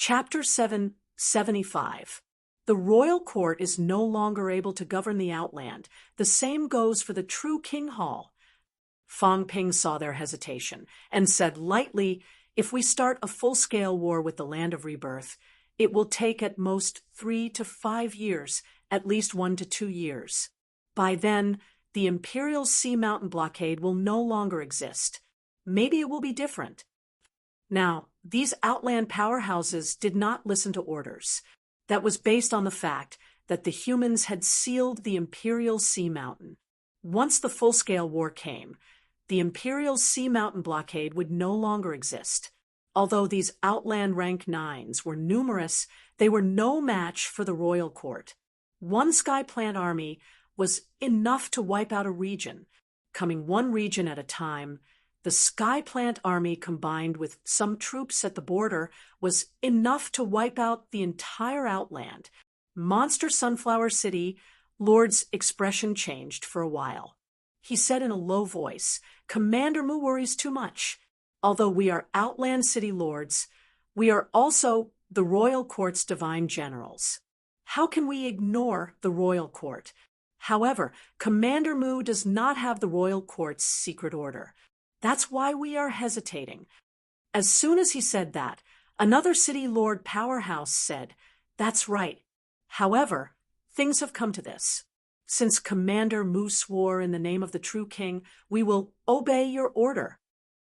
Chapter 775. The royal court is no longer able to govern the outland. The same goes for the true King Hall. Fang Ping saw their hesitation and said lightly, "If we start a full-scale war with the Land of Rebirth, it will take at most 3 to 5 years, at least 1 to 2 years. By then, the Imperial Sea Mountain blockade will no longer exist. Maybe it will be different." Now, these outland powerhouses did not listen to orders. That was based on the fact that the humans had sealed the Imperial Sea Mountain. Once the full-scale war came, the Imperial Sea Mountain blockade would no longer exist. Although these outland rank 9s were numerous, they were no match for the royal court. One Skyplant army was enough to wipe out a region. Coming one region at a time, the Skyplant army combined with some troops at the border was enough to wipe out the entire outland. Monster Sunflower City, Lord's expression changed for a while. He said in a low voice, "Commander Mu worries too much. Although we are Outland City Lords, we are also the Royal Court's divine generals. How can we ignore the Royal Court? However, Commander Mu does not have the Royal Court's secret order. That's why we are hesitating." As soon as he said that, another City Lord powerhouse said, "That's right. However, things have come to this. Since Commander Mu swore in the name of the true king, we will obey your order."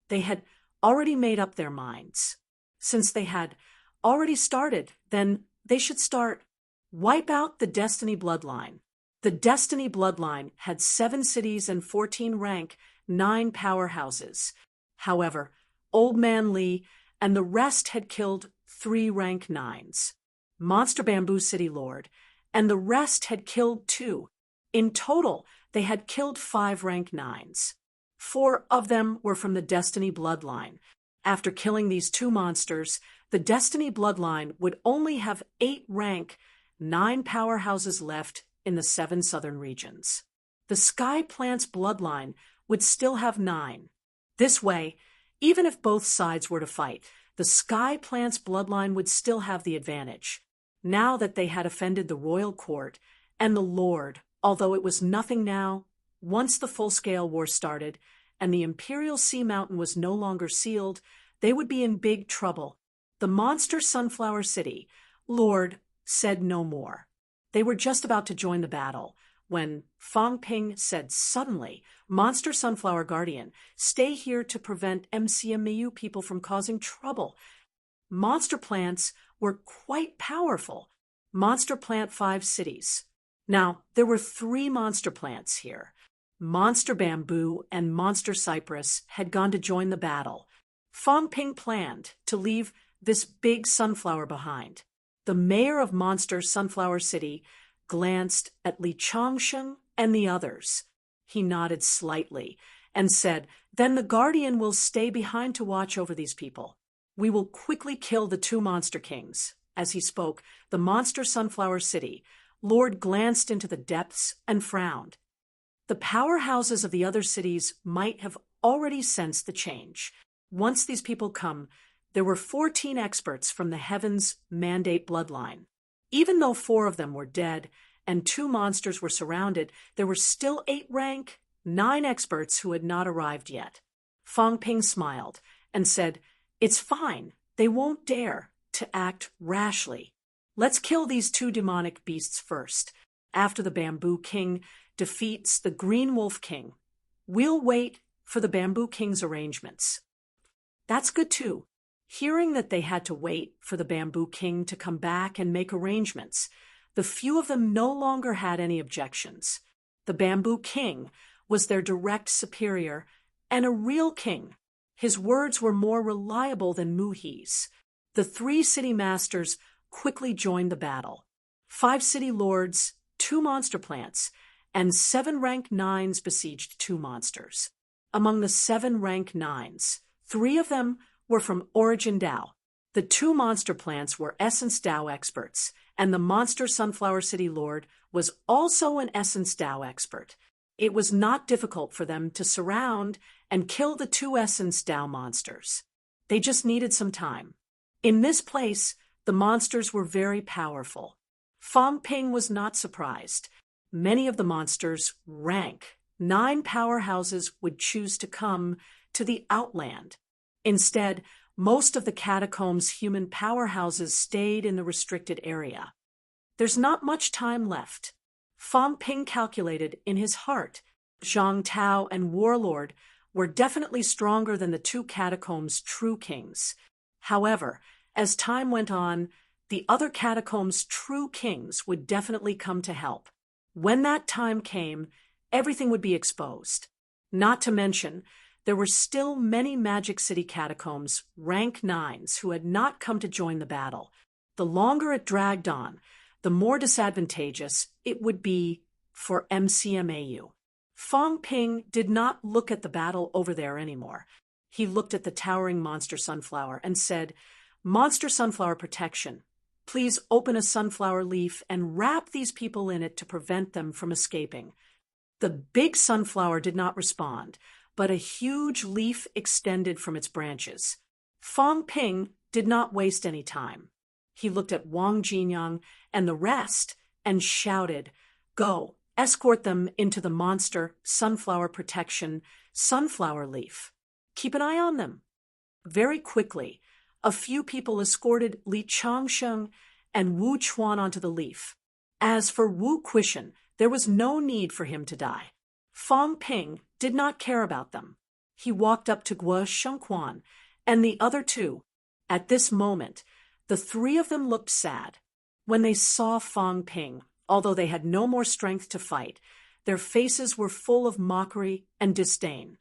They had already made up their minds. Since they had already started, then they should start. Wipe out the Destiny Bloodline. The Destiny Bloodline had 7 cities and 14 rank 9 powerhouses. However, Old Man Lee and the rest had killed 3 rank 9s. Monster Bamboo City Lord, and the rest had killed 2. In total, they had killed 5 rank 9s. 4 of them were from the Destiny Bloodline. After killing these 2 monsters, the Destiny Bloodline would only have 8 rank 9 powerhouses left in the 7 southern regions. The Skyplant's bloodline would still have 9. This way, even if both sides were to fight, the Skyplant's bloodline would still have the advantage. Now that they had offended the royal court and the Lord, although it was nothing now, once the full-scale war started and the Imperial Sea Mountain was no longer sealed, they would be in big trouble. The Monster Sunflower City Lord said no more. They were just about to join the battle when Fang Ping said suddenly, "Monster Sunflower Guardian, stay here to prevent MCMU people from causing trouble." Monster plants were quite powerful. Monster Plant 5 cities. Now, there were 3 monster plants here. Monster Bamboo and Monster Cypress had gone to join the battle. Fang Ping planned to leave this big sunflower behind. The mayor of Monster Sunflower City glanced at Li Changsheng and the others. He nodded slightly and said, "Then the Guardian will stay behind to watch over these people. We will quickly kill the 2 monster kings." As he spoke, the Monster Sunflower City Lord glanced into the depths and frowned. The powerhouses of the other cities might have already sensed the change. Once these people come, there were 14 experts from the Heavens Mandate bloodline. Even though 4 of them were dead and 2 monsters were surrounded, there were still 8 rank 9 experts who had not arrived yet. Fang Ping smiled and said, "It's fine. They won't dare to act rashly. Let's kill these 2 demonic beasts first. After the Bamboo King defeats the Green Wolf King, we'll wait for the Bamboo King's arrangements." That's good too. Hearing that they had to wait for the Bamboo King to come back and make arrangements, the few of them no longer had any objections. The Bamboo King was their direct superior and a real king. His words were more reliable than Mu-He's. The 3 city masters quickly joined the battle. 5 city lords, 2 monster plants, and 7 rank 9s besieged 2 monsters. Among the 7 rank 9s, 3 of them were from Origin Dao. The 2 monster plants were Essence Dao experts, and the Monster Sunflower City Lord was also an Essence Dao expert. It was not difficult for them to surround and kill the 2 Essence Dao monsters. They just needed some time. In this place, The monsters were very powerful. Fang Ping was not surprised. Many of the monsters' rank 9 powerhouses would choose to come to the Outland. Instead, most of the catacombs' human powerhouses stayed in the restricted area. There's not much time left. Fang Ping calculated in his heart. Zhang Tao and Warlord were definitely stronger than the 2 catacombs' true kings. However, as time went on, the other catacombs' true kings would definitely come to help. When that time came, everything would be exposed. Not to mention, there were still many Magic City catacombs, rank 9s, who had not come to join the battle. The longer it dragged on, the more disadvantageous it would be for MCMAU. Fang Ping did not look at the battle over there anymore. He looked at the towering monster sunflower and said, "Monster sunflower protection. Please open a sunflower leaf and wrap these people in it to prevent them from escaping." The big sunflower did not respond, but a huge leaf extended from its branches. Fang Ping did not waste any time. He looked at Wang Jinyang and the rest and shouted, "Go, escort them into the monster sunflower protection sunflower leaf. Keep an eye on them." Very quickly, a few people escorted Li Changsheng and Wu Chuan onto the leaf. As for Wu Quishan, there was no need for him to die. Fang Ping did not care about them. He walked up to Guo Shengquan and the other 2. At this moment, the 3 of them looked sad. When they saw Fang Ping, although they had no more strength to fight, their faces were full of mockery and disdain.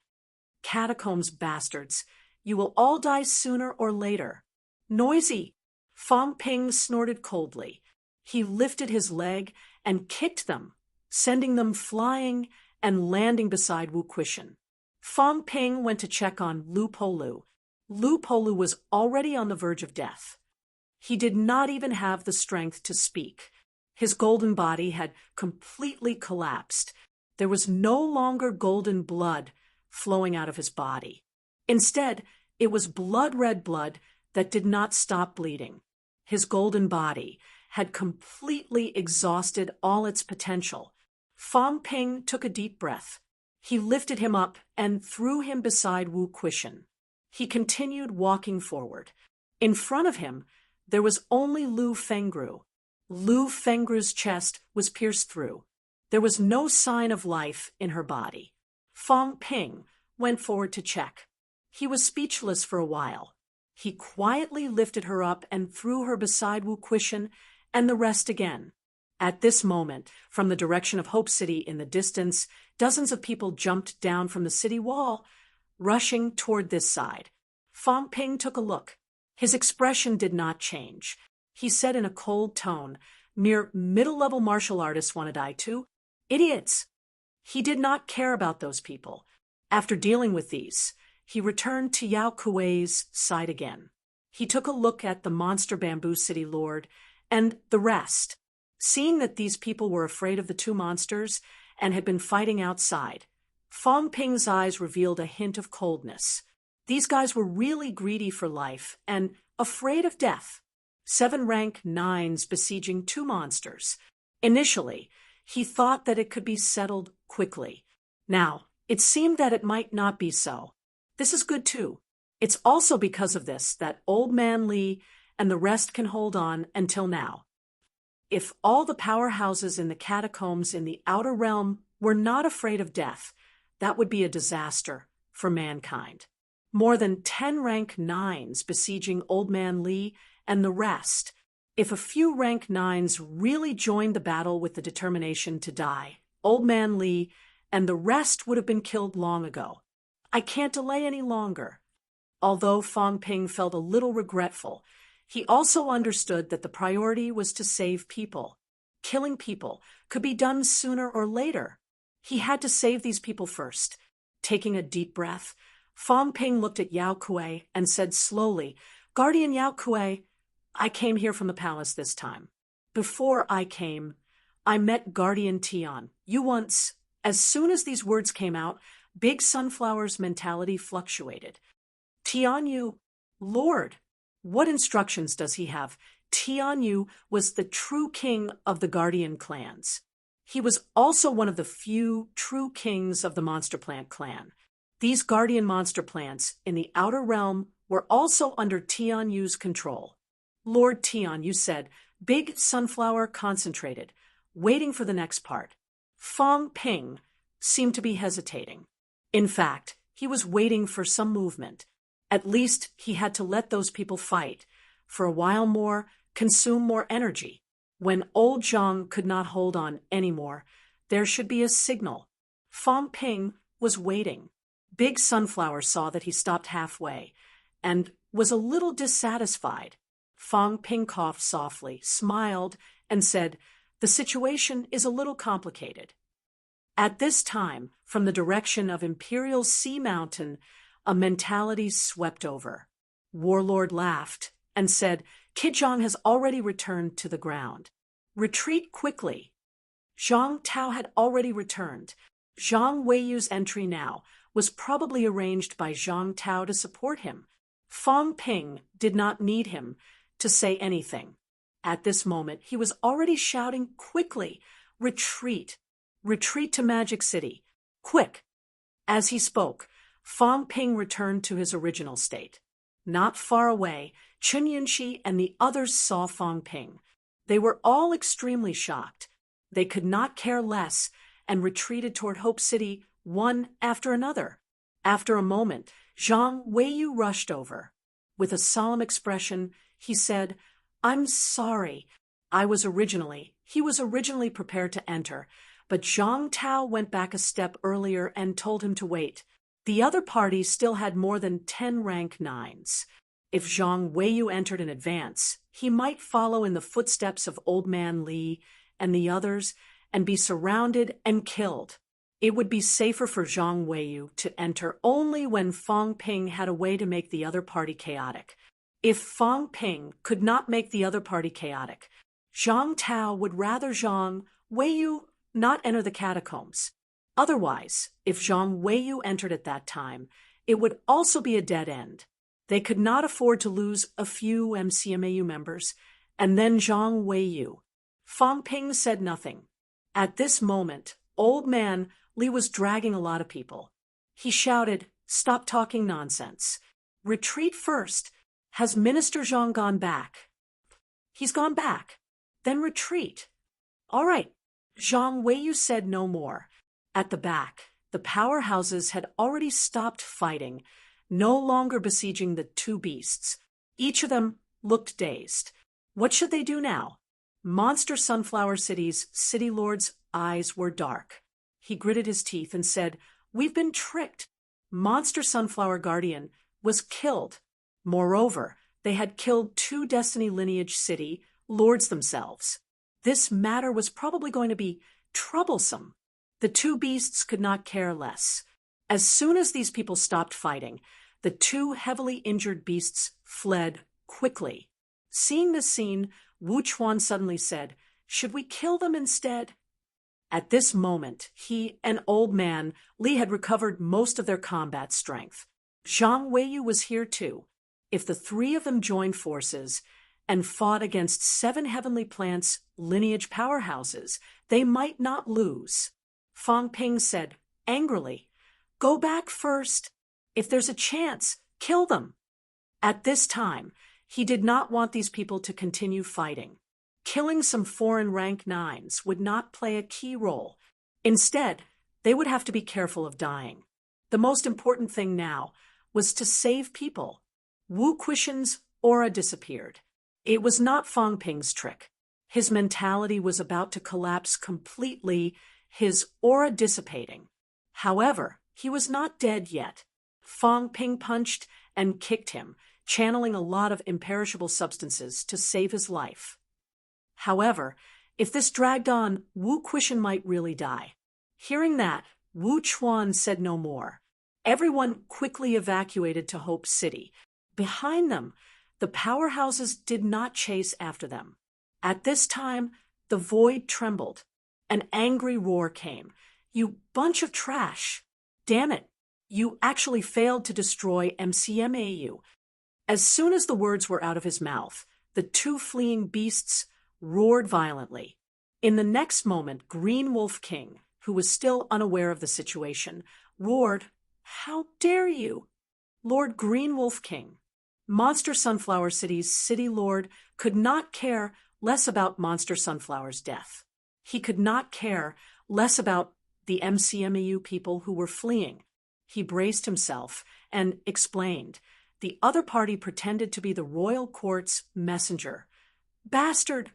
"Catacombs bastards, you will all die sooner or later." "Noisy!" Fang Ping snorted coldly. He lifted his leg and kicked them, sending them flying and landing beside Wu Quishan. Fang Ping went to check on Lu Polu. Lu Polu was already on the verge of death. He did not even have the strength to speak. His golden body had completely collapsed. There was no longer golden blood flowing out of his body. Instead, it was blood-red blood that did not stop bleeding. His golden body had completely exhausted all its potential. Fang Ping took a deep breath. He lifted him up and threw him beside Wu Quishan. He continued walking forward. In front of him, there was only Lu Fengru. Lu Fengru's chest was pierced through. There was no sign of life in her body. Fang Ping went forward to check. He was speechless for a while. He quietly lifted her up and threw her beside Wu Quishan and the rest again. At this moment, from the direction of Hope City in the distance, dozens of people jumped down from the city wall, rushing toward this side. Fang Ping took a look. His expression did not change. He said in a cold tone, "Mere middle-level martial artists want to die too? Idiots!" He did not care about those people. After dealing with these, he returned to Yao Kuei's side again. He took a look at the monster Bamboo City Lord and the rest. Seeing that these people were afraid of the 2 monsters and had been fighting outside, Fang Ping's eyes revealed a hint of coldness. These guys were really greedy for life and afraid of death. 7 rank 9s besieging 2 monsters. Initially, he thought that it could be settled quickly. Now, it seemed that it might not be so. This is good too. It's also because of this that Old Man Li and the rest can hold on until now. If all the powerhouses in the catacombs in the outer realm were not afraid of death, that would be a disaster for mankind. More than 10 rank 9s besieging Old Man Li and the rest. If a few rank 9s really joined the battle with the determination to die, Old Man Li and the rest would have been killed long ago. I can't delay any longer. Although Fang Ping felt a little regretful, he also understood that the priority was to save people. Killing people could be done sooner or later. He had to save these people first. Taking a deep breath, Fang Ping looked at Yao Kuei and said slowly, "Guardian Yao Kuei, I came here from the palace this time. Before I came, I met Guardian Tian. You once..." As soon as these words came out, Big Sunflower's mentality fluctuated. "Tian Yu, Lord, what instructions does he have? Tianyu was the true king of the Guardian clans. He was also one of the few true kings of the Monster Plant clan. These guardian monster plants in the outer realm were also under Tianyu's control. Lord Tianyu said, "Big Sunflower concentrated, waiting for the next part." Fang Ping seemed to be hesitating. In fact, he was waiting for some movement. At least he had to let those people fight for a while more, consume more energy. When old Zhang could not hold on anymore, there should be a signal. Fang Ping was waiting. Big Sunflower saw that he stopped halfway and was a little dissatisfied. Fang Ping coughed softly, smiled, and said, "The situation is a little complicated." At this time, from the direction of Imperial Sea Mountain, a mentality swept over. Warlord laughed and said, "Kid Zhang has already returned to the ground. Retreat quickly." Zhang Tao had already returned. Zhang Weiyu's entry now was probably arranged by Zhang Tao to support him. Fang Ping did not need him to say anything. At this moment, he was already shouting quickly, "Retreat! Retreat to Magic City! Quick!" As he spoke, Fang Ping returned to his original state. Not far away, Chun Yinshi and the others saw Fang Ping. They were all extremely shocked. They could not care less and retreated toward Hope City one after another. After a moment, Zhang Weiyu rushed over. With a solemn expression, he said, "I'm sorry. He was originally prepared to enter, but Zhang Tao went back a step earlier and told him to wait. The other party still had more than 10 rank 9s. If Zhang Weiyu entered in advance, he might follow in the footsteps of Old Man Li and the others and be surrounded and killed. It would be safer for Zhang Weiyu to enter only when Fang Ping had a way to make the other party chaotic. If Fang Ping could not make the other party chaotic, Zhang Tao would rather Zhang Weiyu not enter the catacombs. Otherwise, if Zhang Weiyu entered at that time, it would also be a dead end. They could not afford to lose a few MCMAU members, and then Zhang Weiyu." Fang Ping said nothing. At this moment, Old Man Li was dragging a lot of people. He shouted, "Stop talking nonsense. Retreat first. Has Minister Zhang gone back?" "He's gone back." "Then retreat." "All right." Zhang Weiyu said no more. At the back, the powerhouses had already stopped fighting, no longer besieging the two beasts. Each of them looked dazed. What should they do now? Monster Sunflower City's city lord's eyes were dark. He gritted his teeth and said, "We've been tricked. Monster Sunflower Guardian was killed. Moreover, they had killed 2 Destiny Lineage City lords themselves. This matter was probably going to be troublesome." The two beasts could not care less. As soon as these people stopped fighting, the 2 heavily injured beasts fled quickly. Seeing this scene, Wu Chuan suddenly said, "Should we kill them instead?" At this moment, he and Old Man Li had recovered most of their combat strength. Zhang Weiyu was here too. If the 3 of them joined forces and fought against 7 Heavenly Plants' lineage powerhouses, they might not lose. Fang Ping said angrily, "Go back first. If there's a chance, kill them." At this time, he did not want these people to continue fighting. Killing some foreign rank 9s would not play a key role. Instead, they would have to be careful of dying. The most important thing now was to save people. Wu Quishan's aura disappeared. It was not Fang Ping's trick. His mentality was about to collapse completely, his aura dissipating. However, he was not dead yet. Fang Ping punched and kicked him, channeling a lot of imperishable substances to save his life. However, if this dragged on, Wu Quishan might really die. Hearing that, Wu Chuan said no more. Everyone quickly evacuated to Hope City. Behind them, the powerhouses did not chase after them. At this time, the void trembled. An angry roar came. "You bunch of trash! Damn it! You actually failed to destroy MCMAU." As soon as the words were out of his mouth, The two fleeing beasts roared violently. In the next moment, Green Wolf King, who was still unaware of the situation, roared, "How dare you!" Lord Green Wolf King, Monster Sunflower City's city lord, could not care less about Monster Sunflower's death. He could not care less about the MCMEU people who were fleeing. He braced himself and explained. The other party pretended to be the royal court's messenger. Bastard!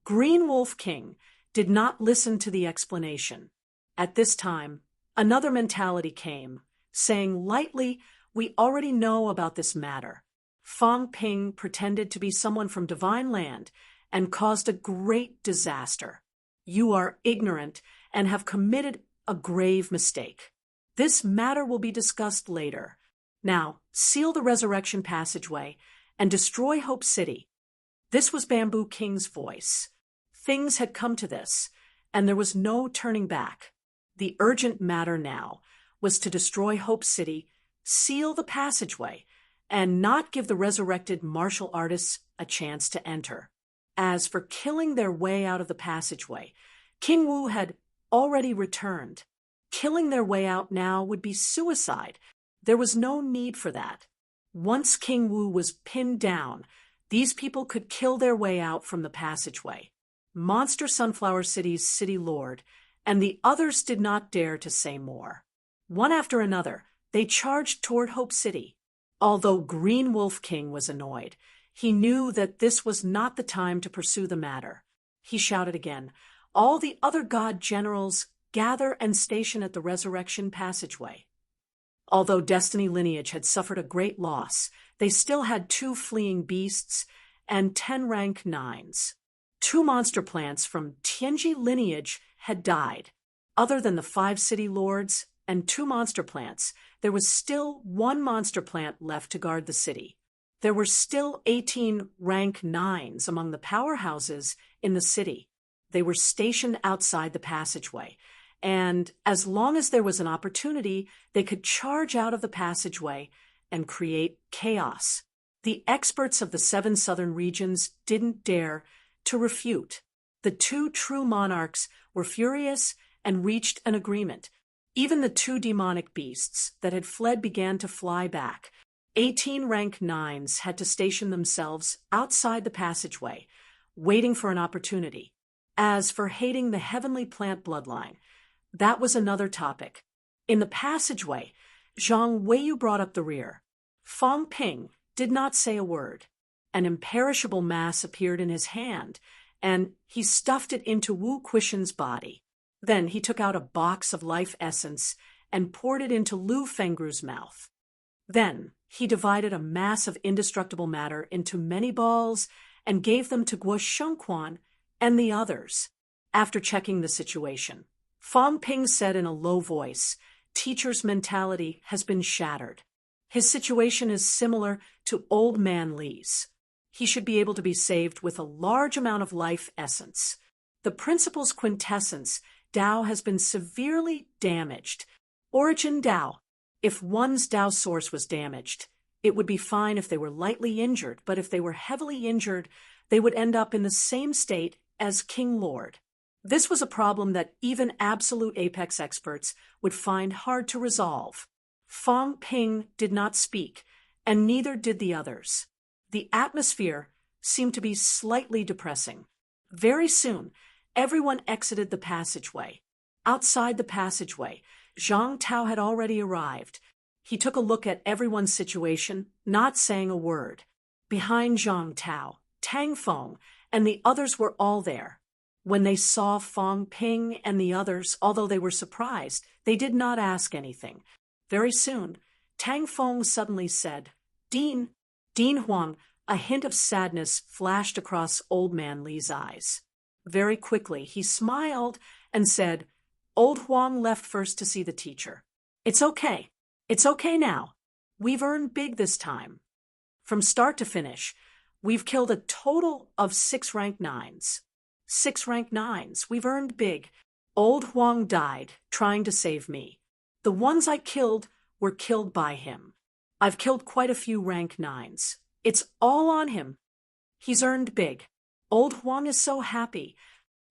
Green Wolf King did not listen to the explanation. At this time, another mentality came, saying lightly, "We already know about this matter. Fong Ping pretended to be someone from Divine Land and caused a great disaster. You are ignorant and have committed a grave mistake. This matter will be discussed later. Now, seal the resurrection passageway and destroy Hope City." This was Bamboo King's voice. Things had come to this, and there was no turning back. The urgent matter now was to destroy Hope City, seal the passageway, and not give the resurrected martial artists a chance to enter. As for killing their way out of the passageway, King Wu had already returned. Killing their way out now would be suicide. There was no need for that. Once King Wu was pinned down, these people could kill their way out from the passageway. Monster Sunflower City's city lord and the others did not dare to say more. One after another, they charged toward Hope City. Although Green Wolf King was annoyed, he knew that this was not the time to pursue the matter. He shouted again, "All the other god generals, gather and station at the resurrection passageway." Although Destiny Lineage had suffered a great loss, they still had 2 fleeing beasts and 10 rank 9s. 2 monster plants from Tianji Lineage had died. Other than the 5 city lords and 2 monster plants, there was still 1 monster plant left to guard the city. There were still 18 rank 9s among the powerhouses in the city. They were stationed outside the passageway, and as long as there was an opportunity, they could charge out of the passageway and create chaos. The experts of the 7 southern regions didn't dare to refute. The 2 true monarchs were furious and reached an agreement. Even the 2 demonic beasts that had fled began to fly back. 18 rank 9s had to station themselves outside the passageway, waiting for an opportunity. As for hating the heavenly plant bloodline, that was another topic. In the passageway, Zhang Weiyu brought up the rear. Fong Ping did not say a word. An imperishable mass appeared in his hand, and he stuffed it into Wu Quishan's body. Then he took out a box of life essence and poured it into Lu Fengru's mouth. Then he divided a mass of indestructible matter into many balls and gave them to Guo Shengquan and the others. After checking the situation, Fong Ping said in a low voice, "Teacher's mentality has been shattered. His situation is similar to Old Man Li's. He should be able to be saved with a large amount of life essence. The principle's quintessence, Tao, has been severely damaged. Origin Tao. If one's Tao source was damaged, it would be fine if they were lightly injured, but if they were heavily injured, they would end up in the same state as King Lord." This was a problem that even absolute apex experts would find hard to resolve. Fong Ping did not speak, and neither did the others. The atmosphere seemed to be slightly depressing. Very soon, everyone exited the passageway. Outside the passageway, Zhang Tao had already arrived. He took a look at everyone's situation, not saying a word. Behind Zhang Tao, Tang Feng and the others were all there. When they saw Fong Ping and the others, although they were surprised, they did not ask anything. Very soon, Tang Feng suddenly said, Dean Huang." A hint of sadness flashed across Old Man Li's eyes. Very quickly, he smiled and said, "Old Huang left first to see the teacher. It's okay. It's okay now. We've earned big this time. From start to finish, we've killed a total of 6 rank 9s. 6 rank 9s. We've earned big. Old Huang died trying to save me. The ones I killed were killed by him. I've killed quite a few rank 9s. It's all on him." He's earned big. Old Huang is so happy.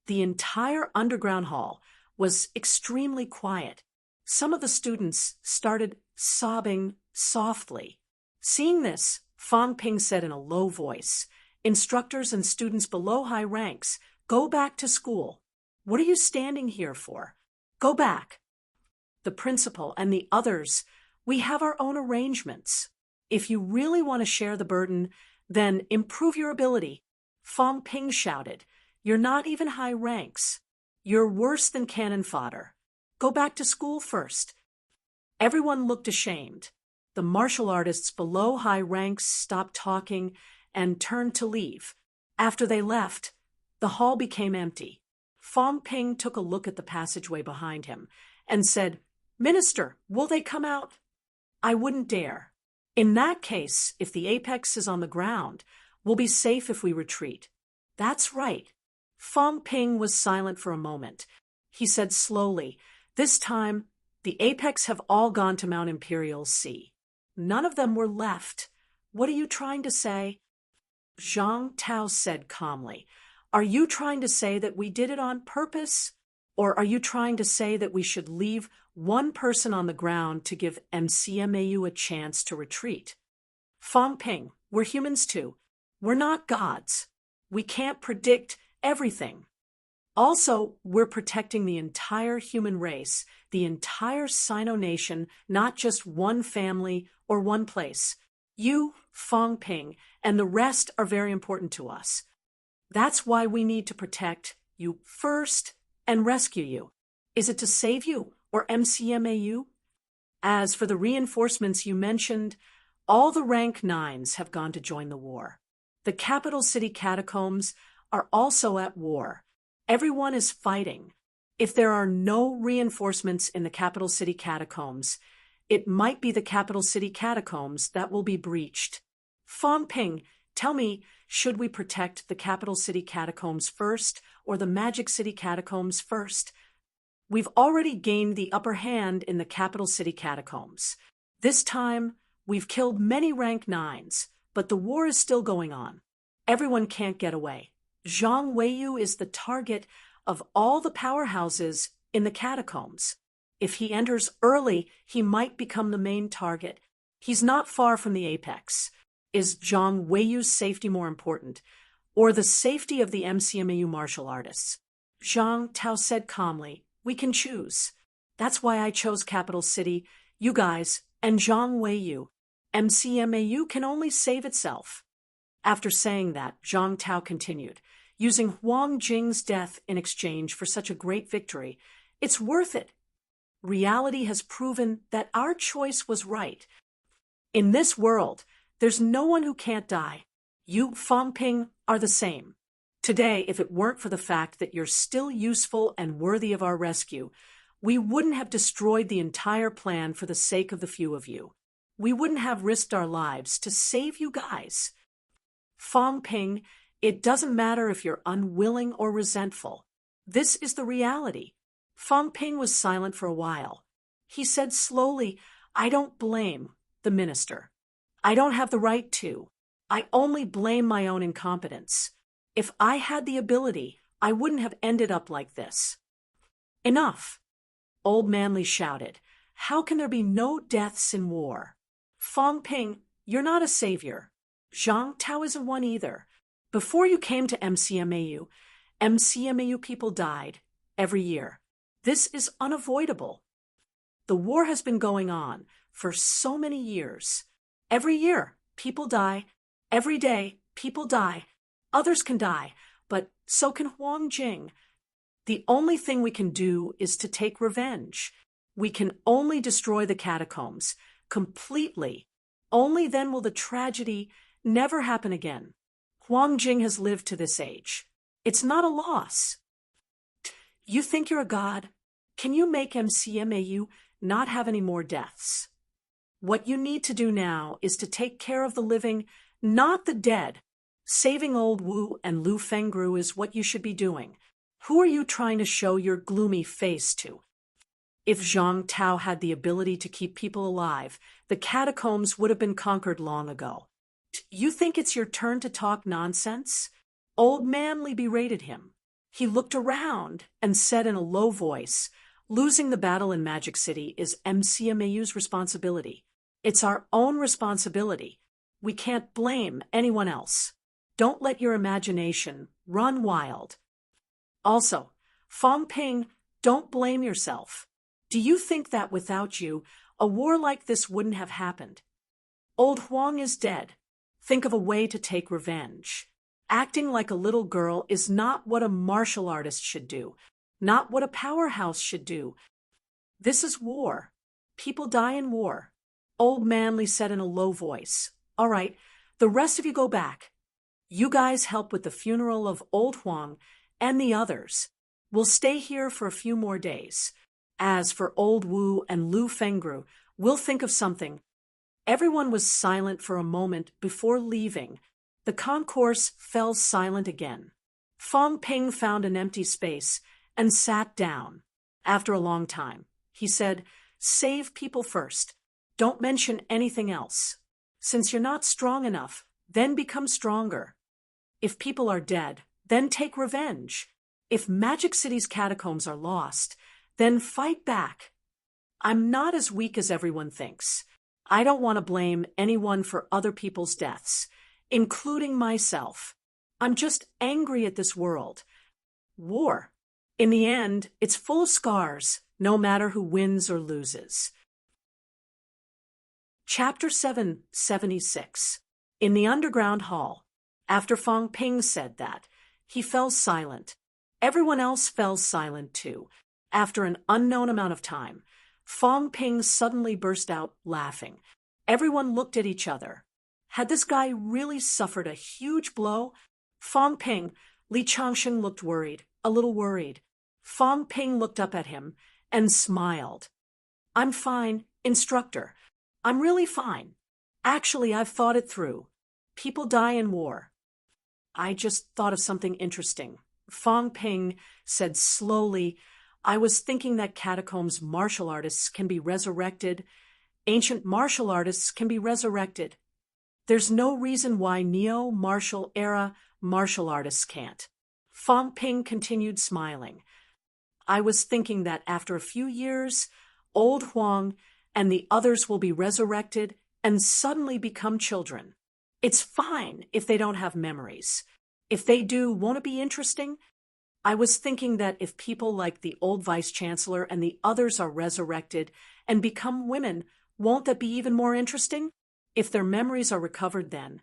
The entire underground hall was extremely quiet. Some of the students started sobbing softly. Seeing this, Fang Ping said in a low voice, "Instructors and students below high ranks, go back to school. What are you standing here for? Go back." The principal and the others, we have our own arrangements. If you really want to share the burden, then improve your ability. Fang Ping shouted, "You're not even high ranks. You're worse than cannon fodder. Go back to school first." Everyone looked ashamed. The martial artists below high ranks stopped talking and turned to leave. After they left, the hall became empty. Fang Ping took a look at the passageway behind him and said, "Minister, will they come out?" "I wouldn't dare. In that case, if the apex is on the ground, we'll be safe if we retreat." "That's right." Fang Ping was silent for a moment. He said slowly, "This time, the apex have all gone to Mount Imperial Sea. None of them were left. What are you trying to say?" Zhang Tao said calmly, "Are you trying to say that we did it on purpose? Or are you trying to say that we should leave one person on the ground to give MCMAU a chance to retreat?" "Fang Ping, we're humans too. We're not gods. We can't predict everything. Also, we're protecting the entire human race, the entire Sino nation, not just one family or one place. You, Fang Ping, and the rest are very important to us. That's why we need to protect you first and rescue you. Is it to save you or MCMAU? As for the reinforcements you mentioned, all the rank 9s have gone to join the war. The capital city catacombs are also at war. Everyone is fighting. If there are no reinforcements in the capital city catacombs, it might be the capital city catacombs that will be breached. Fang Ping, tell me, should we protect the capital city catacombs first or the magic city catacombs first? We've already gained the upper hand in the capital city catacombs. This time, we've killed many rank 9s, but the war is still going on. Everyone can't get away. Zhang Weiyu is the target of all the powerhouses in the catacombs. If he enters early, he might become the main target. He's not far from the apex. Is Zhang Weiyu's safety more important, or the safety of the MCMAU martial artists? Zhang Tao said calmly, "We can choose. That's why I chose Capital City, you guys, and Zhang Weiyu. MCMAU can only save itself." After saying that, Zhang Tao continued, "Using Huang Jing's death in exchange for such a great victory, it's worth it. Reality has proven that our choice was right. In this world, there's no one who can't die. You, Fang Ping, are the same. Today, if it weren't for the fact that you're still useful and worthy of our rescue, we wouldn't have destroyed the entire plan for the sake of the few of you. We wouldn't have risked our lives to save you guys. Fang Ping, it doesn't matter if you're unwilling or resentful. This is the reality." Fang Ping was silent for a while. He said slowly, "I don't blame the minister. I don't have the right to. I only blame my own incompetence. If I had the ability, I wouldn't have ended up like this." "Enough!" Old Manly shouted. "How can there be no deaths in war? Fang Ping, you're not a savior. Zhang Tao isn't one either. Before you came to MCMAU, MCMAU people died every year. This is unavoidable. The war has been going on for so many years. Every year, people die. Every day, people die. Others can die, but so can Huang Jing. The only thing we can do is to take revenge. We can only destroy the catacombs completely. Only then will the tragedy never happen again. Huang Jing has lived to this age. It's not a loss. You think you're a god? Can you make MCMAU not have any more deaths? What you need to do now is to take care of the living, not the dead. Saving old Wu and Lu Fengru is what you should be doing. Who are you trying to show your gloomy face to? If Zhang Tao had the ability to keep people alive, the catacombs would have been conquered long ago. You think it's your turn to talk nonsense? Old Manly berated him. He looked around and said in a low voice, "Losing the battle in Magic City is MCMAU's responsibility. It's our own responsibility. We can't blame anyone else. Don't let your imagination run wild. Also, Fong Ping, don't blame yourself. Do you think that without you, a war like this wouldn't have happened? Old Huang is dead. Think of a way to take revenge. Acting like a little girl is not what a martial artist should do, not what a powerhouse should do. This is war. People die in war." Old Manly said in a low voice, "All right, the rest of you go back. You guys help with the funeral of Old Huang and the others. We'll stay here for a few more days. As for Old Wu and Lu Fengru, we'll think of something." Everyone was silent for a moment before leaving. The concourse fell silent again. Fong Ping found an empty space and sat down. After a long time, he said, "Save people first. Don't mention anything else. Since you're not strong enough, then become stronger. If people are dead, then take revenge. If Magic City's catacombs are lost, then fight back. I'm not as weak as everyone thinks. I don't want to blame anyone for other people's deaths, including myself. I'm just angry at this world. War. In the end, it's full of scars, no matter who wins or loses." Chapter 776. In the underground hall. After Fong Ping said that, he fell silent. Everyone else fell silent too. After an unknown amount of time, Fong Ping suddenly burst out laughing. Everyone looked at each other. Had this guy really suffered a huge blow? Fong Ping, Li Changsheng looked worried, a little worried. Fong Ping looked up at him and smiled. "I'm fine, instructor. I'm really fine. Actually, I've thought it through. People die in war." "I just thought of something interesting," Fong Ping said slowly. "I was thinking that catacombs martial artists can be resurrected. Ancient martial artists can be resurrected. There's no reason why neo-martial era martial artists can't." Fong Ping continued smiling. "I was thinking that after a few years, Old Huang and the others will be resurrected and suddenly become children. It's fine if they don't have memories. If they do, won't it be interesting? I was thinking that if people like the old vice-chancellor and the others are resurrected and become women, won't that be even more interesting? If their memories are recovered then,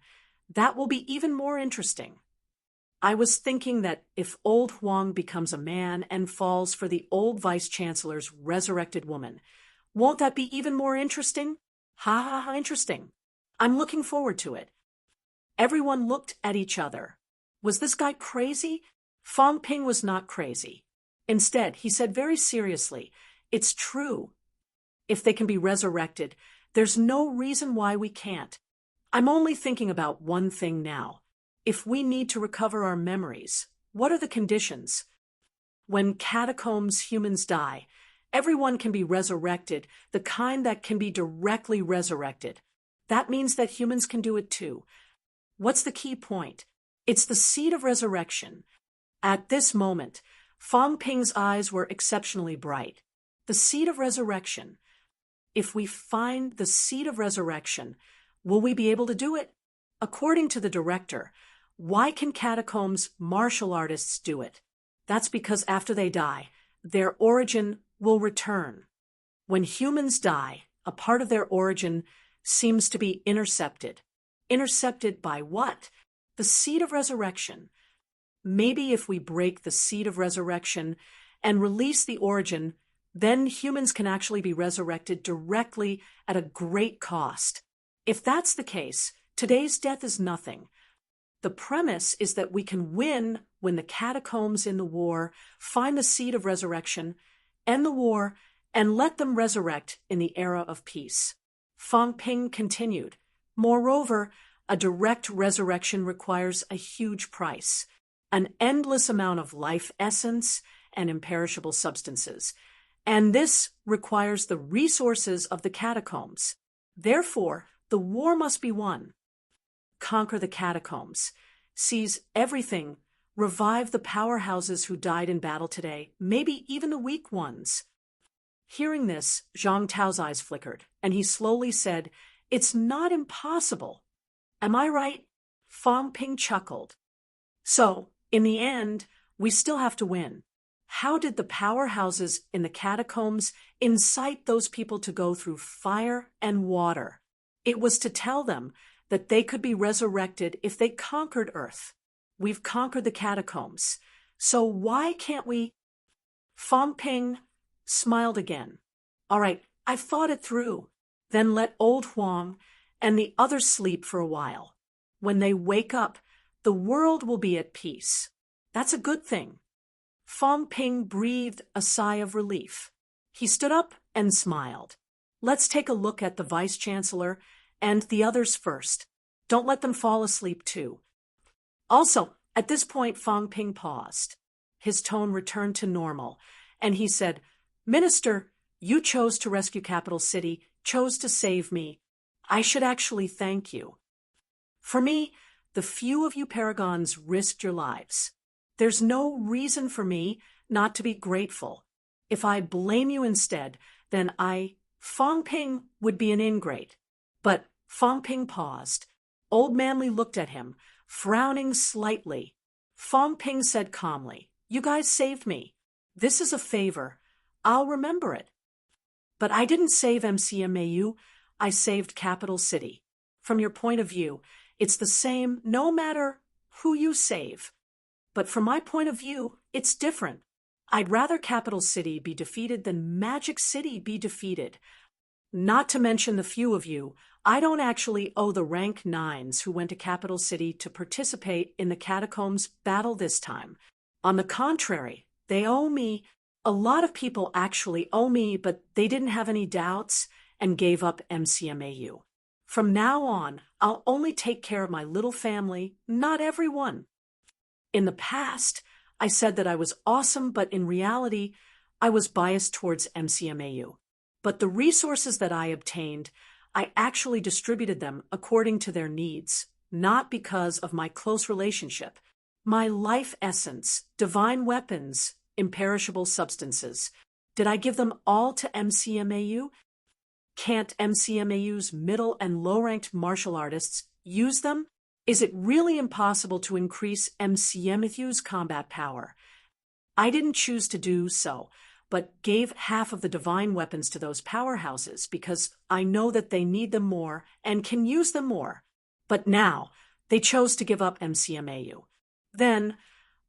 that will be even more interesting. I was thinking that if Old Huang becomes a man and falls for the old vice-chancellor's resurrected woman, won't that be even more interesting? Ha ha ha, interesting. I'm looking forward to it." Everyone looked at each other. Was this guy crazy? Fong Ping was not crazy. Instead, he said very seriously, "It's true. If they can be resurrected, there's no reason why we can't. I'm only thinking about one thing now. If we need to recover our memories, what are the conditions? When catacombs humans die, everyone can be resurrected, the kind that can be directly resurrected. That means that humans can do it too. What's the key point? It's the seed of resurrection." At this moment, Fong Ping's eyes were exceptionally bright. The seed of resurrection. If we find the seed of resurrection, will we be able to do it? According to the director, why can catacombs martial artists do it? That's because after they die, their origin will return. When humans die, a part of their origin seems to be intercepted. Intercepted by what? The seed of resurrection. Maybe if we break the seed of resurrection and release the origin, then humans can actually be resurrected directly at a great cost. If that's the case, today's death is nothing. The premise is that we can win when the catacombs in the war find the seed of resurrection, end the war, and let them resurrect in the era of peace. Fong Ping continued, "Moreover, a direct resurrection requires a huge price, an endless amount of life essence and imperishable substances, and this requires the resources of the catacombs. Therefore, the war must be won. conquer the catacombs, seize everything, revive the powerhouses who died in battle today, maybe even the weak ones. Hearing this, Zhang Tao's eyes flickered, and he slowly said, "It's not impossible. Am I right?" Fang Ping chuckled. "So, in the end, we still have to win. How did the powerhouses in the catacombs incite those people to go through fire and water? It was to tell them that they could be resurrected if they conquered Earth. We've conquered the catacombs. So why can't we?" Fang Ping smiled again. "All right, I've thought it through. Then let old Huang and the others sleep for a while. When they wake up, the world will be at peace. That's a good thing." Fang Ping breathed a sigh of relief. He stood up and smiled. "Let's take a look at the Vice-Chancellor and the others first. Don't let them fall asleep too." Also, at this point, Fang Ping paused. His tone returned to normal, and he said, "Minister, you chose to rescue Capital City, chose to save me. I should actually thank you. For me, the few of you paragons risked your lives. There's no reason for me not to be grateful. If I blame you instead, then Fang Ping, would be an ingrate." But Fang Ping paused. Old Manly looked at him, frowning slightly. Fang Ping said calmly, "You guys saved me. This is a favor. I'll remember it. But I didn't save MCMAU, I saved Capital City. From your point of view, it's the same no matter who you save. But from my point of view, it's different. I'd rather Capital City be defeated than Magic City be defeated. Not to mention the few of you, I don't actually owe the rank 9s who went to Capital City to participate in the Catacombs battle this time. On the contrary, they owe me. A lot of people actually owe me, but they didn't have any doubts and gave up MCMAU. From now on, I'll only take care of my little family, not everyone. In the past, I said that I was awesome, but in reality, I was biased towards MCMAU. But the resources that I obtained, I actually distributed them according to their needs, not because of my close relationship. My life essence, divine weapons, imperishable substances. Did I give them all to MCMAU? Can't MCMAU's middle and low-ranked martial artists use them? Is it really impossible to increase MCMAU's combat power? I didn't choose to do so, but gave half of the divine weapons to those powerhouses because I know that they need them more and can use them more. But now, they chose to give up MCMAU. Then,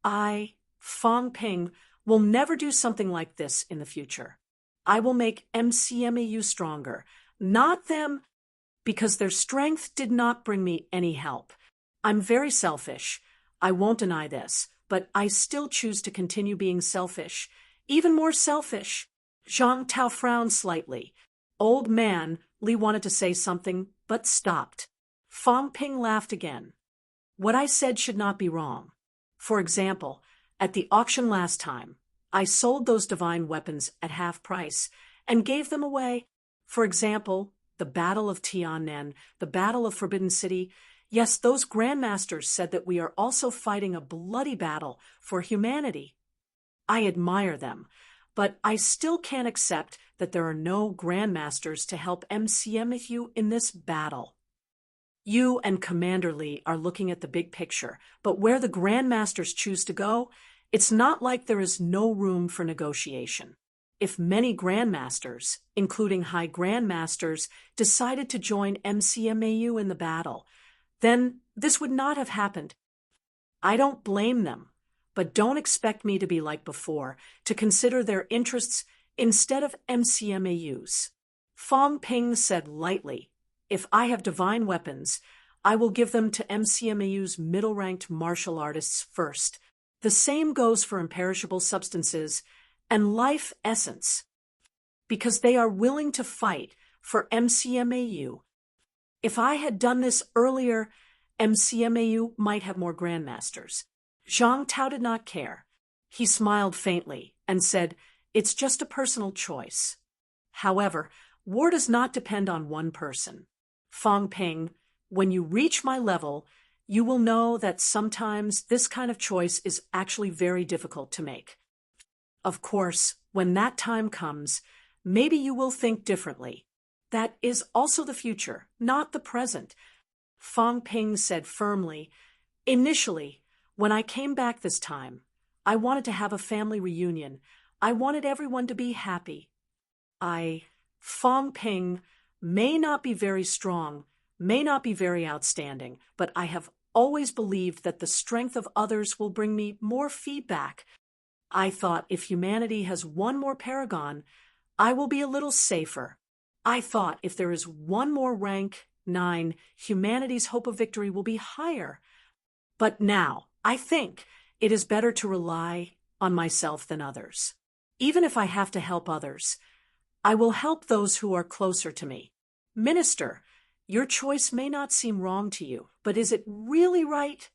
Fang Ping, will never do something like this in the future. I will make MCMAU stronger, not them, because their strength did not bring me any help. I'm very selfish. I won't deny this, but I still choose to continue being selfish. Even more selfish. Zhang Tao frowned slightly. Old Man Li wanted to say something, but stopped. Fang Ping laughed again. What I said should not be wrong. For example, at the auction last time, I sold those divine weapons at half price and gave them away. For example, the Battle of Tiannan, the Battle of Forbidden City. Yes, those grandmasters said that we are also fighting a bloody battle for humanity. I admire them, but I still can't accept that there are no grandmasters to help MCMAU in this battle. You and Commander Li are looking at the big picture, but where the grandmasters choose to go, it's not like there is no room for negotiation. If many grandmasters, including high grandmasters, decided to join MCMAU in the battle, then this would not have happened. I don't blame them, but don't expect me to be like before, to consider their interests instead of MCMAU's. Fang Ping said lightly, "If I have divine weapons, I will give them to MCMAU's middle-ranked martial artists first. The same goes for imperishable substances and life essence, because they are willing to fight for MCMAU. If I had done this earlier, MCMAU might have more grandmasters." Zhang Tao did not care. He smiled faintly and said, "It's just a personal choice. However, war does not depend on one person." Fang Ping, When you reach my level, you will know that sometimes this kind of choice is actually very difficult to make. Of course, when that time comes, maybe you will think differently. That is also the future, not the present. Fang Ping said firmly, "Initially, when I came back this time, I wanted to have a family reunion. I wanted everyone to be happy. Fang Ping, may not be very strong, may not be very outstanding, but I have always believed that the strength of others will bring me more feedback. I thought if humanity has one more paragon, I will be a little safer. I thought if there is one more rank, 9, humanity's hope of victory will be higher. But now, I think it is better to rely on myself than others. Even if I have to help others, I will help those who are closer to me. Minister, your choice may not seem wrong to you, but is it really right?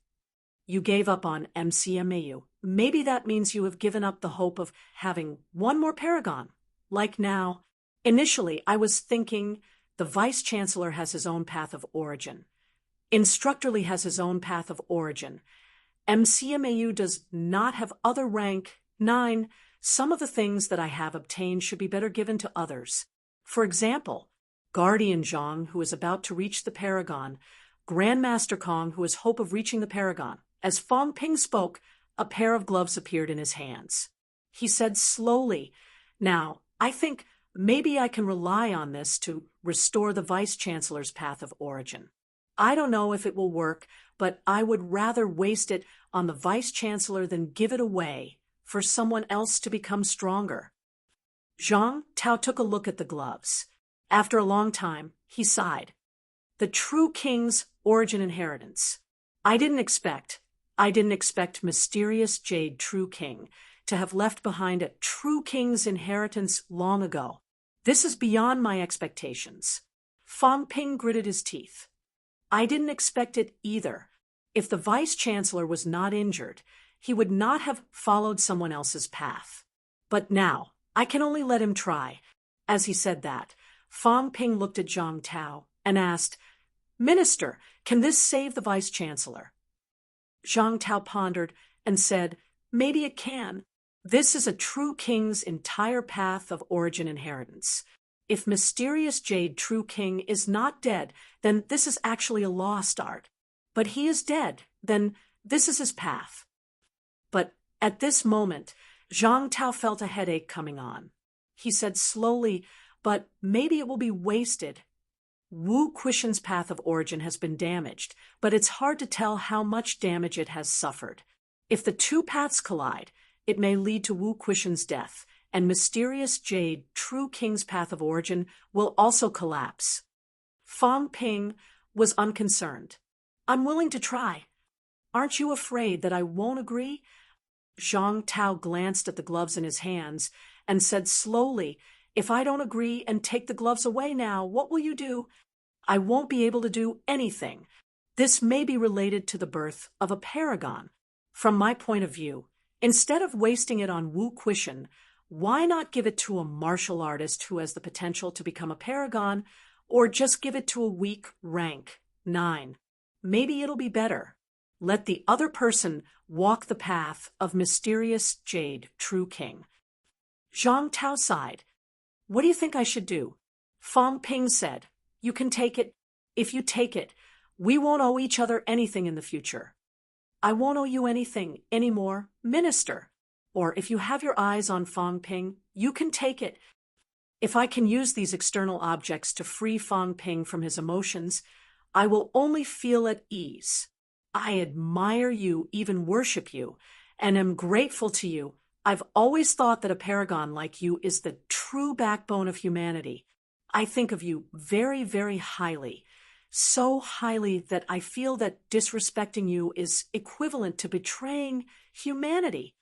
You gave up on MCMAU. Maybe that means you have given up the hope of having one more paragon. Like now, initially I was thinking the Vice-Chancellor has his own path of origin. Instructorly has his own path of origin. MCMAU does not have other rank. 9. Some of the things that I have obtained should be better given to others. For example, Guardian Zhang, who is about to reach the Paragon, Grandmaster Kong, who has hope of reaching the Paragon. As Fang Ping spoke, a pair of gloves appeared in his hands. He said slowly, "Now, I think maybe I can rely on this to restore the Vice-Chancellor's path of origin. I don't know if it will work, but I would rather waste it on the Vice-Chancellor than give it away for someone else to become stronger." Zhang Tao took a look at the gloves. After a long time, he sighed. The true king's origin inheritance. I didn't expect mysterious Jade True King to have left behind a true king's inheritance long ago. This is beyond my expectations. Fang Ping gritted his teeth. I didn't expect it either. If the Vice-Chancellor was not injured, he would not have followed someone else's path. But now, I can only let him try. As he said that, Fang Ping looked at Zhang Tao and asked, Minister, can this save the Vice-Chancellor? Zhang Tao pondered and said, maybe it can. This is a true king's entire path of origin inheritance. If mysterious Jade True King is not dead, then this is actually a lost art. But he is dead, then this is his path. But at this moment, Zhang Tao felt a headache coming on. He said slowly, but maybe it will be wasted. Wu Quishan's path of origin has been damaged, but it's hard to tell how much damage it has suffered. If the two paths collide, it may lead to Wu Quishan's death, and mysterious Jade True King's path of origin will also collapse. Fang Ping was unconcerned. I'm willing to try. Aren't you afraid that I won't agree? Zhang Tao glanced at the gloves in his hands and said slowly, if I don't agree and take the gloves away now, what will you do? I won't be able to do anything. This may be related to the birth of a paragon. From my point of view, instead of wasting it on Wu Quishan, why not give it to a martial artist who has the potential to become a paragon, or just give it to a weak rank, 9? Maybe it'll be better. Let the other person walk the path of mysterious Jade True King. Zhang Tao sighed. What do you think I should do? Fang Ping said, you can take it. If you take it, we won't owe each other anything in the future. I won't owe you anything anymore, Minister. Or if you have your eyes on Fang Ping, you can take it. If I can use these external objects to free Fang Ping from his emotions, I will only feel at ease. I admire you, even worship you, and am grateful to you. I've always thought that a paragon like you is the true backbone of humanity. I think of you very, very highly. So highly that I feel that disrespecting you is equivalent to betraying humanity.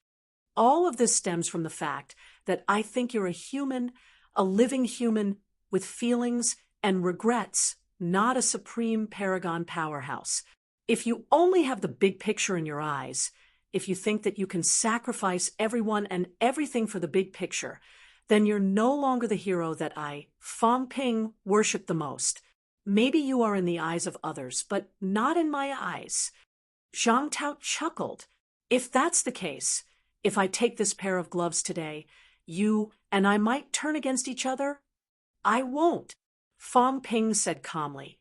All of this stems from the fact that I think you're a human, a living human with feelings and regrets, not a supreme paragon powerhouse. If you only have the big picture in your eyes, if you think that you can sacrifice everyone and everything for the big picture, then you're no longer the hero that I, Fang Ping, worship the most. Maybe you are in the eyes of others, but not in my eyes. Zhang Tao chuckled. If that's the case, if I take this pair of gloves today, you and I might turn against each other? I won't. Fang Ping said calmly.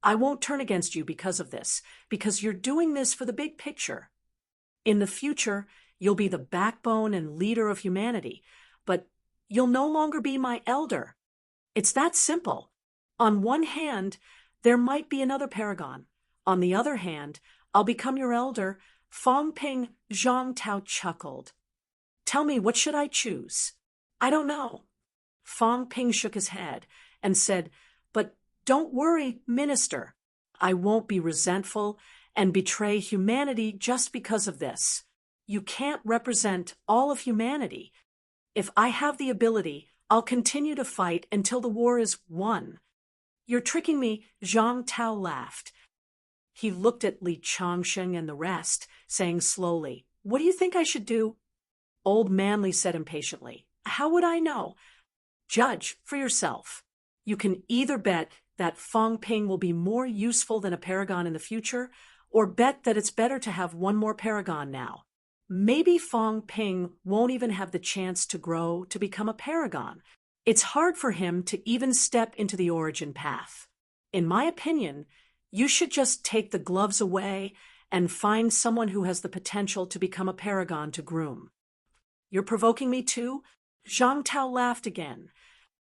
I won't turn against you because of this, because you're doing this for the big picture. In the future, you'll be the backbone and leader of humanity, but you'll no longer be my elder. It's that simple. On one hand, there might be another paragon. On the other hand, I'll become your elder. Fang Ping. Zhang Tao chuckled. Tell me, what should I choose? I don't know. Fang Ping shook his head and said, But don't worry, Minister. I won't be resentful and betray humanity just because of this. You can't represent all of humanity. If I have the ability, I'll continue to fight until the war is won. You're tricking me, Zhang Tao laughed. He looked at Li Changsheng and the rest, saying slowly, What do you think I should do? Old Man Li said impatiently, How would I know? Judge for yourself. You can either bet that Fang Ping will be more useful than a paragon in the future, or bet that it's better to have one more paragon now. Maybe Fang Ping won't even have the chance to grow to become a paragon. It's hard for him to even step into the origin path. In my opinion, you should just take the gloves away and find someone who has the potential to become a paragon to groom. You're provoking me too? Zhang Tao laughed again.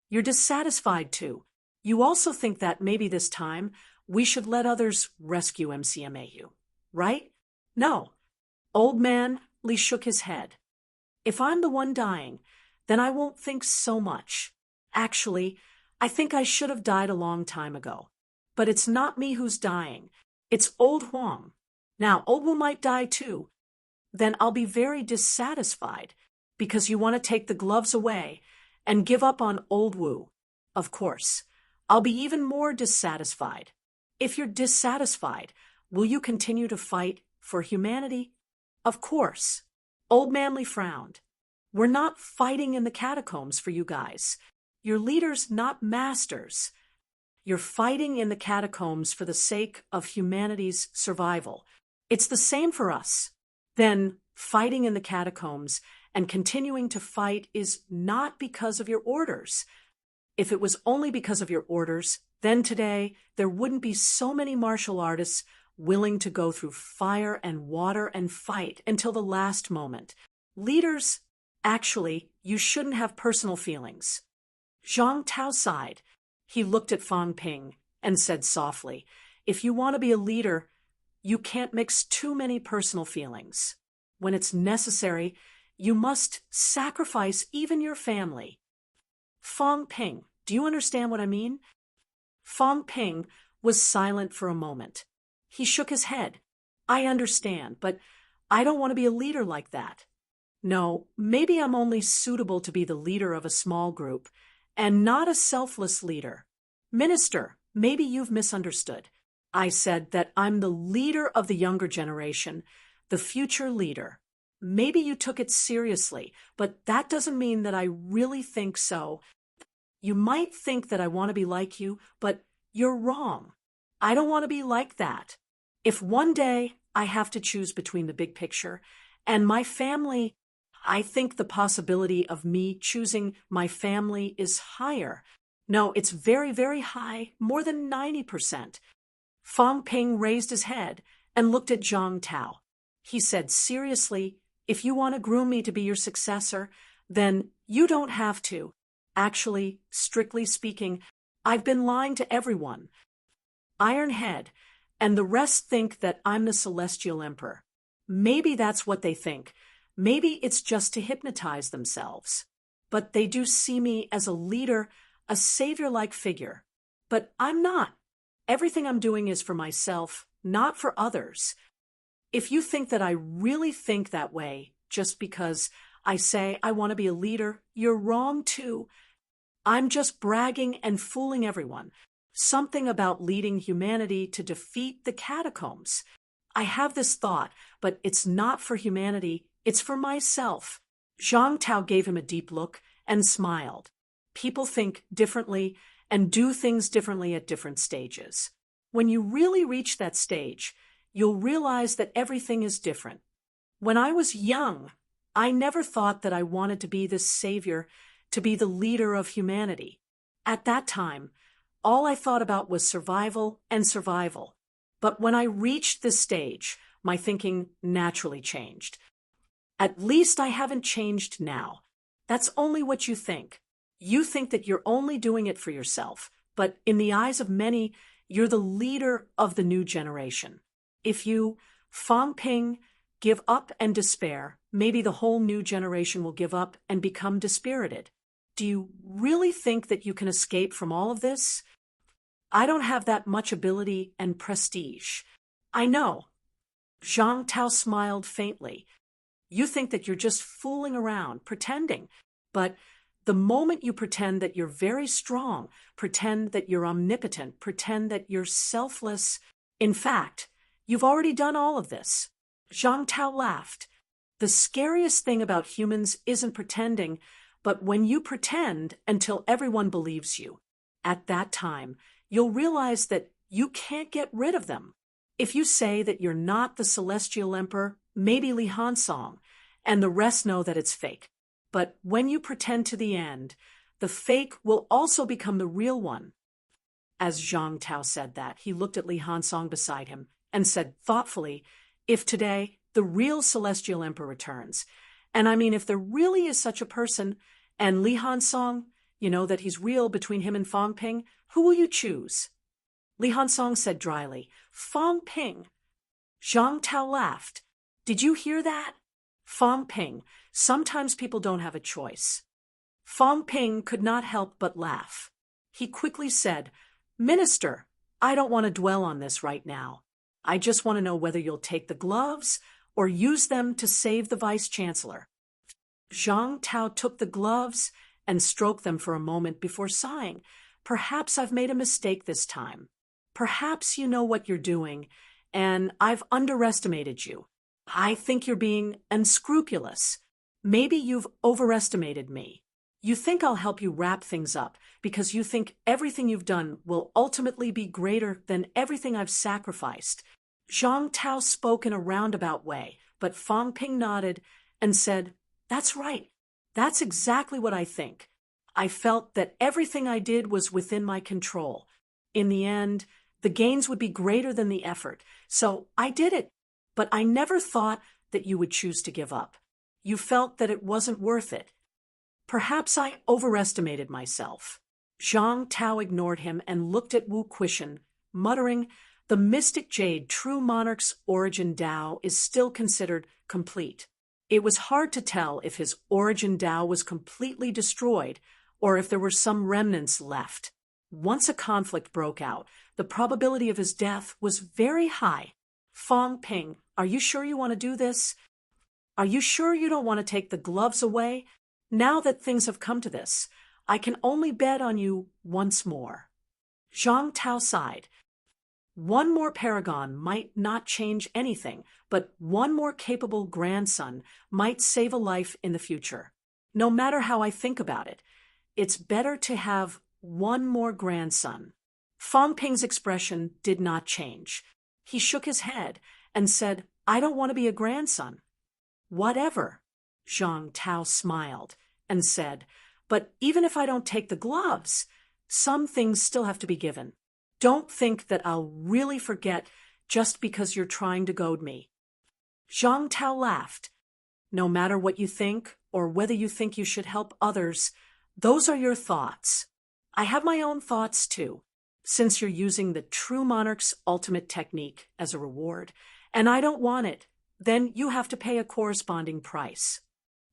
You're dissatisfied too. You also think that maybe this time we should let others rescue MCMAU, right? No. Old Man Li shook his head. If I'm the one dying, then I won't think so much. Actually, I think I should have died a long time ago. But it's not me who's dying. It's Old Huang. Now, Old Wu might die too. Then I'll be very dissatisfied because you want to take the gloves away and give up on Old Wu. Of course, I'll be even more dissatisfied. If you're dissatisfied, will you continue to fight for humanity? Of course. Old Man Li frowned. We're not fighting in the catacombs for you guys. You're leaders, not masters. You're fighting in the catacombs for the sake of humanity's survival. It's the same for us. Then, fighting in the catacombs and continuing to fight is not because of your orders. If it was only because of your orders, then today there wouldn't be so many martial artists willing to go through fire and water and fight until the last moment. Leaders, actually, you shouldn't have personal feelings. Zhang Tao sighed. He looked at Fang Ping and said softly, If you want to be a leader, you can't mix too many personal feelings. When it's necessary, you must sacrifice even your family. Fang Ping, do you understand what I mean? Fang Ping was silent for a moment. He shook his head. I understand, but I don't want to be a leader like that. No, maybe I'm only suitable to be the leader of a small group, and not a selfless leader. Minister, maybe you've misunderstood. I said that I'm the leader of the younger generation, the future leader. Maybe you took it seriously, but that doesn't mean that I really think so. You might think that I want to be like you, but you're wrong. I don't want to be like that. If one day I have to choose between the big picture and my family, I think the possibility of me choosing my family is higher. No, it's very, very high, more than 90%. Fang Ping raised his head and looked at Zhang Tao. He said seriously, if you want to groom me to be your successor, then you don't have to. Actually, strictly speaking, I've been lying to everyone. Iron Head and the rest think that I'm the Celestial Emperor. Maybe that's what they think. Maybe it's just to hypnotize themselves. But they do see me as a leader, a savior-like figure. But I'm not. Everything I'm doing is for myself, not for others. If you think that I really think that way, just because I say I want to be a leader, you're wrong too. I'm just bragging and fooling everyone. Something about leading humanity to defeat the catacombs. I have this thought, but it's not for humanity, it's for myself. Zhang Tao gave him a deep look and smiled. People think differently, and do things differently at different stages. When you really reach that stage, you'll realize that everything is different. When I was young, I never thought that I wanted to be this savior, to be the leader of humanity. At that time, all I thought about was survival and survival. But when I reached this stage, my thinking naturally changed. At least I haven't changed now. That's only what you think. You think that you're only doing it for yourself, but in the eyes of many, you're the leader of the new generation. If you, Fang Ping, give up and despair, maybe the whole new generation will give up and become dispirited. Do you really think that you can escape from all of this? I don't have that much ability and prestige. I know. Zhang Tao smiled faintly. You think that you're just fooling around, pretending. But the moment you pretend that you're very strong, pretend that you're omnipotent, pretend that you're selfless, in fact, you've already done all of this. Zhang Tao laughed. The scariest thing about humans isn't pretending, but when you pretend until everyone believes you. At that time, you'll realize that you can't get rid of them. If you say that you're not the Celestial Emperor, maybe Li Hansong, and the rest know that it's fake. But when you pretend to the end, the fake will also become the real one. As Zhang Tao said that, he looked at Li Hansong beside him and said thoughtfully, if today the real Celestial Emperor returns, and I mean if there really is such a person, and Li Hansong, you know that he's real between him and Fang Ping, who will you choose? Li Hansong said dryly, Fang Ping. Zhang Tao laughed. Did you hear that? Fang Ping. Sometimes people don't have a choice. Fang Ping could not help but laugh. He quickly said, Minister, I don't want to dwell on this right now. I just want to know whether you'll take the gloves or use them to save the Vice-Chancellor. Zhang Tao took the gloves and stroked them for a moment before sighing. Perhaps I've made a mistake this time. Perhaps you know what you're doing, and I've underestimated you. I think you're being unscrupulous. Maybe you've overestimated me. You think I'll help you wrap things up because you think everything you've done will ultimately be greater than everything I've sacrificed. Zhang Tao spoke in a roundabout way, but Fang Ping nodded and said, That's right. That's exactly what I think. I felt that everything I did was within my control. In the end, the gains would be greater than the effort, so I did it. But I never thought that you would choose to give up. You felt that it wasn't worth it. Perhaps I overestimated myself. Zhang Tao ignored him and looked at Wu Quishan, muttering, The mystic jade true monarch's origin Tao is still considered complete. It was hard to tell if his origin Tao was completely destroyed or if there were some remnants left. Once a conflict broke out, the probability of his death was very high. Fang Ping, are you sure you want to do this? Are you sure you don't want to take the gloves away? Now that things have come to this, I can only bet on you once more. Zhang Tao sighed. One more paragon might not change anything, but one more capable grandson might save a life in the future. No matter how I think about it, it's better to have one more grandson. Fang Ping's expression did not change. He shook his head and said, I don't want to be a grandson. Whatever. Zhang Tao smiled and said, But even if I don't take the gloves, some things still have to be given. Don't think that I'll really forget just because you're trying to goad me. Zhang Tao laughed. No matter what you think or whether you think you should help others, those are your thoughts. I have my own thoughts too, since you're using the true monarch's ultimate technique as a reward, and I don't want it, then you have to pay a corresponding price.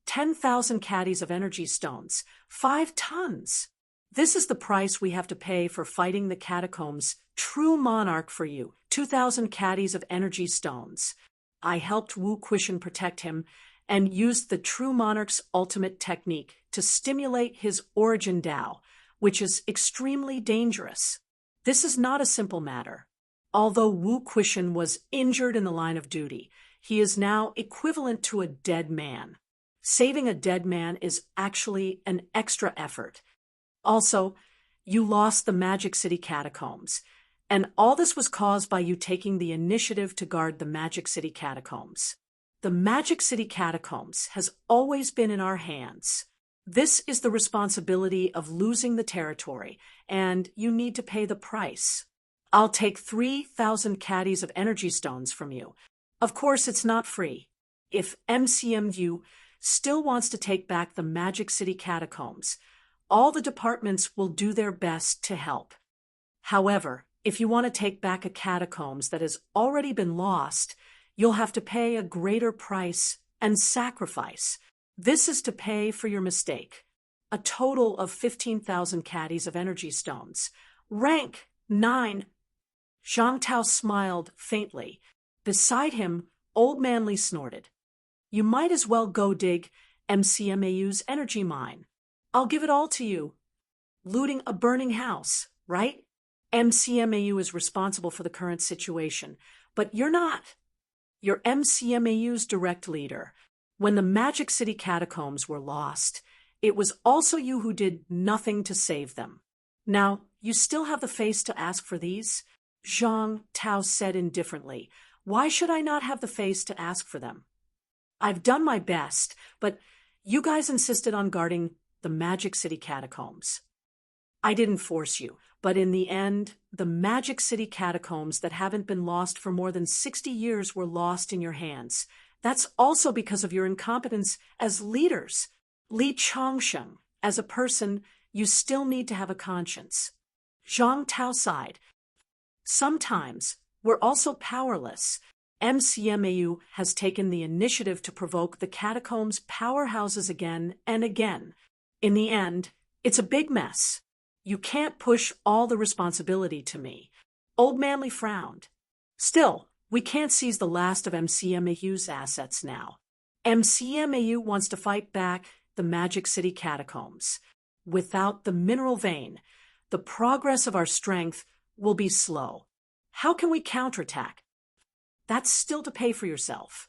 10,000 caddies of energy stones, 5 tons. This is the price we have to pay for fighting the catacombs' true monarch for you, 2,000 caddies of energy stones. I helped Wu Quishan protect him and used the true monarch's ultimate technique to stimulate his origin Tao, which is extremely dangerous. This is not a simple matter. Although Wu Quishan was injured in the line of duty, he is now equivalent to a dead man. Saving a dead man is actually an extra effort. Also, You lost the Magic City catacombs, and all this was caused by you taking the initiative to guard the Magic City catacombs. The Magic City catacombs has always been in our hands. This is the responsibility of losing the territory, and you need to pay the price. I'll take 3,000 caddies of energy stones from you. Of course, it's not free. If MCMU still wants to take back the Magic City catacombs, all the departments will do their best to help. However, if you want to take back a catacombs that has already been lost, you'll have to pay a greater price and sacrifice. This is to pay for your mistake. A total of 15,000 caddies of energy stones. Rank 9. Zhang Tao smiled faintly. Beside him, Old Manly snorted. You might as well go dig MCMAU's energy mine. I'll give it all to you. Looting a burning house, right? MCMAU is responsible for the current situation, but you're not. You're MCMAU's direct leader. When the Magic City catacombs were lost, it was also you who did nothing to save them. Now, you still have the face to ask for these? Zhang Tao said indifferently. Why should I not have the face to ask for them? I've done my best, but you guys insisted on guarding the Magic City catacombs. I didn't force you, but in the end, the Magic City catacombs that haven't been lost for more than 60 years were lost in your hands. That's also because of your incompetence as leaders. Li Chongsheng, as a person, you still need to have a conscience. Zhang Tao sighed. Sometimes, we're also powerless. MCMAU has taken the initiative to provoke the catacombs' powerhouses again and again. In the end, it's a big mess. You can't push all the responsibility to me. Old Manly frowned. Still, we can't seize the last of MCMAU's assets now. MCMAU wants to fight back the Magic City catacombs. Without the mineral vein, the progress of our strength will be slow. How can we counterattack? That's still to pay for yourself,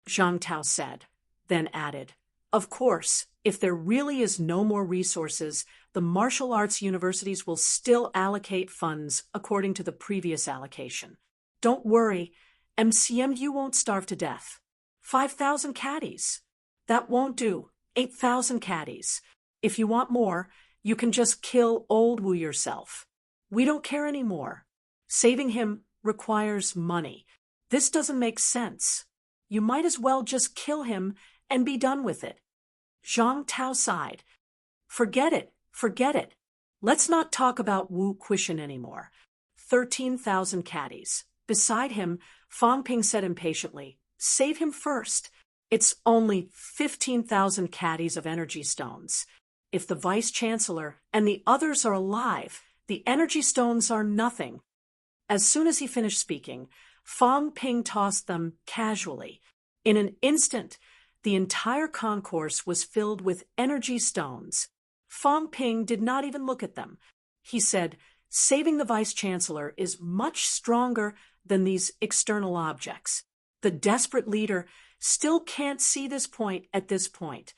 Zhang Tao said, then added, of course, if there really is no more resources, the martial arts universities will still allocate funds according to the previous allocation. Don't worry, MCMU won't starve to death. 5,000 caddies. That won't do. 8,000 caddies. If you want more, you can just kill Old Wu yourself. We don't care anymore. Saving him requires money. This doesn't make sense. You might as well just kill him and be done with it. Zhang Tao sighed. Forget it. Let's not talk about Wu Quishan anymore. 13,000 caddies. Beside him, Fang Ping said impatiently, save him first. It's only 15,000 caddies of energy stones. If the Vice-Chancellor and the others are alive, the energy stones are nothing. As soon as he finished speaking, Fang Ping tossed them casually. In an instant, the entire concourse was filled with energy stones. Fang Ping did not even look at them. He said, saving the Vice-Chancellor is much stronger than these external objects. The desperate leader still can't see this point at this point.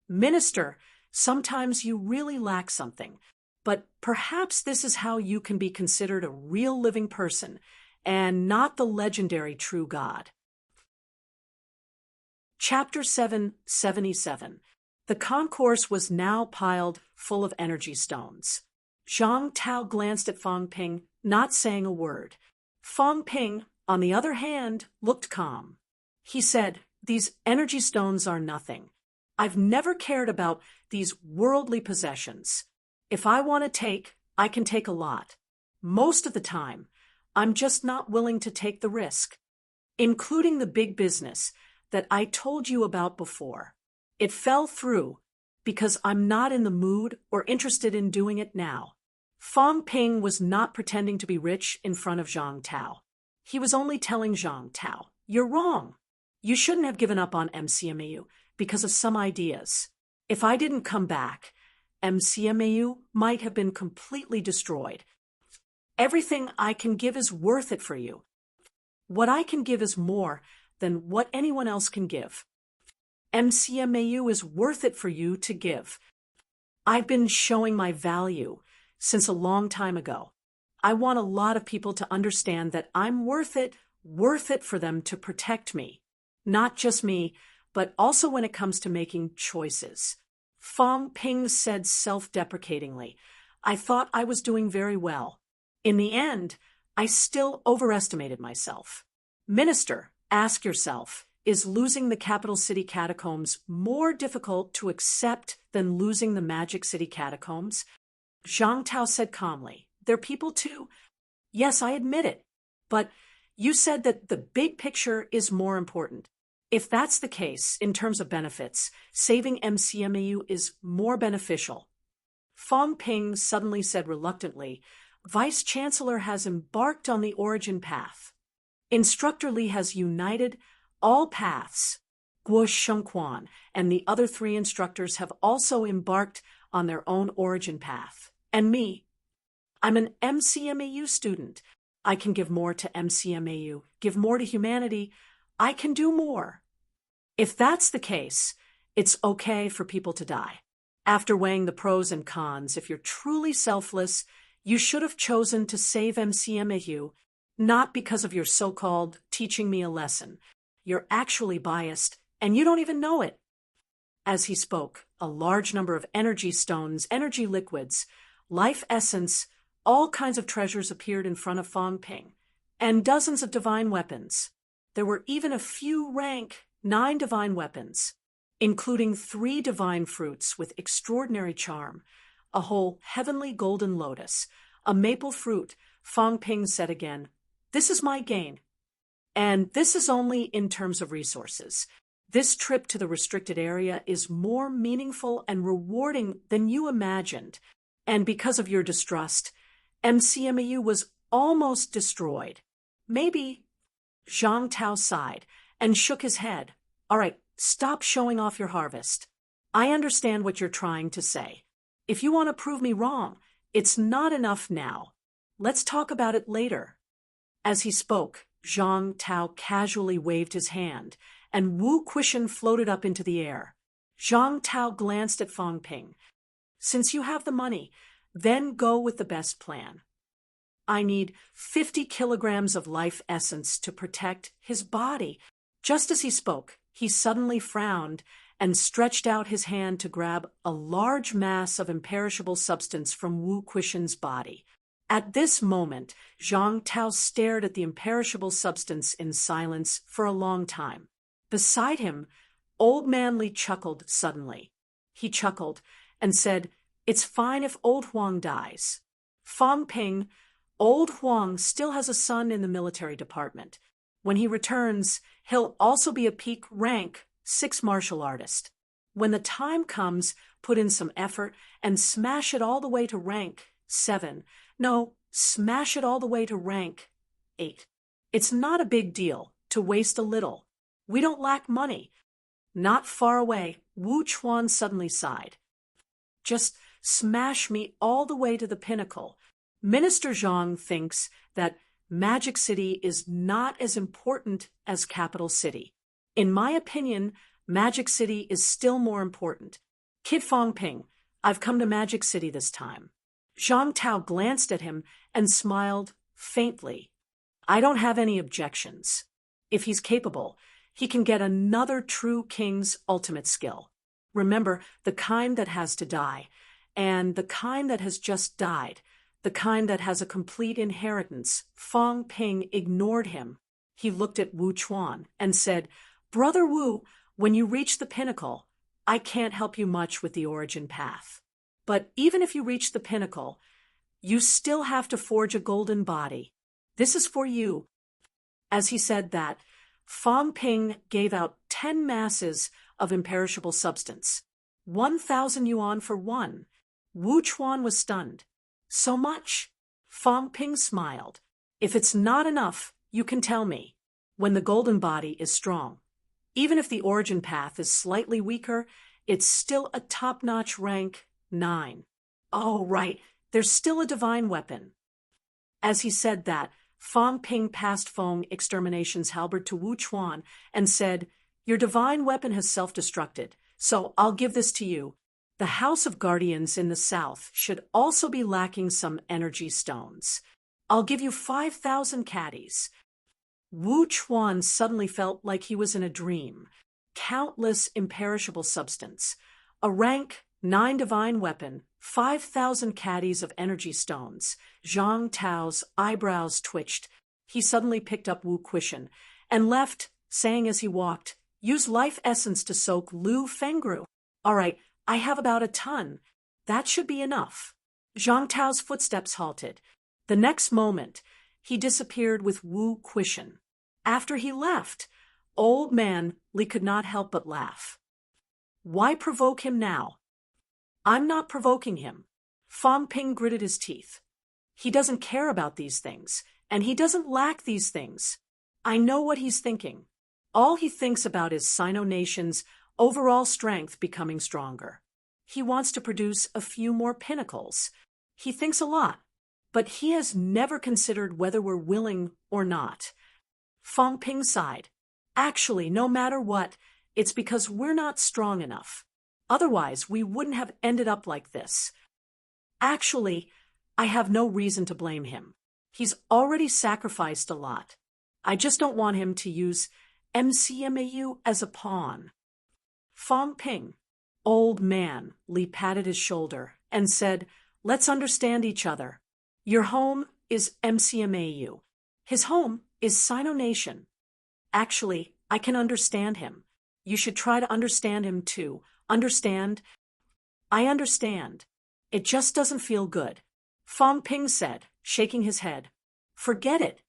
Minister, sometimes you really lack something, but perhaps this is how you can be considered a real living person and not the legendary true God. Chapter 777. The concourse was now piled full of energy stones. Zhang Tao glanced at Fang Ping, not saying a word. Fang Ping, on the other hand, looked calm. He said, these energy stones are nothing. I've never cared about these worldly possessions. If I want to take, I can take a lot. Most of the time, I'm just not willing to take the risk, including the big business that I told you about before. It fell through because I'm not in the mood or interested in doing it now. Fang Ping was not pretending to be rich in front of Zhang Tao. He was only telling Zhang Tao, you're wrong. You shouldn't have given up on MCMAU because of some ideas. If I didn't come back, MCMAU might have been completely destroyed. Everything I can give is worth it for you. What I can give is more than what anyone else can give. MCMAU is worth it for you to give. I've been showing my value. since a long time ago. I want a lot of people to understand that I'm worth it for them to protect me. Not just me, but also when it comes to making choices. Fong Ping said self-deprecatingly, I thought I was doing very well. In the end, I still overestimated myself. Minister, ask yourself, is losing the capital city catacombs more difficult to accept than losing the Magic City catacombs? Zhang Tao said calmly, they're people too. Yes, I admit it. But you said that the big picture is more important. If that's the case, in terms of benefits, saving MCMAU is more beneficial. Fong Ping suddenly said reluctantly, Vice-Chancellor has embarked on the origin path. Instructor Li has united all paths. Guo Shengquan and the other 3 instructors have also embarked on their own origin path. And me, I'm an MCMAU student. I can give more to MCMAU, give more to humanity. I can do more. If that's the case, it's okay for people to die. After weighing the pros and cons, if you're truly selfless, you should have chosen to save MCMAU, not because of your so-called teaching me a lesson. You're actually biased, and you don't even know it. As he spoke, a large number of energy stones, energy liquids, life essence, all kinds of treasures appeared in front of Fong Ping, and dozens of divine weapons. There were even a few rank 9 divine weapons, including 3 divine fruits with extraordinary charm, a whole heavenly golden lotus, a maple fruit. Fong Ping said again, this is my gain. And this is only in terms of resources. This trip to the restricted area is more meaningful and rewarding than you imagined. And because of your distrust, MCMAU was almost destroyed. Maybe. Zhang Tao sighed and shook his head. All right, stop showing off your harvest. I understand what you're trying to say. If you want to prove me wrong, it's not enough now. Let's talk about it later. As he spoke, Zhang Tao casually waved his hand, and Wu Quishan floated up into the air. Zhang Tao glanced at Fong Ping. Since you have the money, then go with the best plan. I need 50 kilograms of life essence to protect his body. Just as he spoke, he suddenly frowned and stretched out his hand to grab a large mass of imperishable substance from Wu Quishan's body. At this moment, Zhang Tao stared at the imperishable substance in silence for a long time. Beside him, Old Man Li chuckled suddenly. He chuckled and said, it's fine if Old Huang dies. Fong Ping, Old Huang still has a son in the military department. When he returns, he'll also be a peak rank 6 martial artist. When the time comes, put in some effort and smash it all the way to rank 7. No, smash it all the way to rank 8. It's not a big deal to waste a little. We don't lack money. Not far away, Wu Chuan suddenly sighed. Just smash me all the way to the pinnacle. Minister Zhang thinks that Magic City is not as important as Capital City. In my opinion, Magic City is still more important. Kid Fong Ping, I've come to Magic City this time. Zhang Tao glanced at him and smiled faintly. I don't have any objections. If he's capable, he can get another true king's ultimate skill. Remember, the kind that has to die, and the kind that has just died, the kind that has a complete inheritance. Fong Ping ignored him. He looked at Wu Chuan and said, Brother Wu, when you reach the pinnacle, I can't help you much with the origin path. But even if you reach the pinnacle, you still have to forge a golden body. This is for you. As he said that, Fong Ping gave out 10 masses of imperishable substance. 1,000 yuan for one. Wu Chuan was stunned. So much? Fong Ping smiled. If it's not enough, you can tell me. When the golden body is strong. Even if the origin path is slightly weaker, it's still a top-notch rank 9. Oh, right, there's still a divine weapon. As he said that, Fong Ping passed Fong Extermination's halberd to Wu Chuan and said, Your divine weapon has self-destructed, so I'll give this to you. The House of Guardians in the south should also be lacking some energy stones. I'll give you 5,000 caddies. Wu Chuan suddenly felt like he was in a dream. Countless imperishable substance, a rank 9 divine weapon, 5,000 caddies of energy stones. Zhang Tao's eyebrows twitched. He suddenly picked up Wu Quishan and left, saying as he walked, "Use life essence to soak Lu Fengru. All right, I have about a ton. That should be enough." Zhang Tao's footsteps halted. The next moment, he disappeared with Wu Quishan. After he left, Old Man Li could not help but laugh. Why provoke him now? I'm not provoking him. Fang Ping gritted his teeth. He doesn't care about these things, and he doesn't lack these things. I know what he's thinking. All he thinks about is Sino Nation's overall strength becoming stronger. He wants to produce a few more pinnacles. He thinks a lot, but he has never considered whether we're willing or not. Fang Ping sighed. Actually, no matter what, it's because we're not strong enough. Otherwise, we wouldn't have ended up like this. Actually, I have no reason to blame him. He's already sacrificed a lot. I just don't want him to use MCMAU as a pawn. Fang Ping, Old Man, Li patted his shoulder and said, "Let's understand each other. Your home is MCMAU. His home is Sino Nation. Actually, I can understand him. You should try to understand him too. Understand?" "I understand. It just doesn't feel good," Fang Ping said, shaking his head. "Forget it.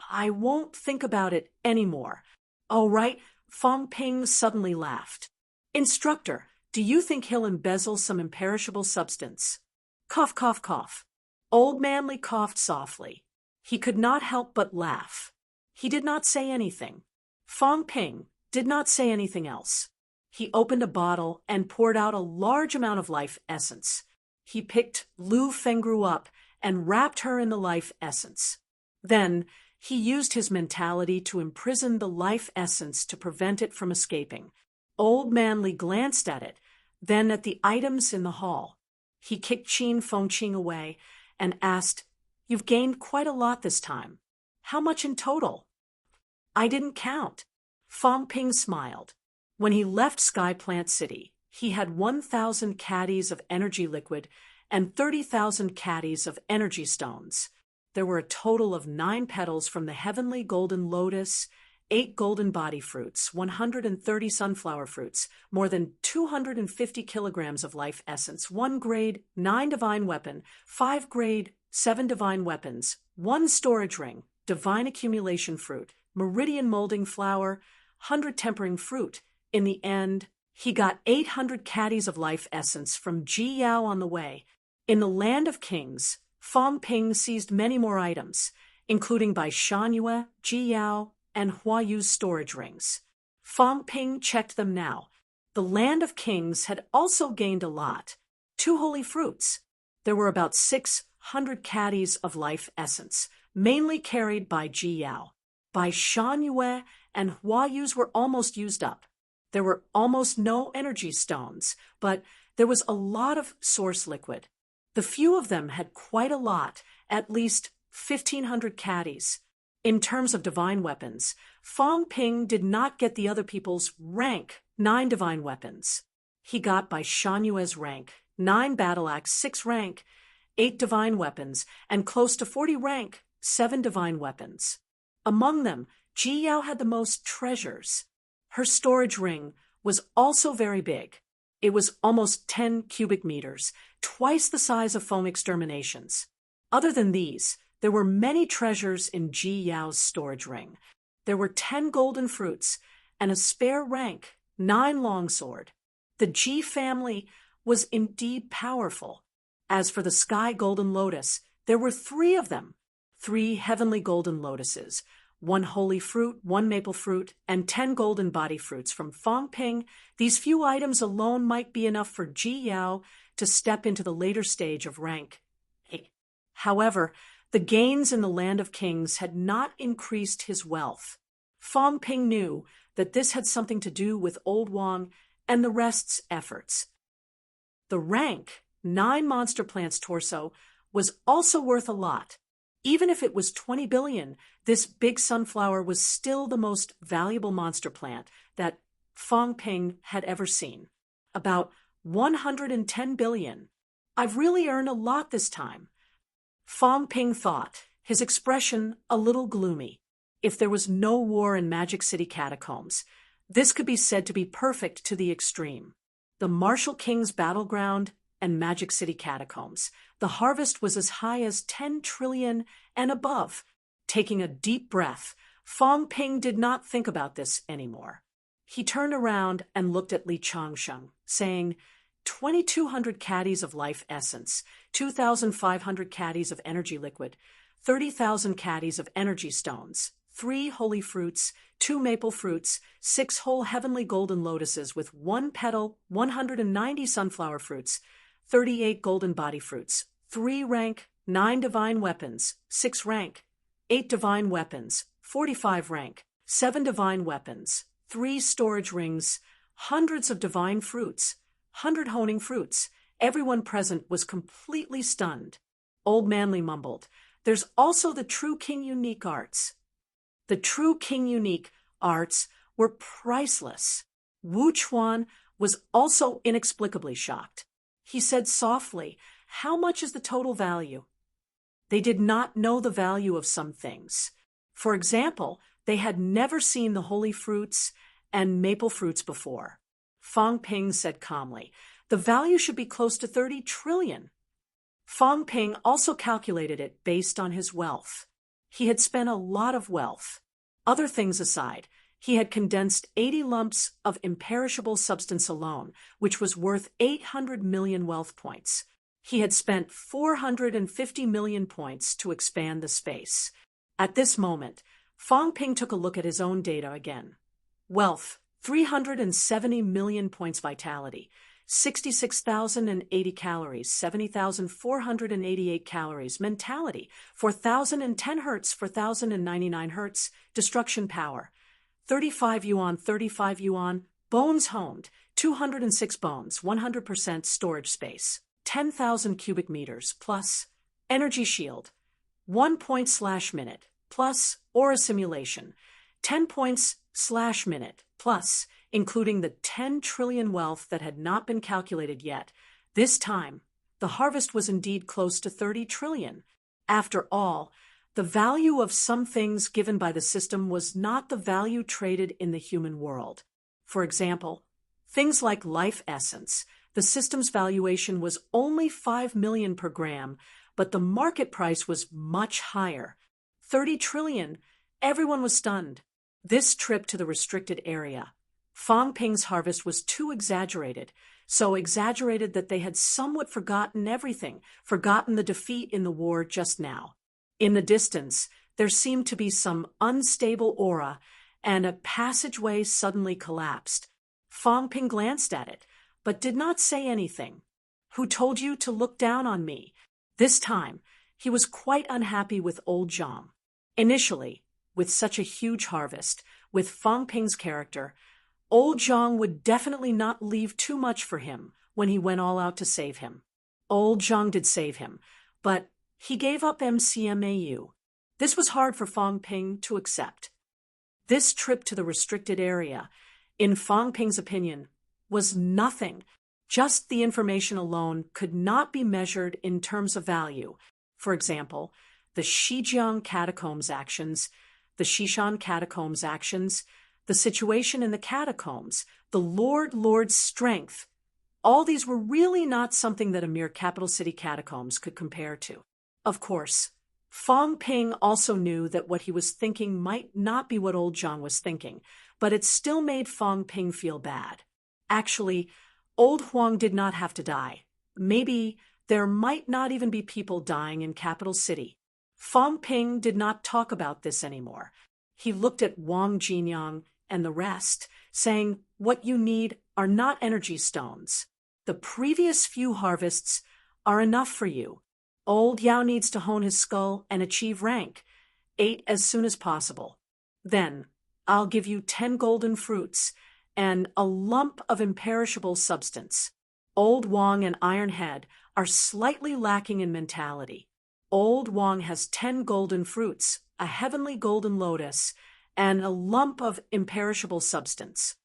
I won't think about it anymore." "Oh, right," Fang Ping suddenly laughed. "Instructor, do you think he'll embezzle some imperishable substance?" Cough, cough, cough. Old Man Li coughed softly. He could not help but laugh. He did not say anything. Fang Ping did not say anything else. He opened a bottle and poured out a large amount of life essence. He picked Lu Fengru up and wrapped her in the life essence. Then he used his mentality to imprison the life essence to prevent it from escaping. Old Man Li glanced at it, then at the items in the hall. He kicked Qin Fengqing away and asked, "You've gained quite a lot this time. How much in total?" "I didn't count." Fang Ping smiled. When he left Sky Plant City, he had 1,000 caddies of energy liquid and 30,000 caddies of energy stones. There were a total of 9 petals from the heavenly golden lotus, 8 golden body fruits, 130 sunflower fruits, more than 250 kilograms of life essence, 1 grade 9 divine weapon, 5 grade 7 divine weapons, 1 storage ring, divine accumulation fruit, meridian molding flower, 100 tempering fruit. In the end, he got 800 caddies of life essence from Ji Yao on the way. In the Land of Kings, Fang Ping seized many more items, including by Shanyue, Ji Yao, and Huayu's storage rings. Fang Ping checked them now. The Land of Kings had also gained a lot. 2 holy fruits. There were about 600 caddies of life essence, mainly carried by Ji Yao. By Shanyue and Huayu's were almost used up. There were almost no energy stones, but there was a lot of source liquid. The few of them had quite a lot, at least 1,500 caddies. In terms of divine weapons, Fang Ping did not get the other people's rank 9 divine weapons. He got by Shanyue's rank 9 battle axe, 6 rank, 8 divine weapons, and close to 40 rank 7 divine weapons. Among them, Ji Yao had the most treasures. Her storage ring was also very big. It was almost 10 cubic meters, twice the size of foam exterminations. Other than these, there were many treasures in Ji Yao's storage ring. There were 10 golden fruits and a spare rank 9 longsword. The Ji family was indeed powerful. As for the sky golden lotus, there were 3 of them, 3 heavenly golden lotuses, 1 holy fruit, 1 maple fruit, and 10 golden body fruits from Fang Ping. These few items alone might be enough for Ji Yao to step into the later stage of rank 8. However, the gains in the Land of Kings had not increased his wealth. Fang Ping knew that this had something to do with Old Wang and the rest's efforts. The rank, 9 monster plants torso, was also worth a lot. Even if it was 20 billion, this big sunflower was still the most valuable monster plant that Fong Ping had ever seen. About 110 billion. I've really earned a lot this time. Fong Ping thought, his expression a little gloomy. If there was no war in Magic City catacombs, this could be said to be perfect to the extreme. The Martial King's battleground and Magic City catacombs. The harvest was as high as 10 trillion and above. Taking a deep breath, Fong Ping did not think about this anymore. He turned around and looked at Li Changsheng, saying, 2,200 caddies of life essence, 2,500 caddies of energy liquid, 30,000 caddies of energy stones, 3 holy fruits, 2 maple fruits, 6 whole heavenly golden lotuses with 1 petal, 190 sunflower fruits, 38 golden body fruits, 3 rank, 9 divine weapons, 6 rank, 8 divine weapons, 45 rank, 7 divine weapons, 3 storage rings, hundreds of divine fruits, 100 honing fruits. Everyone present was completely stunned. Old Manly mumbled, "There's also the True King Unique arts." The True King Unique arts were priceless. Wu Chuan was also inexplicably shocked. He said softly, "How much is the total value?" They did not know the value of some things. For example, they had never seen the holy fruits and maple fruits before. Fong Ping said calmly, "The value should be close to 30 trillion. Fong Ping also calculated it based on his wealth. He had spent a lot of wealth. Other things aside, he had condensed 80 lumps of imperishable substance alone, which was worth 800 million wealth points. He had spent 450 million points to expand the space. At this moment, Fong Ping took a look at his own data again. Wealth, 370 million points vitality, 66,080 calories, 70,488 calories, mentality, 4,010 hertz, 4,099 hertz, destruction power, 35 yuan, bones honed, 206 bones, 100% storage space, 10,000 cubic meters, plus energy shield, 1 point/minute, plus aura simulation, 10 points/minute, plus, including the 10 trillion wealth that had not been calculated yet. This time, the harvest was indeed close to 30 trillion. After all, the value of some things given by the system was not the value traded in the human world. For example, things like life essence. The system's valuation was only 5 million per gram, but the market price was much higher. 30 trillion. Everyone was stunned. This trip to the restricted area. Fong Ping's harvest was too exaggerated, so exaggerated that they had somewhat forgotten everything, forgotten the defeat in the war just now. In the distance, there seemed to be some unstable aura, and a passageway suddenly collapsed. Fong Ping glanced at it, but did not say anything. "Who told you to look down on me?" This time, he was quite unhappy with old Zhang. Initially, with such a huge harvest, with Fong Ping's character, old Zhang would definitely not leave too much for him when he went all out to save him. Old Zhang did save him, but he gave up MCMAU. This was hard for Fong Ping to accept. This trip to the restricted area, in Fong Ping's opinion, was nothing. Just the information alone could not be measured in terms of value. For example, the Shijiang catacombs actions, the Shishan catacombs actions, the situation in the catacombs, the Lord's strength. All these were really not something that a mere capital city catacombs could compare to. Of course, Fong Ping also knew that what he was thinking might not be what old Zhang was thinking, but it still made Fong Ping feel bad. Actually, old Huang did not have to die. Maybe there might not even be people dying in capital city. Fong Ping did not talk about this anymore. He looked at Wang Jinyang and the rest, saying, "What you need are not energy stones. The previous few harvests are enough for you. Old Yao needs to hone his skull and achieve rank 8 as soon as possible. Then I'll give you 10 golden fruits and a lump of imperishable substance." Old Wang and Iron Head are slightly lacking in mentality. Old Wang has 10 golden fruits, a heavenly golden lotus, and a lump of imperishable substance.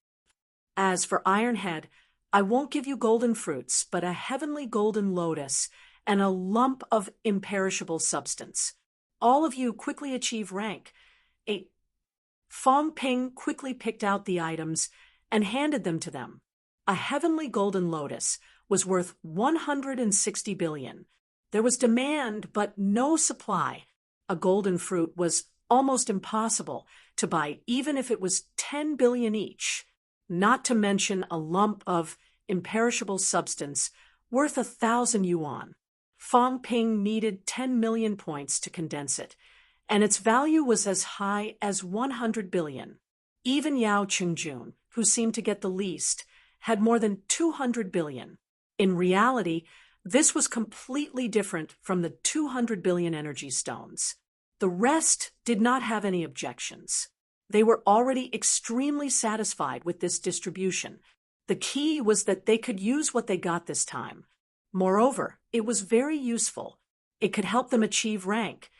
As for Iron Head, I won't give you golden fruits, but a heavenly golden lotus and a lump of imperishable substance. All of you quickly achieve rank 8. Fong Ping quickly picked out the items and handed them to them. A heavenly golden lotus was worth 160 billion. There was demand, but no supply. A golden fruit was almost impossible to buy, even if it was 10 billion each, not to mention a lump of imperishable substance worth 1,000 yuan. Fong Ping needed 10 million points to condense it, and its value was as high as 100 billion. Even Yao Qingjun, who seemed to get the least, had more than 200 billion. In reality, this was completely different from the 200 billion energy stones. The rest did not have any objections. They were already extremely satisfied with this distribution. The key was that they could use what they got this time. Moreover, it was very useful. It could help them achieve rank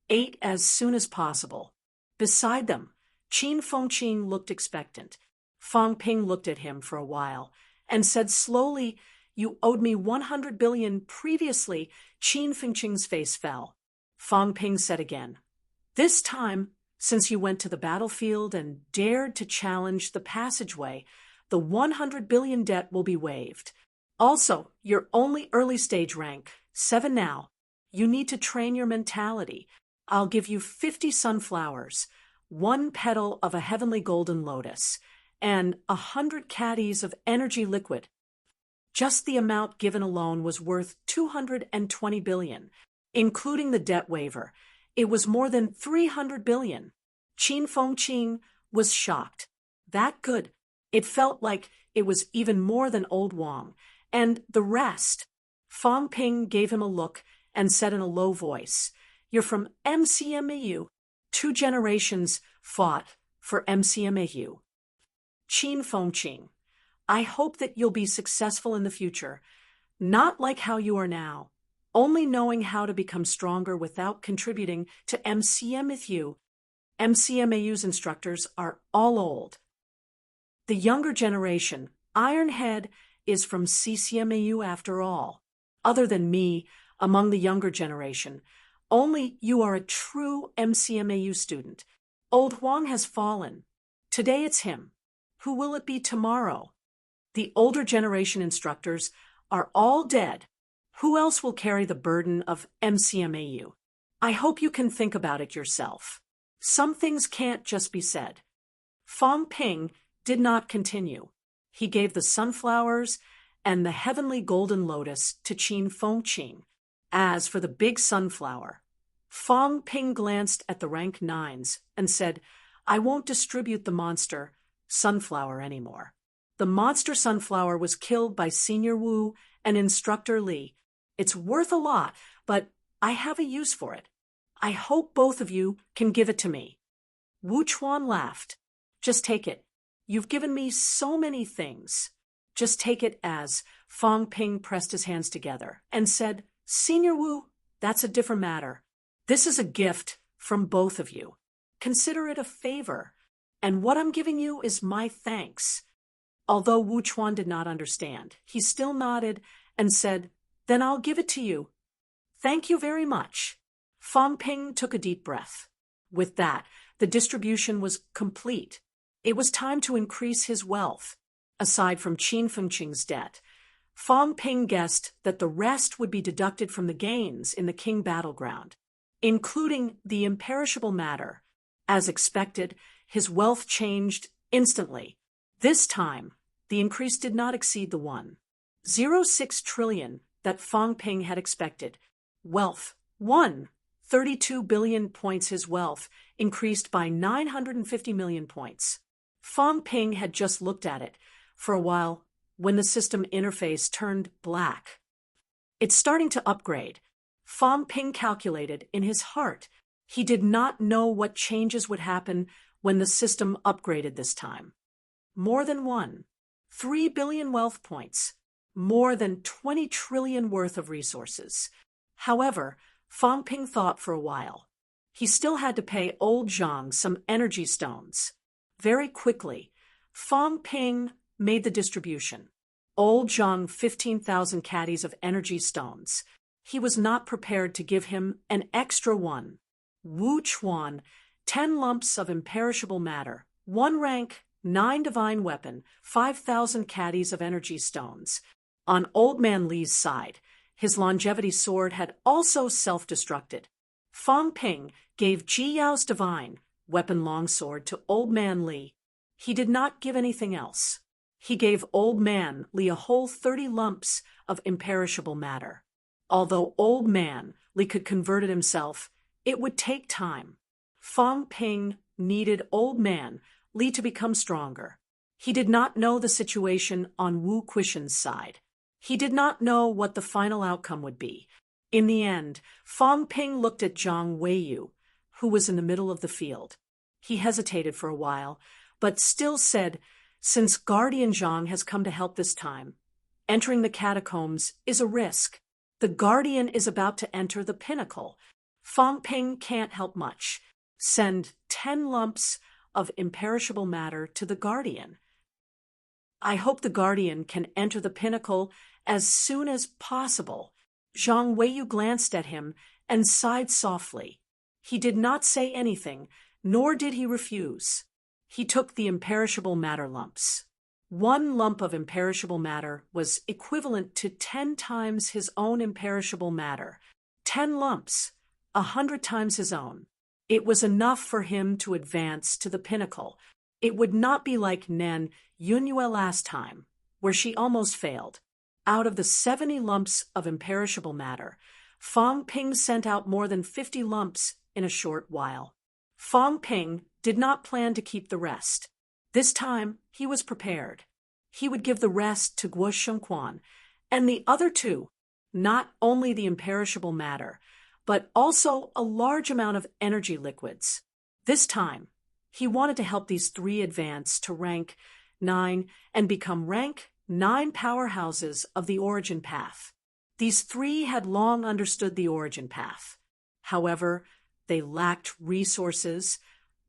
8 as soon as possible. Beside them, Qin Fengqing looked expectant. Fong Ping looked at him for a while and said slowly, "You owed me 100 billion previously." Qin Fengqing's face fell. Fong Ping said again, "This time, since you went to the battlefield and dared to challenge the passageway, the 100 billion debt will be waived. Also, you're only early stage rank 7 now. You need to train your mentality. I'll give you 50 sunflowers, 1 petal of a heavenly golden lotus, and 100 caddies of energy liquid." Just the amount given alone was worth 220 billion, including the debt waiver. It was more than 300 billion. Qin Fengqing was shocked. That good. It felt like it was even more than Old Wang. And the rest. Fong Ping gave him a look and said in a low voice, "You're from MCMAU. 2 generations fought for MCMAU. Qin Fengqing, I hope that you'll be successful in the future, not like how you are now, only knowing how to become stronger without contributing to MCMAU. MCMAU's instructors are all old. The younger generation, Iron Head, is from CCMAU after all. Other than me, among the younger generation, only you are a true MCMAU student. Old Huang has fallen. Today it's him. Who will it be tomorrow? The older generation instructors are all dead. Who else will carry the burden of MCMAU? I hope you can think about it yourself. Some things can't just be said." Fong Ping did not continue. He gave the sunflowers and the heavenly golden lotus to Qin Fengqing. As for the big sunflower, Fong Ping glanced at the rank 9s and said, "I won't distribute the monster sunflower anymore. The monster sunflower was killed by Senior Wu and Instructor Li. It's worth a lot, but I have a use for it. I hope both of you can give it to me." Wu Chuan laughed. "Just take it. You've given me so many things. Just take it." As Fong Ping pressed his hands together and said, "Senior Wu, that's a different matter. This is a gift from both of you. Consider it a favor, and what I'm giving you is my thanks." Although Wu Chuan did not understand, he still nodded and said, "Then I'll give it to you. Thank you very much." Fong Ping took a deep breath. With that, the distribution was complete. It was time to increase his wealth. Aside from Qin Fengqing's debt, Fong Ping guessed that the rest would be deducted from the gains in the King battleground, including the imperishable matter. As expected, his wealth changed instantly. This time, the increase did not exceed the 1.06 trillion that Fong Ping had expected. Wealth 132 billion points. His wealth increased by 950 million points. Fong Ping had just looked at it for a while when the system interface turned black. "It's starting to upgrade." Fong Ping calculated in his heart. He did not know what changes would happen when the system upgraded this time. More than 3 billion wealth points. more than 20 trillion worth of resources. However, Fang Ping thought for a while. He still had to pay old Zhang some energy stones. Very quickly, Fang Ping made the distribution. Old Zhang 15,000 caddies of energy stones. He was not prepared to give him an extra one. Wu Chuan, 10 lumps of imperishable matter, 1 rank, 9 divine weapon, 5,000 caddies of energy stones. On Old Man Li's side, his longevity sword had also self-destructed. Fang Ping gave Ji Yao's divine weapon longsword to Old Man Li. He did not give anything else. He gave Old Man Li a whole 30 lumps of imperishable matter. Although Old Man Li could convert it himself, it would take time. Fang Ping needed Old Man Li to become stronger. He did not know the situation on Wu Quishan's side. He did not know what the final outcome would be. In the end, Fang Ping looked at Zhang Weiyu, who was in the middle of the field. He hesitated for a while, but still said, "Since Guardian Zhang has come to help this time, entering the catacombs is a risk. The Guardian is about to enter the pinnacle. Fang Ping can't help much. Send 10 lumps of imperishable matter to the Guardian. I hope the Guardian can enter the pinnacle as soon as possible." Zhang Weiyu glanced at him and sighed softly. He did not say anything, nor did he refuse. He took the imperishable matter lumps. 1 lump of imperishable matter was equivalent to 10 times his own imperishable matter. 10 lumps, 100 times his own. It was enough for him to advance to the pinnacle. It would not be like Nen Yunyue last time, where she almost failed. Out of the 70 lumps of imperishable matter, Fang Ping sent out more than 50 lumps in a short while. Fang Ping did not plan to keep the rest. This time, he was prepared. He would give the rest to Guo Shengquan, and the other 2, not only the imperishable matter, but also a large amount of energy liquids. This time, he wanted to help these 3 advance to rank 9 and become rank 9 powerhouses of the origin path. These 3 had long understood the origin path. However, they lacked resources,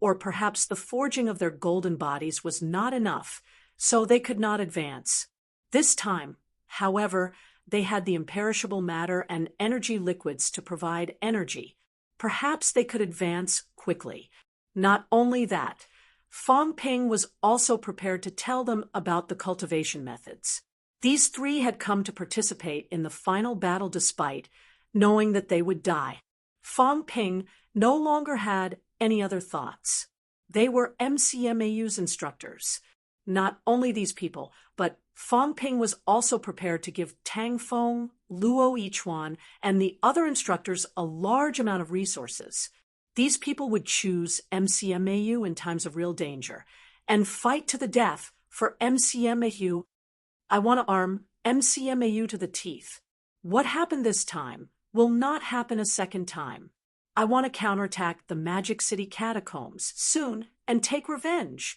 or perhaps the forging of their golden bodies was not enough, so they could not advance. This time, however, they had the imperishable matter and energy liquids to provide energy. Perhaps they could advance quickly. Not only that, Fang Ping was also prepared to tell them about the cultivation methods. These 3 had come to participate in the final battle despite knowing that they would die. Fang Ping no longer had any other thoughts. They were MCMAU's instructors. Not only these people, but Fang Ping was also prepared to give Tang Feng, Luo Yichuan, and the other instructors a large amount of resources. These people would choose MCMAU in times of real danger and fight to the death for MCMAU. I want to arm MCMAU to the teeth. What happened this time will not happen a second time. I want to counterattack the Magic City catacombs soon and take revenge.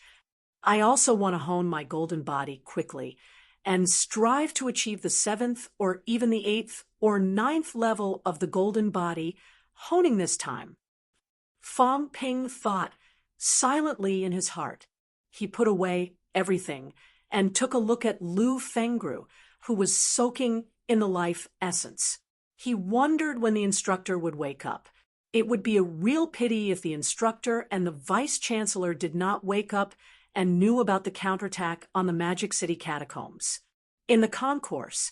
I also want to hone my golden body quickly and strive to achieve the 7th or even the 8th or 9th level of the golden body, honing this time. Fang Ping thought silently in his heart. He put away everything and took a look at Lu Fengru, who was soaking in the life essence. He wondered when the instructor would wake up. It would be a real pity if the instructor and the vice-chancellor did not wake up and knew about the counterattack on the Magic City catacombs. In the concourse,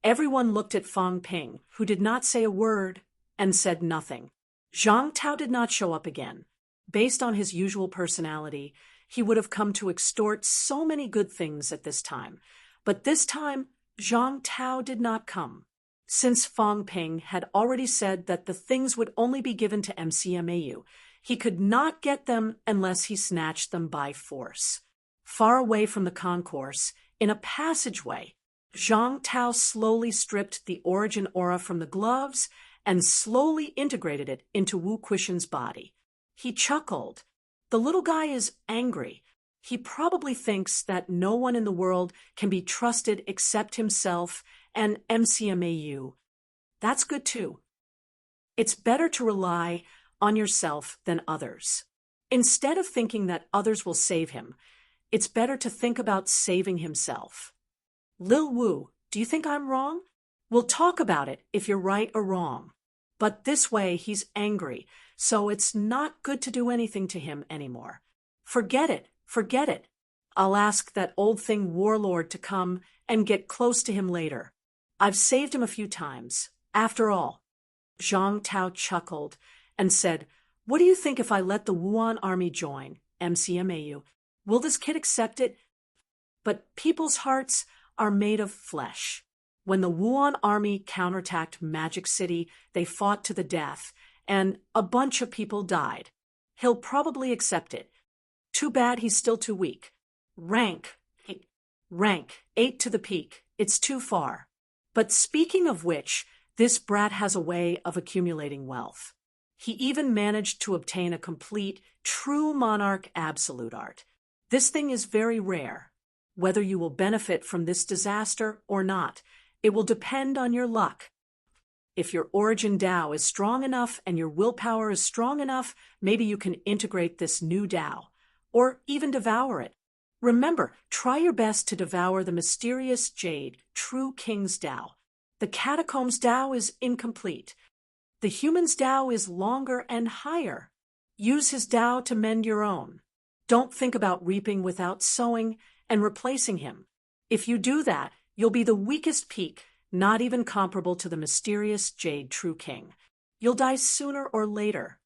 everyone looked at Fang Ping, who did not say a word and said nothing. Zhang Tao did not show up again. Based on his usual personality, he would have come to extort so many good things at this time. But this time, Zhang Tao did not come. Since Fang Ping had already said that the things would only be given to MCMAU, he could not get them unless he snatched them by force. Far away from the concourse, in a passageway, Zhang Tao slowly stripped the origin aura from the gloves and slowly integrated it into Wu Quishan's body. He chuckled. The little guy is angry. He probably thinks that no one in the world can be trusted except himself and MCMAU. That's good too. It's better to rely on yourself than others. Instead of thinking that others will save him, it's better to think about saving himself. Lil Wu, do you think I'm wrong? We'll talk about it if you're right or wrong. But this way he's angry, so it's not good to do anything to him anymore. Forget it, forget it. I'll ask that old thing warlord to come and get close to him later. I've saved him a few times. After all. Zhang Tao chuckled and said, "What do you think if I let the Wuan army join, MCMAU? Will this kid accept it?" But people's hearts are made of flesh. When the Wuan army counterattacked Magic City, they fought to the death, and a bunch of people died. He'll probably accept it. Too bad he's still too weak. Rank 8 to the peak. It's too far. But speaking of which, this brat has a way of accumulating wealth. He even managed to obtain a complete, true monarch absolute art. This thing is very rare. Whether you will benefit from this disaster or not, it will depend on your luck. If your origin Tao is strong enough and your willpower is strong enough, maybe you can integrate this new Tao, or even devour it. Remember, try your best to devour the mysterious jade, true king's Tao. The catacombs Tao is incomplete. The human's Tao is longer and higher. Use his Tao to mend your own. Don't think about reaping without sowing and replacing him. If you do that, you'll be the weakest peak, not even comparable to the mysterious jade true king. You'll die sooner or later.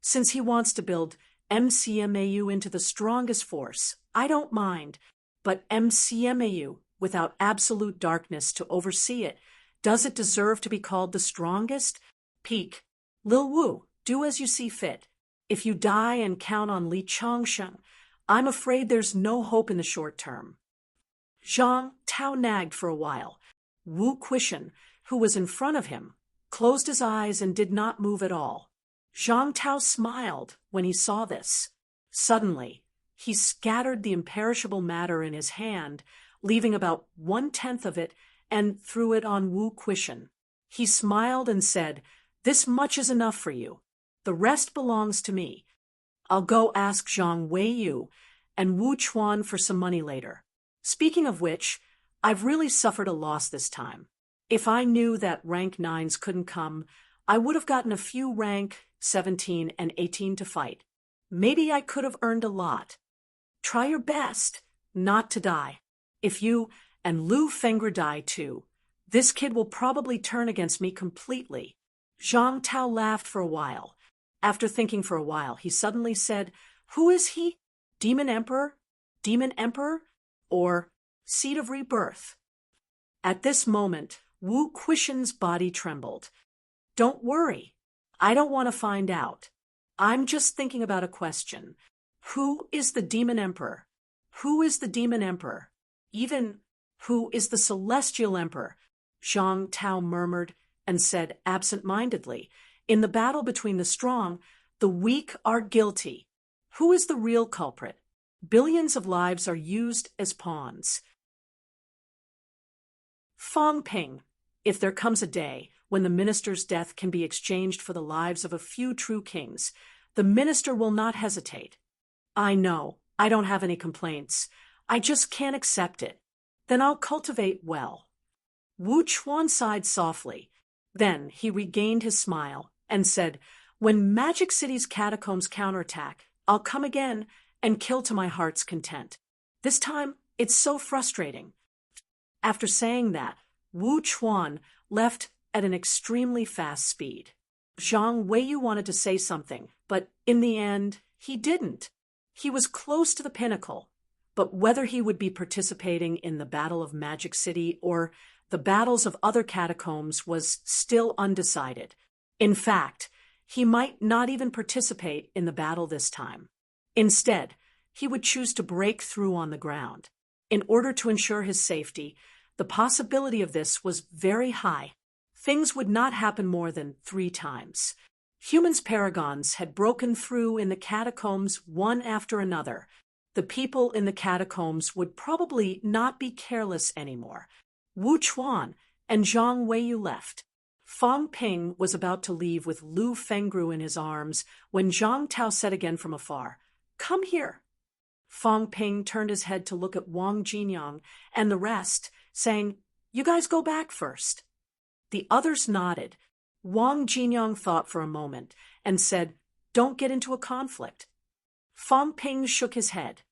Since he wants to build MCMAU into the strongest force, I don't mind, but MCMAU, without absolute darkness to oversee it, does it deserve to be called the strongest? Peak. Lil Wu, do as you see fit. If you die and count on Li Chongsheng, I'm afraid there's no hope in the short term. Zhang Tao nagged for a while. Wu Quishan, who was in front of him, closed his eyes and did not move at all. Zhang Tao smiled when he saw this. Suddenly, he scattered the imperishable matter in his hand, leaving about 1/10 of it, and threw it on Wu Quishan. He smiled and said, "This much is enough for you. The rest belongs to me. I'll go ask Zhang Weiyu and Wu Chuan for some money later. Speaking of which, I've really suffered a loss this time. If I knew that rank 9s couldn't come, I would have gotten a few rank 17 and 18 to fight. Maybe I could have earned a lot. Try your best not to die. If you and Lu Fengre die too, this kid will probably turn against me completely." Zhang Tao laughed for a while. After thinking for a while, he suddenly said, "Who is he? Demon Emperor? Demon Emperor? Or Seed of Rebirth?" At this moment, Wu Quishan's body trembled. "Don't worry. I don't want to find out. I'm just thinking about a question. Who is the Demon Emperor? Who is the Demon Emperor? Even who is the Celestial Emperor?" Zhang Tao murmured and said absent-mindedly, "In the battle between the strong, the weak are guilty. Who is the real culprit? Billions of lives are used as pawns." Fong Ping, if there comes a day when the minister's death can be exchanged for the lives of a few true kings, the minister will not hesitate. I know, I don't have any complaints. I just can't accept it. Then I'll cultivate well. Wu Chuan sighed softly. Then he regained his smile and said, "When Magic City's catacombs counterattack, I'll come again and kill to my heart's content. This time, it's so frustrating." After saying that, Wu Chuan left at an extremely fast speed. Zhang Weiyu wanted to say something, but in the end, he didn't. He was close to the pinnacle, but whether he would be participating in the Battle of Magic City or the battles of other catacombs was still undecided. In fact, he might not even participate in the battle this time. Instead, he would choose to break through on the ground. In order to ensure his safety, the possibility of this was very high. Things would not happen more than 3 times. Humans' paragons had broken through in the catacombs one after another, The people in the catacombs would probably not be careless anymore. Wu Chuan and Zhang Weiyu left. Fang Ping was about to leave with Lu Fengru in his arms when Zhang Tao said again from afar, "Come here." Fang Ping turned his head to look at Wang Jinyang and the rest, saying, "You guys go back first." The others nodded. Wang Jinyang thought for a moment and said, "Don't get into a conflict." Fang Ping shook his head.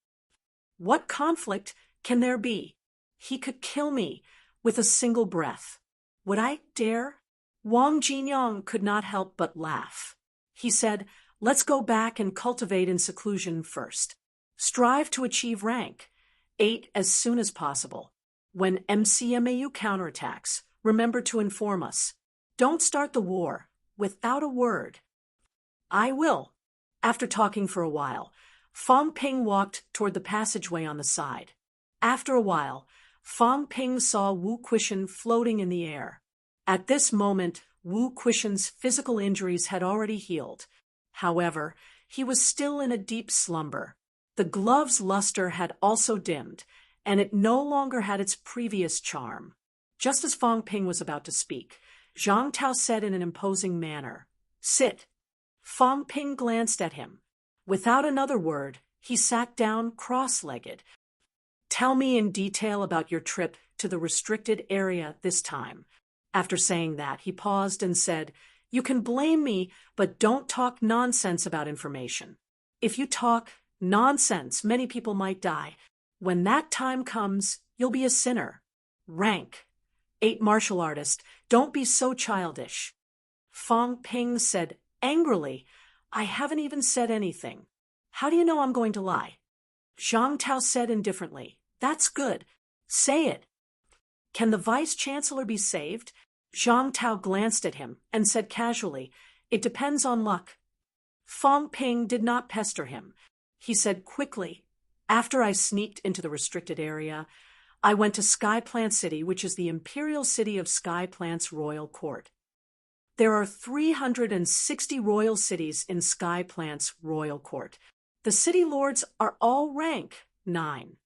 "What conflict can there be? He could kill me with a single breath. Would I dare?" Wang Jinyang could not help but laugh. He said, "Let's go back and cultivate in seclusion first. Strive to achieve rank 8 as soon as possible. When MCMAU counterattacks, remember to inform us. Don't start the war without a word." "I will." After talking for a while, Fang Ping walked toward the passageway on the side. After a while, Fang Ping saw Wu Quishan floating in the air. At this moment, Wu Quishan's physical injuries had already healed. However, he was still in a deep slumber. The glove's luster had also dimmed, and it no longer had its previous charm. Just as Fang Ping was about to speak, Zhang Tao said in an imposing manner, "Sit." Fang Ping glanced at him. Without another word, he sat down cross-legged. "Tell me in detail about your trip to the restricted area this time." After saying that, he paused and said, "You can blame me, but don't talk nonsense about information. If you talk nonsense, many people might die. When that time comes, you'll be a sinner. Rank 8 martial artist, don't be so childish." Fang Ping said angrily, "I haven't even said anything. How do you know I'm going to lie?" Zhang Tao said indifferently, "That's good. Say it." "Can the vice-chancellor be saved?" Zhang Tao glanced at him and said casually, "It depends on luck." Fang Ping did not pester him. He said quickly, "After I sneaked into the restricted area, I went to Sky Plant City, which is the imperial city of Sky Plant's royal court. There are 360 royal cities in Sky Plant's royal court. The city lords are all rank 9.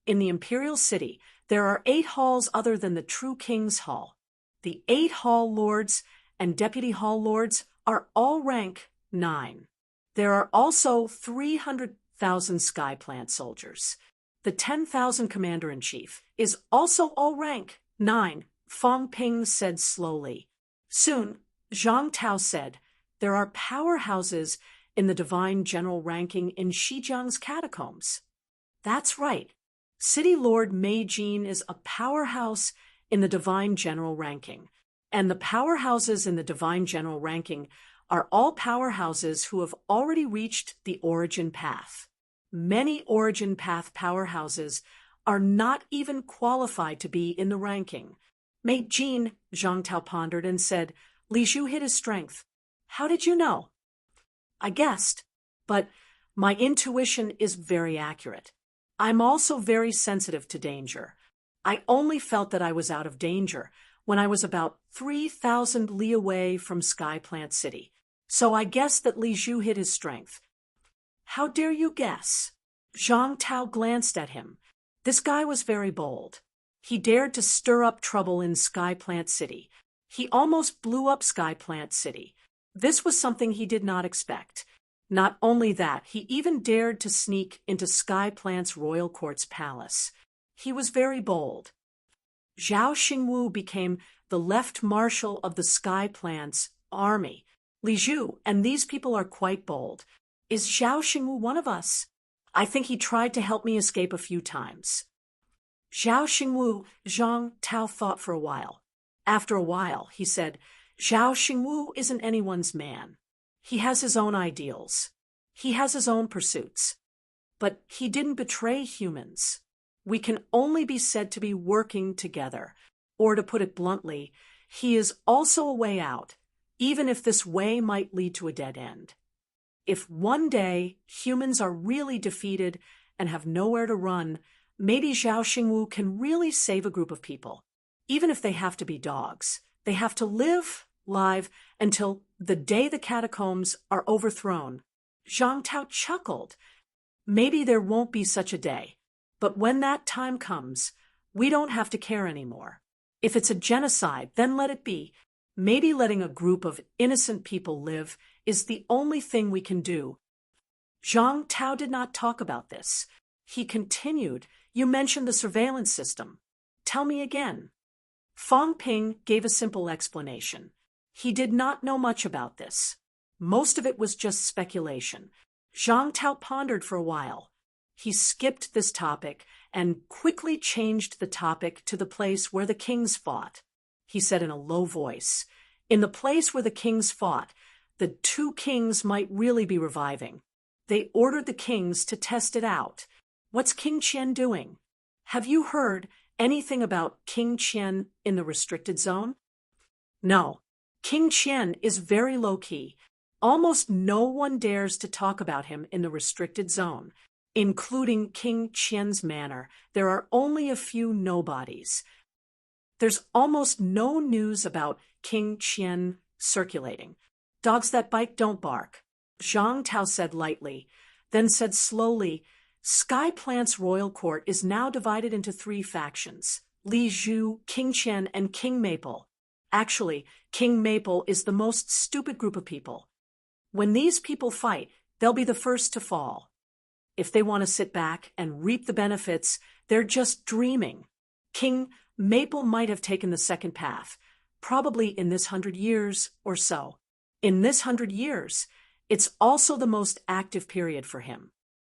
In the imperial city, there are 8 halls other than the true king's hall. The 8 hall lords and deputy hall lords are all rank 9. There are also 300,000 Sky Plant soldiers. The 10,000 commander-in-chief is also all rank 9, Fang Ping said slowly. Soon, Zhang Tao said, "There are powerhouses in the divine general ranking in Shijiang's catacombs." "That's right. City Lord Mei Jin is a powerhouse in the divine general ranking. And the powerhouses in the divine general ranking are all powerhouses who have already reached the origin path. Many origin path powerhouses are not even qualified to be in the ranking." "Mei Jin," Zhang Tao pondered and said, "Li Zhu hid his strength. How did you know?" "I guessed, but my intuition is very accurate. I'm also very sensitive to danger. I only felt that I was out of danger when I was about 3,000 li away from Sky Plant City. So I guessed that Li Zhu hid his strength." "How dare you guess?" Zhang Tao glanced at him. This guy was very bold. He dared to stir up trouble in Sky Plant City. He almost blew up Sky Plant City. This was something he did not expect. Not only that, he even dared to sneak into Sky Plant's royal court's palace. He was very bold. Zhao Xingwu became the left marshal of the Sky Plant's army. Li Zhu and these people are quite bold. Is Zhao Xingwu one of us? I think he tried to help me escape a few times. Zhao Xingwu, Zhang Tao thought for a while. After a while, he said, "Zhao Xingwu isn't anyone's man. He has his own ideals. He has his own pursuits. But he didn't betray humans. We can only be said to be working together. Or to put it bluntly, he is also a way out, even if this way might lead to a dead end. If one day humans are really defeated and have nowhere to run, maybe Zhao Xingwu can really save a group of people. Even if they have to be dogs, they have to live live until the day the catacombs are overthrown." Zhang Tao chuckled. Maybe there won't be such a day. But when that time comes, we don't have to care anymore. If it's a genocide, then let it be. Maybe letting a group of innocent people live is the only thing we can do. Zhang Tao did not talk about this. He continued, you mentioned the surveillance system. Tell me again. Fang Ping gave a simple explanation. He did not know much about this. Most of it was just speculation. Zhang Tao pondered for a while. He skipped this topic and quickly changed the topic to the place where the kings fought. He said in a low voice, in the place where the kings fought, the two kings might really be reviving. They ordered the kings to test it out. What's King Qian doing? Have you heard anything about King Qian in the restricted zone? No. King Qian is very low-key. Almost no one dares to talk about him in the restricted zone, including King Qian's manor. There are only a few nobodies. There's almost no news about King Qian circulating. Dogs that bite don't bark. Zhang Tao said lightly, then said slowly, Sky Plant's royal court is now divided into 3 factions, Li Zhu, King Qian, and King Maple. Actually, King Maple is the most stupid group of people. When these people fight, they'll be the first to fall. If they want to sit back and reap the benefits, they're just dreaming. King Maple might have taken the second path, probably in this 100 years or so. In this 100 years, it's also the most active period for him.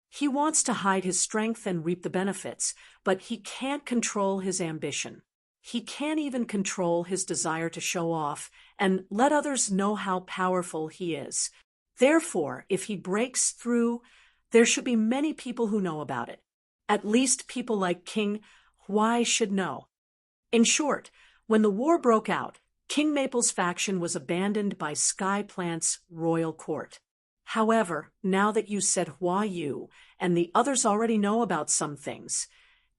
He wants to hide his strength and reap the benefits, but he can't control his ambition. He can't even control his desire to show off and let others know how powerful he is. Therefore, if he breaks through, there should be many people who know about it. At least people like King Huai should know. In short, when the war broke out, King Maple's faction was abandoned by Sky Plant's royal court. However, now that you said Hua Yu and the others already know about some things,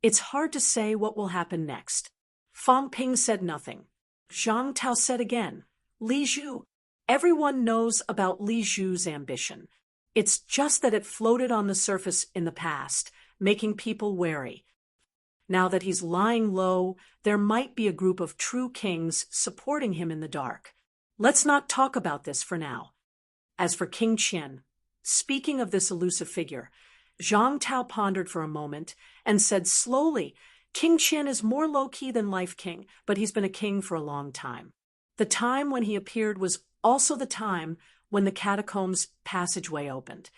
it's hard to say what will happen next. Fang Ping said nothing. Zhang Tao said again, Li Zhu. Everyone knows about Li Zhu's ambition. It's just that it floated on the surface in the past, making people wary. Now that he's lying low, there might be a group of true kings supporting him in the dark. Let's not talk about this for now. As for King Qian, speaking of this elusive figure, Zhang Tao pondered for a moment and said slowly, King Qian is more low-key than Life King, but he's been a king for a long time. The time when he appeared was also the time when the catacombs passageway opened.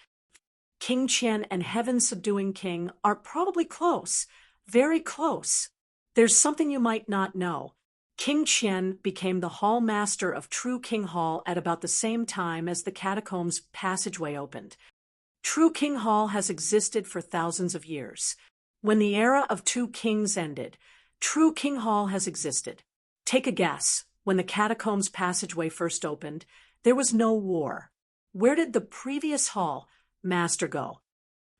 King Qian and Heaven-subduing King are probably close, very close. There's something you might not know. King Qian became the Hall Master of True King Hall at about the same time as the catacombs passageway opened. True King Hall has existed for thousands of years. When the era of two kings ended, True King Hall has existed. Take a guess. When the catacombs passageway first opened, there was no war. Where did the previous Hall Master go?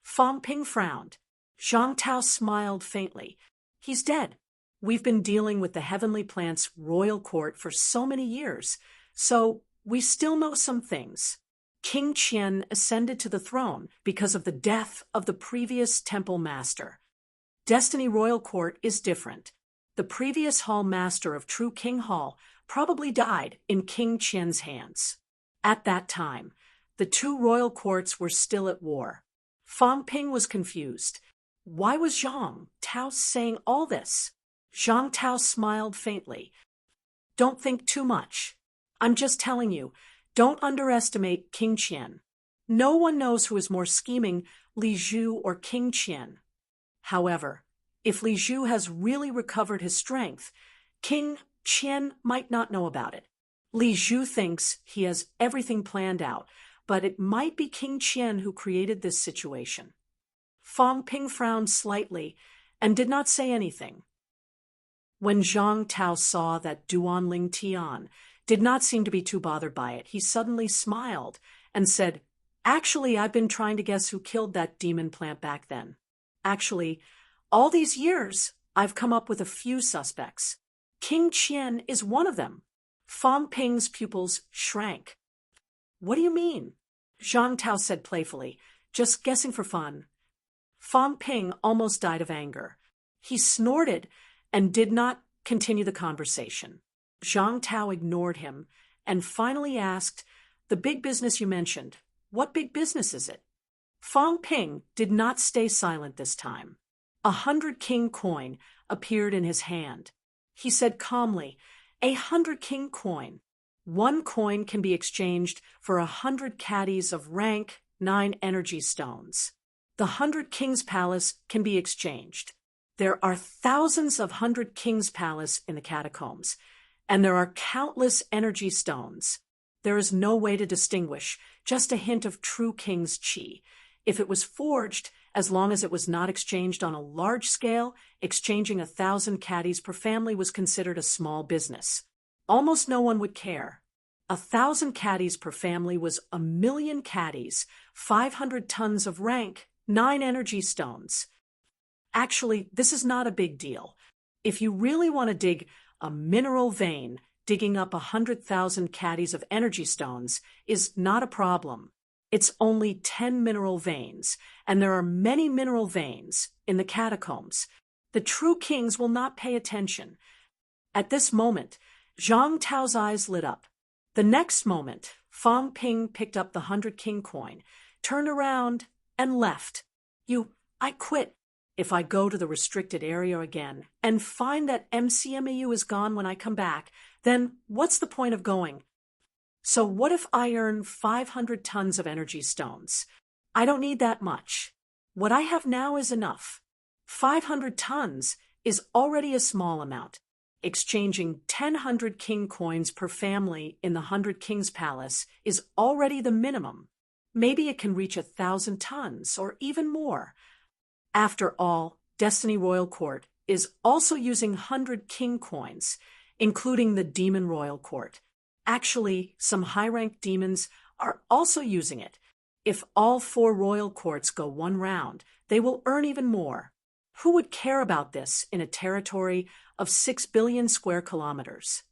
Fang Ping frowned. Zhang Tao smiled faintly. He's dead. We've been dealing with the Heavenly Plant's royal court for so many years, so we still know some things. King Qian ascended to the throne because of the death of the previous temple master. Destiny Royal Court is different. The previous Hall Master of True King Hall probably died in King Qian's hands. At that time, the two royal courts were still at war. Fang Ping was confused. Why was Zhang Tao saying all this? Zhang Tao smiled faintly. Don't think too much. I'm just telling you, don't underestimate King Qian. No one knows who is more scheming, Li Zhu or King Qian. However, if Li Zhu has really recovered his strength, King Qian might not know about it. Li Zhu thinks he has everything planned out, but it might be King Qian who created this situation. Fang Ping frowned slightly and did not say anything. When Zhang Tao saw that Duan Ling Tian did not seem to be too bothered by it, he suddenly smiled and said, Actually, I've been trying to guess who killed that demon plant back then. Actually, all these years, I've come up with a few suspects. King Qian is one of them. Fang Ping's pupils shrank. What do you mean? Zhang Tao said playfully, just guessing for fun. Fang Ping almost died of anger. He snorted and did not continue the conversation. Zhang Tao ignored him and finally asked, "The big business you mentioned, what big business is it?" Fang Ping did not stay silent this time. 100 king coin appeared in his hand. He said calmly, "A 100 king coin. 1 coin can be exchanged for 100 caddies of rank 9 energy stones. The 100 Kings Palace can be exchanged. There are thousands of 100 Kings Palace in the catacombs, and there are countless energy stones. There is no way to distinguish, just a hint of true king's chi. If it was forged, as long as it was not exchanged on a large scale, exchanging 1,000 caddies per family was considered a small business. Almost no one would care. 1,000 caddies per family was 1,000,000 caddies, 500 tons of rank, 9 energy stones. Actually, this is not a big deal. If you really want to dig a mineral vein, digging up 100,000 caddies of energy stones is not a problem. It's only 10 mineral veins, and there are many mineral veins in the catacombs. The true kings will not pay attention. At this moment, Zhang Tao's eyes lit up. The next moment, Fang Ping picked up the 100 king coin, turned around, and left. I quit. If I go to the restricted area again and find that MCMAU is gone when I come back, then what's the point of going? So what if I earn 500 tons of energy stones? I don't need that much. What I have now is enough. 500 tons is already a small amount. Exchanging 1,000 king coins per family in the 100 Kings Palace is already the minimum. Maybe it can reach 1,000 tons or even more. After all, Destiny Royal Court is also using 100 king coins, including the Demon Royal Court. Actually, some high-ranked demons are also using it. If all 4 royal courts go one round, they will earn even more. Who would care about this in a territory of 6 billion square kilometers?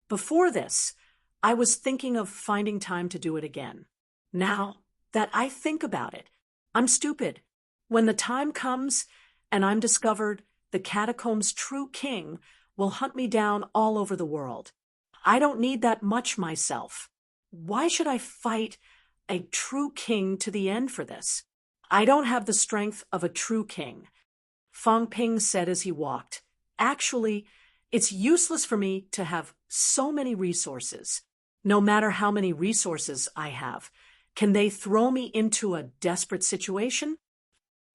Before this, I was thinking of finding time to do it again. Now that I think about it, I'm stupid. When the time comes and I'm discovered, the catacombs' true king will hunt me down all over the world. I don't need that much myself. Why should I fight a true king to the end for this? I don't have the strength of a true king. Fang Ping said as he walked. Actually, it's useless for me to have so many resources. No matter how many resources I have, can they throw me into a desperate situation?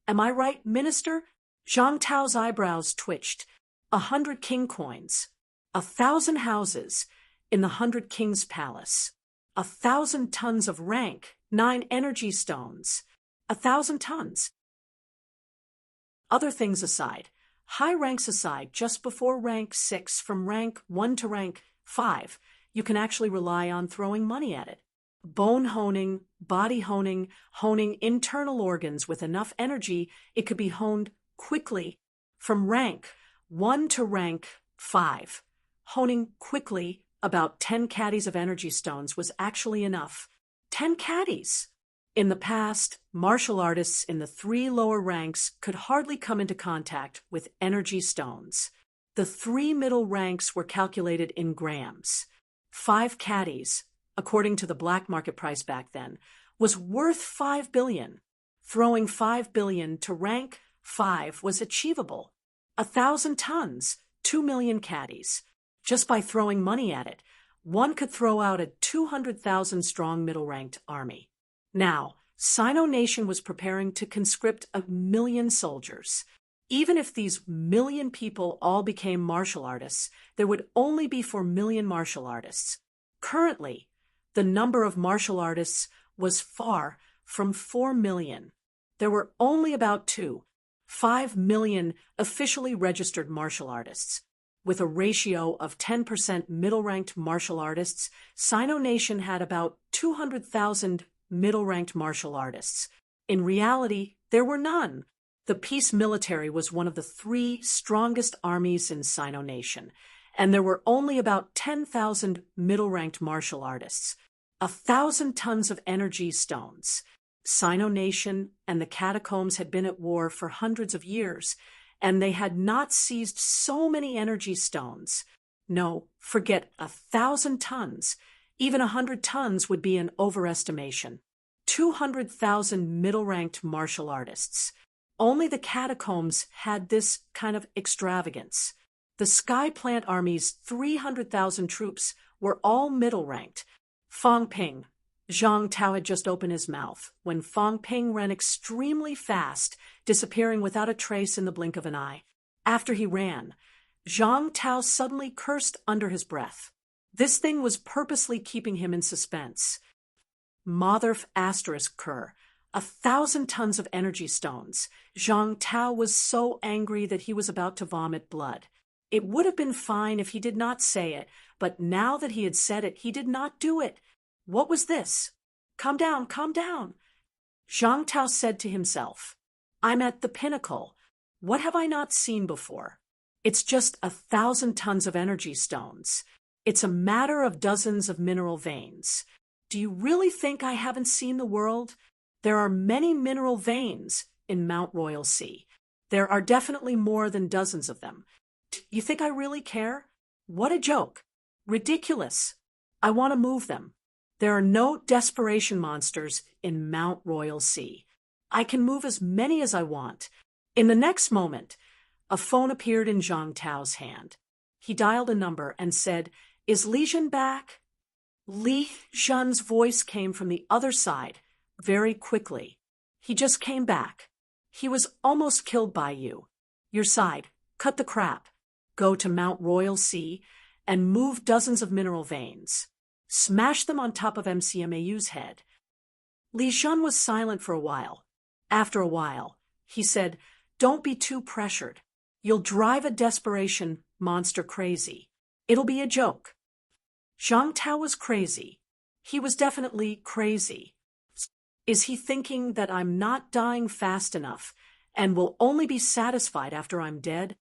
Am I right, Minister? Zhang Tao's eyebrows twitched. 100 king coins, 1,000 houses in the 100 Kings Palace, 1,000 tons of rank, 9 energy stones, 1,000 tons. Other things aside, high ranks aside, just before rank 6, from rank 1 to rank 5, you can actually rely on throwing money at it. Bone honing, body honing, honing internal organs with enough energy, it could be honed quickly from rank 1 to rank 5. Honing quickly about 10 caddies of energy stones was actually enough. 10 caddies! In the past, martial artists in the 3 lower ranks could hardly come into contact with energy stones. The 3 middle ranks were calculated in grams. 5 caddies, according to the black market price back then, was worth 5 billion. Throwing 5 billion to rank 5 was achievable. 1,000 tons, 2 million caddies. Just by throwing money at it, one could throw out a 200,000 strong middle-ranked army. Now, Sino Nation was preparing to conscript 1,000,000 soldiers. Even if these 1,000,000 people all became martial artists, there would only be 4,000,000 martial artists. Currently, the number of martial artists was far from 4 million. There were only about 5 million officially registered martial artists. With a ratio of 10% middle-ranked martial artists, Sino Nation had about 200,000 middle-ranked martial artists. In reality, there were none. The peace military was one of the 3 strongest armies in Sino Nation, and there were only about 10,000 middle-ranked martial artists. 1,000 tons of energy stones. Sino Nation and the catacombs had been at war for hundreds of years, and they had not seized so many energy stones. No, forget 1,000 tons. Even 100 tons would be an overestimation. 200,000 middle-ranked martial artists. Only the catacombs had this kind of extravagance. The Sky Plant Army's 300,000 troops were all middle-ranked. Fang Ping. Zhang Tao had just opened his mouth when Fang Ping ran extremely fast, disappearing without a trace in the blink of an eye. After he ran, Zhang Tao suddenly cursed under his breath. This thing was purposely keeping him in suspense. Motherf asterisk cur. 1,000 tons of energy stones. Zhang Tao was so angry that he was about to vomit blood. It would have been fine if he did not say it, but now that he had said it, he did not do it. What was this? Calm down, calm down. Zhang Tao said to himself, I'm at the pinnacle. What have I not seen before? It's just 1,000 tons of energy stones. It's a matter of dozens of mineral veins. Do you really think I haven't seen the world? There are many mineral veins in Mount Royal Sea. There are definitely more than dozens of them. You think I really care? What a joke. Ridiculous. I want to move them. There are no desperation monsters in Mount Royal Sea. I can move as many as I want. In the next moment, a phone appeared in Zhang Tao's hand. He dialed a number and said, Is Li Zhen back? Li Zhen's voice came from the other side, very quickly. He just came back. He was almost killed by you. Your side, cut the crap. Go to Mount Royal Sea and move dozens of mineral veins. Smash them on top of MCMAU's head. Li Zhen was silent for a while. After a while, he said, Don't be too pressured. You'll drive a desperation monster crazy. It'll be a joke. Zhang Tao was crazy. He was definitely crazy. Is he thinking that I'm not dying fast enough and will only be satisfied after I'm dead?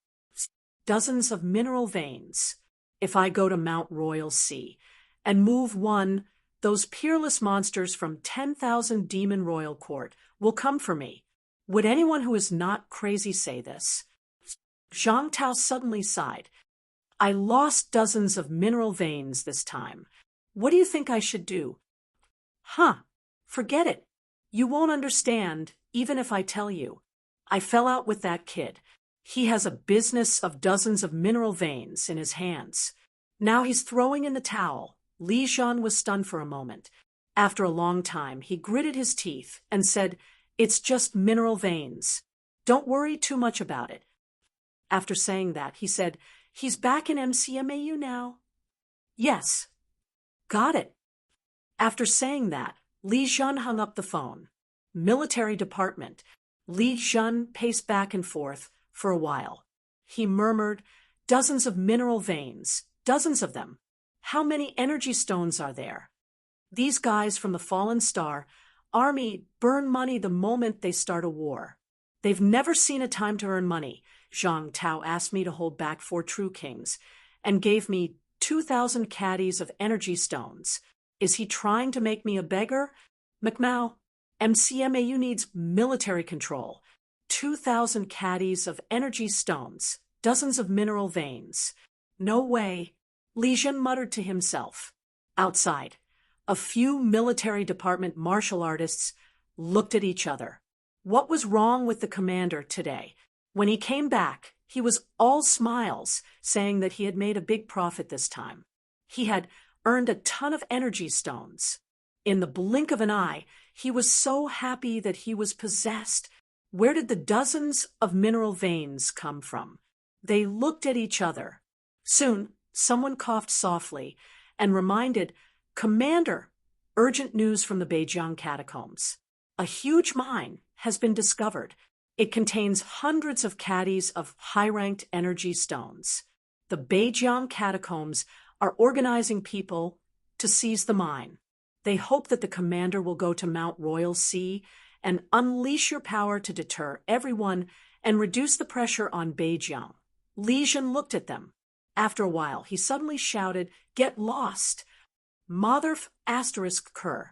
Dozens of mineral veins. If I go to Mount Royal Sea and move one, those peerless monsters from 10,000 Demon Royal Court will come for me. Would anyone who is not crazy say this? Zhang Tao suddenly sighed. I lost dozens of mineral veins this time. What do you think I should do? Forget it. You won't understand, even if I tell you. I fell out with that kid. He has a business of dozens of mineral veins in his hands. Now he's throwing in the towel. Li Zhen was stunned for a moment. After a long time, he gritted his teeth and said, It's just mineral veins. Don't worry too much about it. After saying that, he said, He's back in MCMAU now. Yes. Got it. After saying that, Li Zhen hung up the phone. Military department. Li Zhen paced back and forth for a while. He murmured, Dozens of mineral veins. Dozens of them. How many energy stones are there? These guys from the Fallen Star Army burn money the moment they start a war. They've never seen a time to earn money. Zhang Tao asked me to hold back 4 true kings and gave me 2,000 caddies of energy stones. Is he trying to make me a beggar? McMao, MCMAU needs military control. 2,000 caddies of energy stones, dozens of mineral veins. No way. Li Zhen muttered to himself. Outside, a few military department martial artists looked at each other. What was wrong with the commander today? When he came back, he was all smiles, saying that he had made a big profit this time. He had earned a ton of energy stones. In the blink of an eye, he was so happy that he was possessed. Where did the dozens of mineral veins come from? They looked at each other. Soon, someone coughed softly and reminded, Commander, urgent news from the Beijiang catacombs. A huge mine has been discovered. It contains hundreds of caddies of high-ranked energy stones. The Beijiang catacombs are organizing people to seize the mine. They hope that the commander will go to Mount Royal Sea and unleash your power to deter everyone and reduce the pressure on Beijiang. Li Zhen looked at them. After a while, he suddenly shouted, Get lost! Motherf asterisk cur.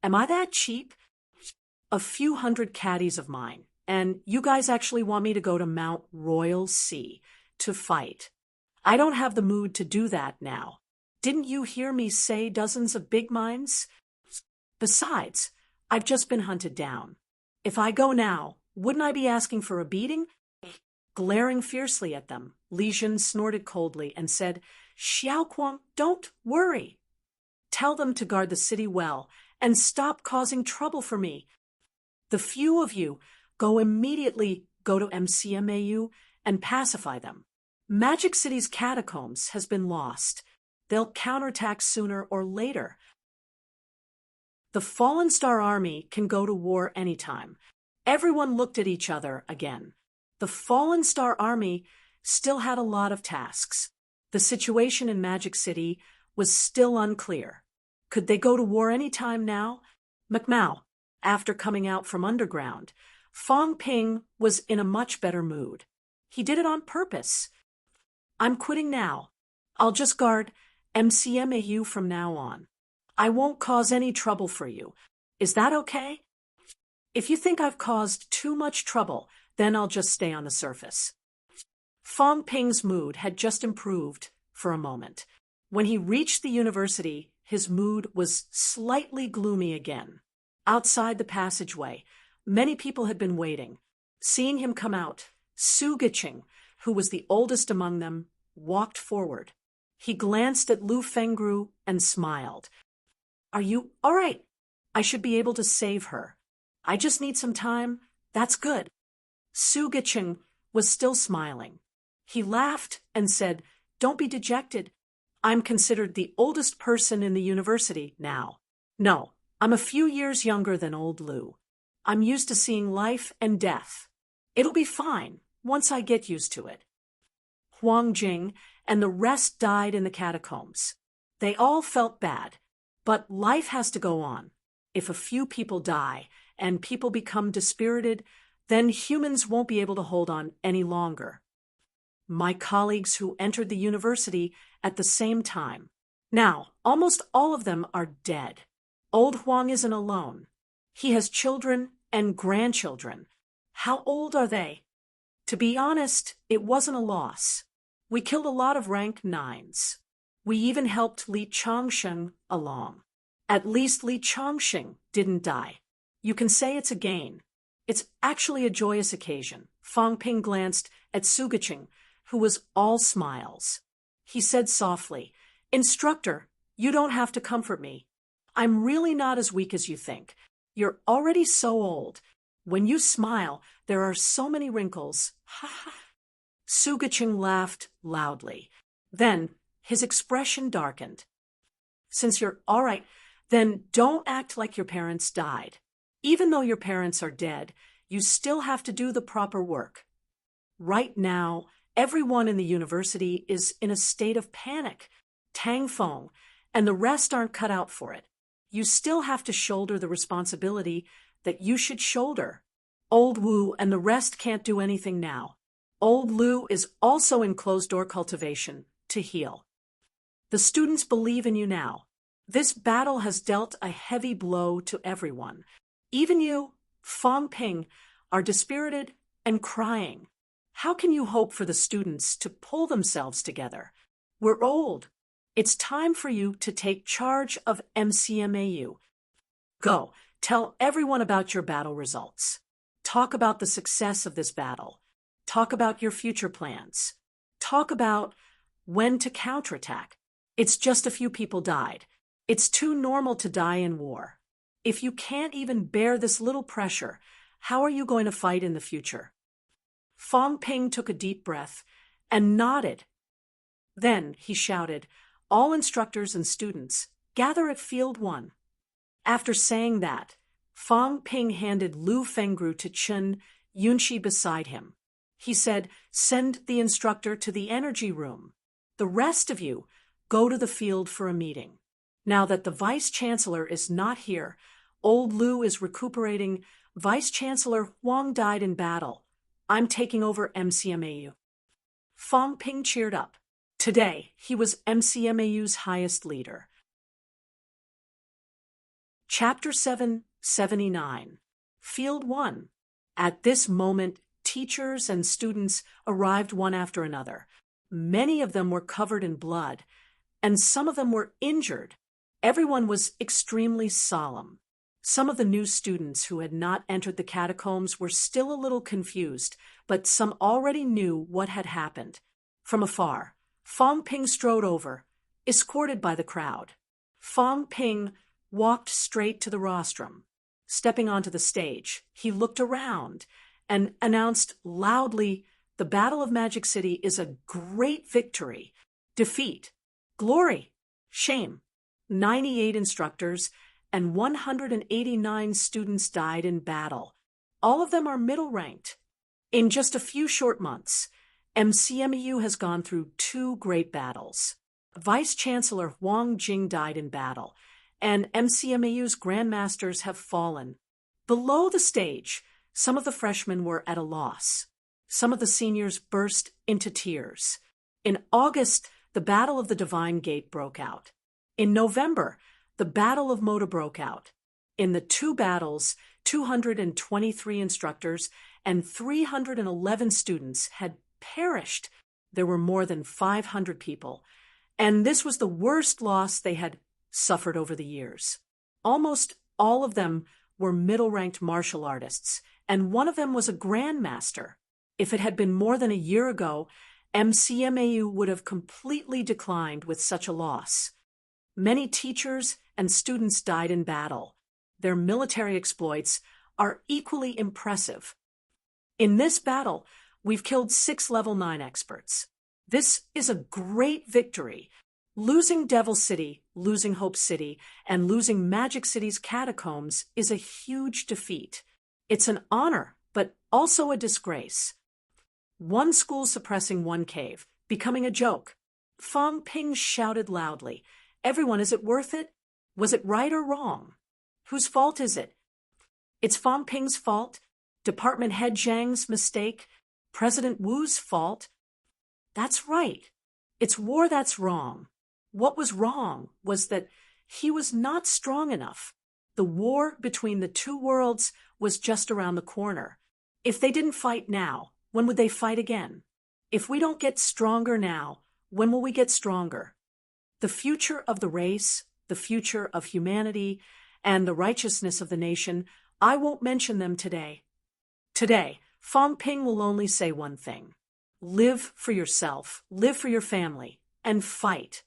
Am I that cheap? a few hundred caddies of mine, and you guys actually want me to go to Mount Royal Sea to fight. I don't have the mood to do that now. Didn't you hear me say dozens of big mines? Besides, I've just been hunted down. If I go now, wouldn't I be asking for a beating? Glaring fiercely at them, Li Jun snorted coldly and said, Xiaoquang, don't worry. Tell them to guard the city well and stop causing trouble for me. The few of you immediately go to MCMAU and pacify them. Magic City's catacombs has been lost. They'll counterattack sooner or later. The Fallen Star Army can go to war anytime. Everyone looked at each other again. The Fallen Star Army still had a lot of tasks. The situation in Magic City was still unclear. Could they go to war anytime now? McMao, after coming out from underground, Fong Ping was in a much better mood. He did it on purpose. I'm quitting now. I'll just guard MCMAU from now on. I won't cause any trouble for you. Is that okay? If you think I've caused too much trouble, then I'll just stay on the surface. Fong Ping's mood had just improved for a moment. When he reached the university, his mood was slightly gloomy again. Outside the passageway, many people had been waiting. Seeing him come out, Su Giqing, who was the oldest among them, walked forward. He glanced at Lu Fengru and smiled. Are you all right? I should be able to save her. I just need some time. That's good. Su Giqing was still smiling. He laughed and said, Don't be dejected. I'm considered the oldest person in the university now. No, I'm a few years younger than old Lu. I'm used to seeing life and death. It'll be fine once I get used to it. Huang Jing and the rest died in the catacombs. They all felt bad, but life has to go on. If a few people die and people become dispirited, then humans won't be able to hold on any longer. My colleagues who entered the university at the same time. Now, almost all of them are dead. Old Huang isn't alone. He has children and grandchildren. How old are they? To be honest, it wasn't a loss. We killed a lot of rank 9s. We even helped Li Changsheng along. At least Li Changsheng didn't die. You can say it's a gain. It's actually a joyous occasion. Fong Ping glanced at Su Giqing, who was all smiles. He said softly, Instructor, you don't have to comfort me. I'm really not as weak as you think. You're already so old. When you smile, there are so many wrinkles. Ha ha. Su Giqing laughed loudly. Then his expression darkened. Since you're all right, then don't act like your parents died. Even though your parents are dead, you still have to do the proper work. Right now, everyone in the university is in a state of panic. Tang Feng and the rest aren't cut out for it. You still have to shoulder the responsibility that you should shoulder. Old Wu and the rest can't do anything now. Old Lu is also in closed-door cultivation to heal. The students believe in you now. This battle has dealt a heavy blow to everyone. Even you, Fong Ping, are dispirited and crying. How can you hope for the students to pull themselves together? We're old. It's time for you to take charge of MCMAU. Go, tell everyone about your battle results. Talk about the success of this battle. Talk about your future plans. Talk about when to counterattack. It's just a few people died. It's too normal to die in war. If you can't even bear this little pressure, how are you going to fight in the future? Fong Ping took a deep breath and nodded. Then he shouted, All instructors and students, gather at Field 1. After saying that, Fong Ping handed Lu Fengru to Chen Yunxi beside him. He said, Send the instructor to the energy room. The rest of you, go to the field for a meeting. Now that the Vice-Chancellor is not here, old Lu is recuperating. Vice-Chancellor Huang died in battle. I'm taking over MCMAU. Fong Ping cheered up. Today, he was MCMAU's highest leader. Chapter 779. Field 1. At this moment, teachers and students arrived one after another. Many of them were covered in blood, and some of them were injured. Everyone was extremely solemn. Some of the new students who had not entered the catacombs were still a little confused, but some already knew what had happened. From afar, Fong Ping strode over, escorted by the crowd. Fong Ping walked straight to the rostrum. Stepping onto the stage, he looked around and announced loudly, "The Battle of Magic City is a great victory. Defeat, glory, shame. 98 instructors and 189 students died in battle. All of them are middle-ranked. In just a few short months, MCMEU has gone through 2 great battles. Vice-Chancellor Huang Jing died in battle, and MCMEU's grandmasters have fallen." Below the stage, some of the freshmen were at a loss. Some of the seniors burst into tears. In August, the Battle of the Divine Gate broke out. In November, the Battle of Moda broke out. In the 2 battles, 223 instructors and 311 students had perished. There were more than 500 people, and this was the worst loss they had suffered over the years. Almost all of them were middle-ranked martial artists, and one of them was a grandmaster. If it had been more than a year ago, MCMAU would have completely declined with such a loss. Many teachers and students died in battle. Their military exploits are equally impressive. In this battle, we've killed 6 level 9 experts. This is a great victory. Losing Devil City, losing Hope City, and losing Magic City's catacombs is a huge defeat. It's an honor, but also a disgrace. 1 school suppressing 1 cave, becoming a joke. Fong Ping shouted loudly, "Everyone, is it worth it? Was it right or wrong? Whose fault is it? It's Fong Ping's fault? Department Head Zhang's mistake? President Wu's fault? That's right. It's war that's wrong. What was wrong was that he was not strong enough. The war between the 2 worlds was just around the corner. If they didn't fight now, when would they fight again? If we don't get stronger now, when will we get stronger? The future of the race, the future of humanity, and the righteousness of the nation, I won't mention them today. Today, Fong Ping will only say one thing. Live for yourself, live for your family, and fight.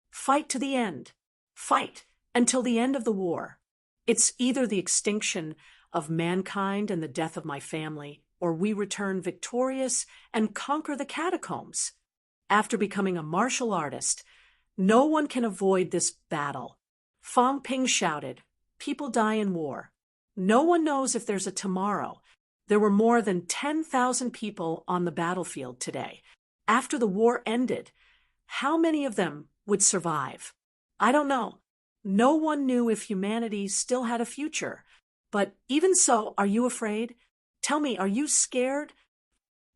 Fight to the end. Fight until the end of the war. It's either the extinction of mankind and the death of my family, or we return victorious and conquer the catacombs. After becoming a martial artist, no one can avoid this battle. Fong Ping shouted, "People die in war. No one knows if there's a tomorrow." There were more than 10,000 people on the battlefield today. After the war ended, how many of them would survive? I don't know. No one knew if humanity still had a future. But even so, are you afraid? Tell me, are you scared?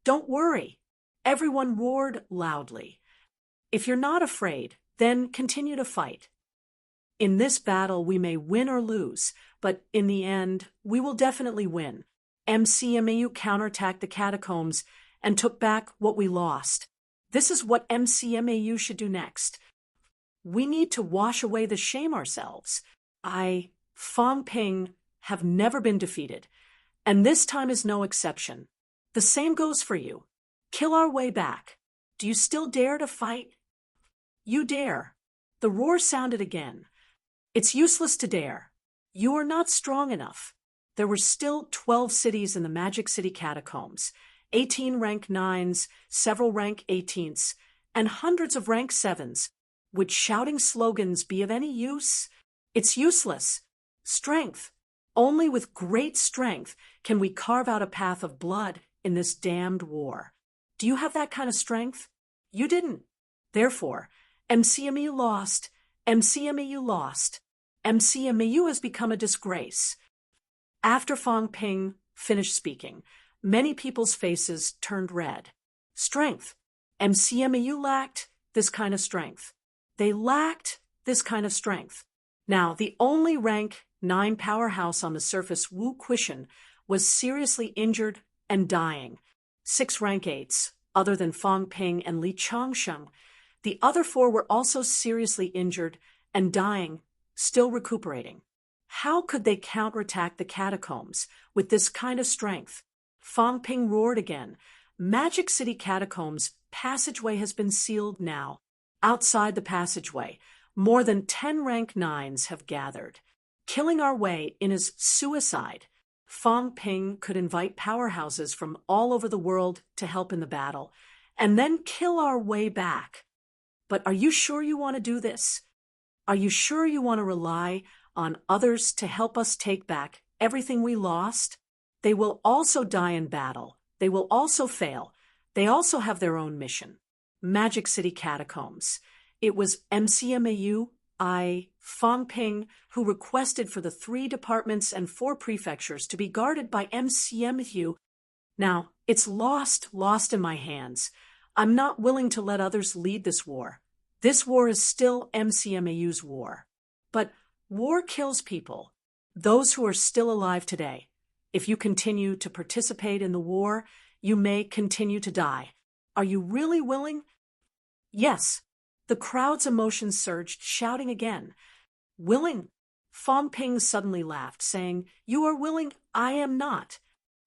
Don't worry. Everyone roared loudly. If you're not afraid, then continue to fight. In this battle, we may win or lose, but in the end, we will definitely win. MCMAU counterattacked the catacombs and took back what we lost. This is what MCMAU should do next. We need to wash away the shame ourselves. I, Fong Ping, have never been defeated, and this time is no exception. The same goes for you. Kill our way back. Do you still dare to fight? You dare. The roar sounded again. It's useless to dare. You are not strong enough. There were still 12 cities in the Magic City catacombs, 18 rank 9s, several rank 18s, and hundreds of rank 7s. Would shouting slogans be of any use? It's useless. Strength. Only with great strength can we carve out a path of blood in this damned war. Do you have that kind of strength? You didn't. Therefore, MCMEU lost. MCMEU lost. MCMEU has become a disgrace. After Fong Ping finished speaking, many people's faces turned red. Strength. MCMEU lacked this kind of strength. They lacked this kind of strength. Now, the only rank 9 powerhouse on the surface, Wu Quishan, was seriously injured and dying. 6 rank 8s, other than Fang Ping and Li Changsheng. The other 4 were also seriously injured and dying, still recuperating. How could they counterattack the catacombs with this kind of strength? Fang Ping roared again. Magic City Catacombs passageway has been sealed now. Outside the passageway, more than 10 rank 9s have gathered. Killing our way in is suicide. Fang Ping could invite powerhouses from all over the world to help in the battle, and then kill our way back. But are you sure you want to do this? Are you sure you want to rely on others to help us take back everything we lost? They will also die in battle. They will also fail. They also have their own mission. Magic City Catacombs. It was MCMAU, Fang Ping, who requested for the 3 departments and 4 prefectures to be guarded by MCMAU. Now, it's lost in my hands. I'm not willing to let others lead this war. This war is still MCMAU's war. But war kills people, those who are still alive today. If you continue to participate in the war, you may continue to die. Are you really willing? Yes. The crowd's emotions surged, shouting again. Willing? Fang Ping suddenly laughed, saying, You are willing? I am not.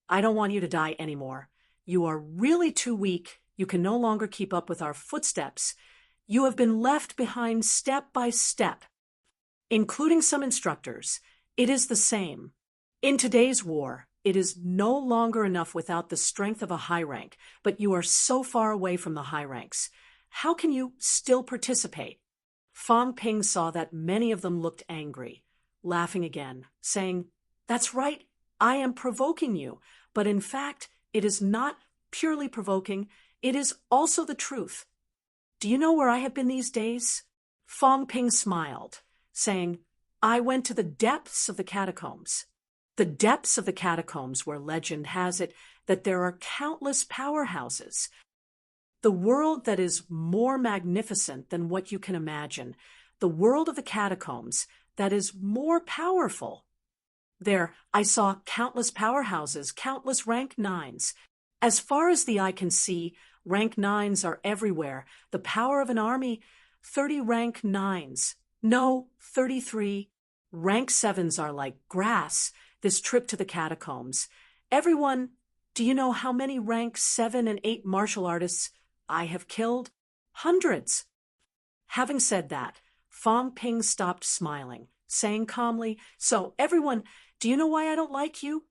I don't want you to die anymore. You are really too weak. You can no longer keep up with our footsteps. You have been left behind step by step. Including some instructors, it is the same. In today's war, it is no longer enough without the strength of a high rank, but you are so far away from the high ranks. How can you still participate? Fang Ping saw that many of them looked angry, laughing again, saying, That's right, I am provoking you, but in fact, it is not purely provoking, it is also the truth. Do you know where I have been these days? Fang Ping smiled, saying, I went to the depths of the catacombs. The depths of the catacombs where legend has it that there are countless powerhouses. The world that is more magnificent than what you can imagine. The world of the catacombs that is more powerful. There, I saw countless powerhouses, countless rank 9s. As far as the eye can see, rank 9s are everywhere. The power of an army, 30 rank 9s. No, 33. Rank 7s are like grass, this trip to the catacombs. Everyone, do you know how many rank 7 and 8 martial artists I have killed? Hundreds. Having said that, Fang Ping stopped smiling, saying calmly, So, everyone, do you know why I don't like you?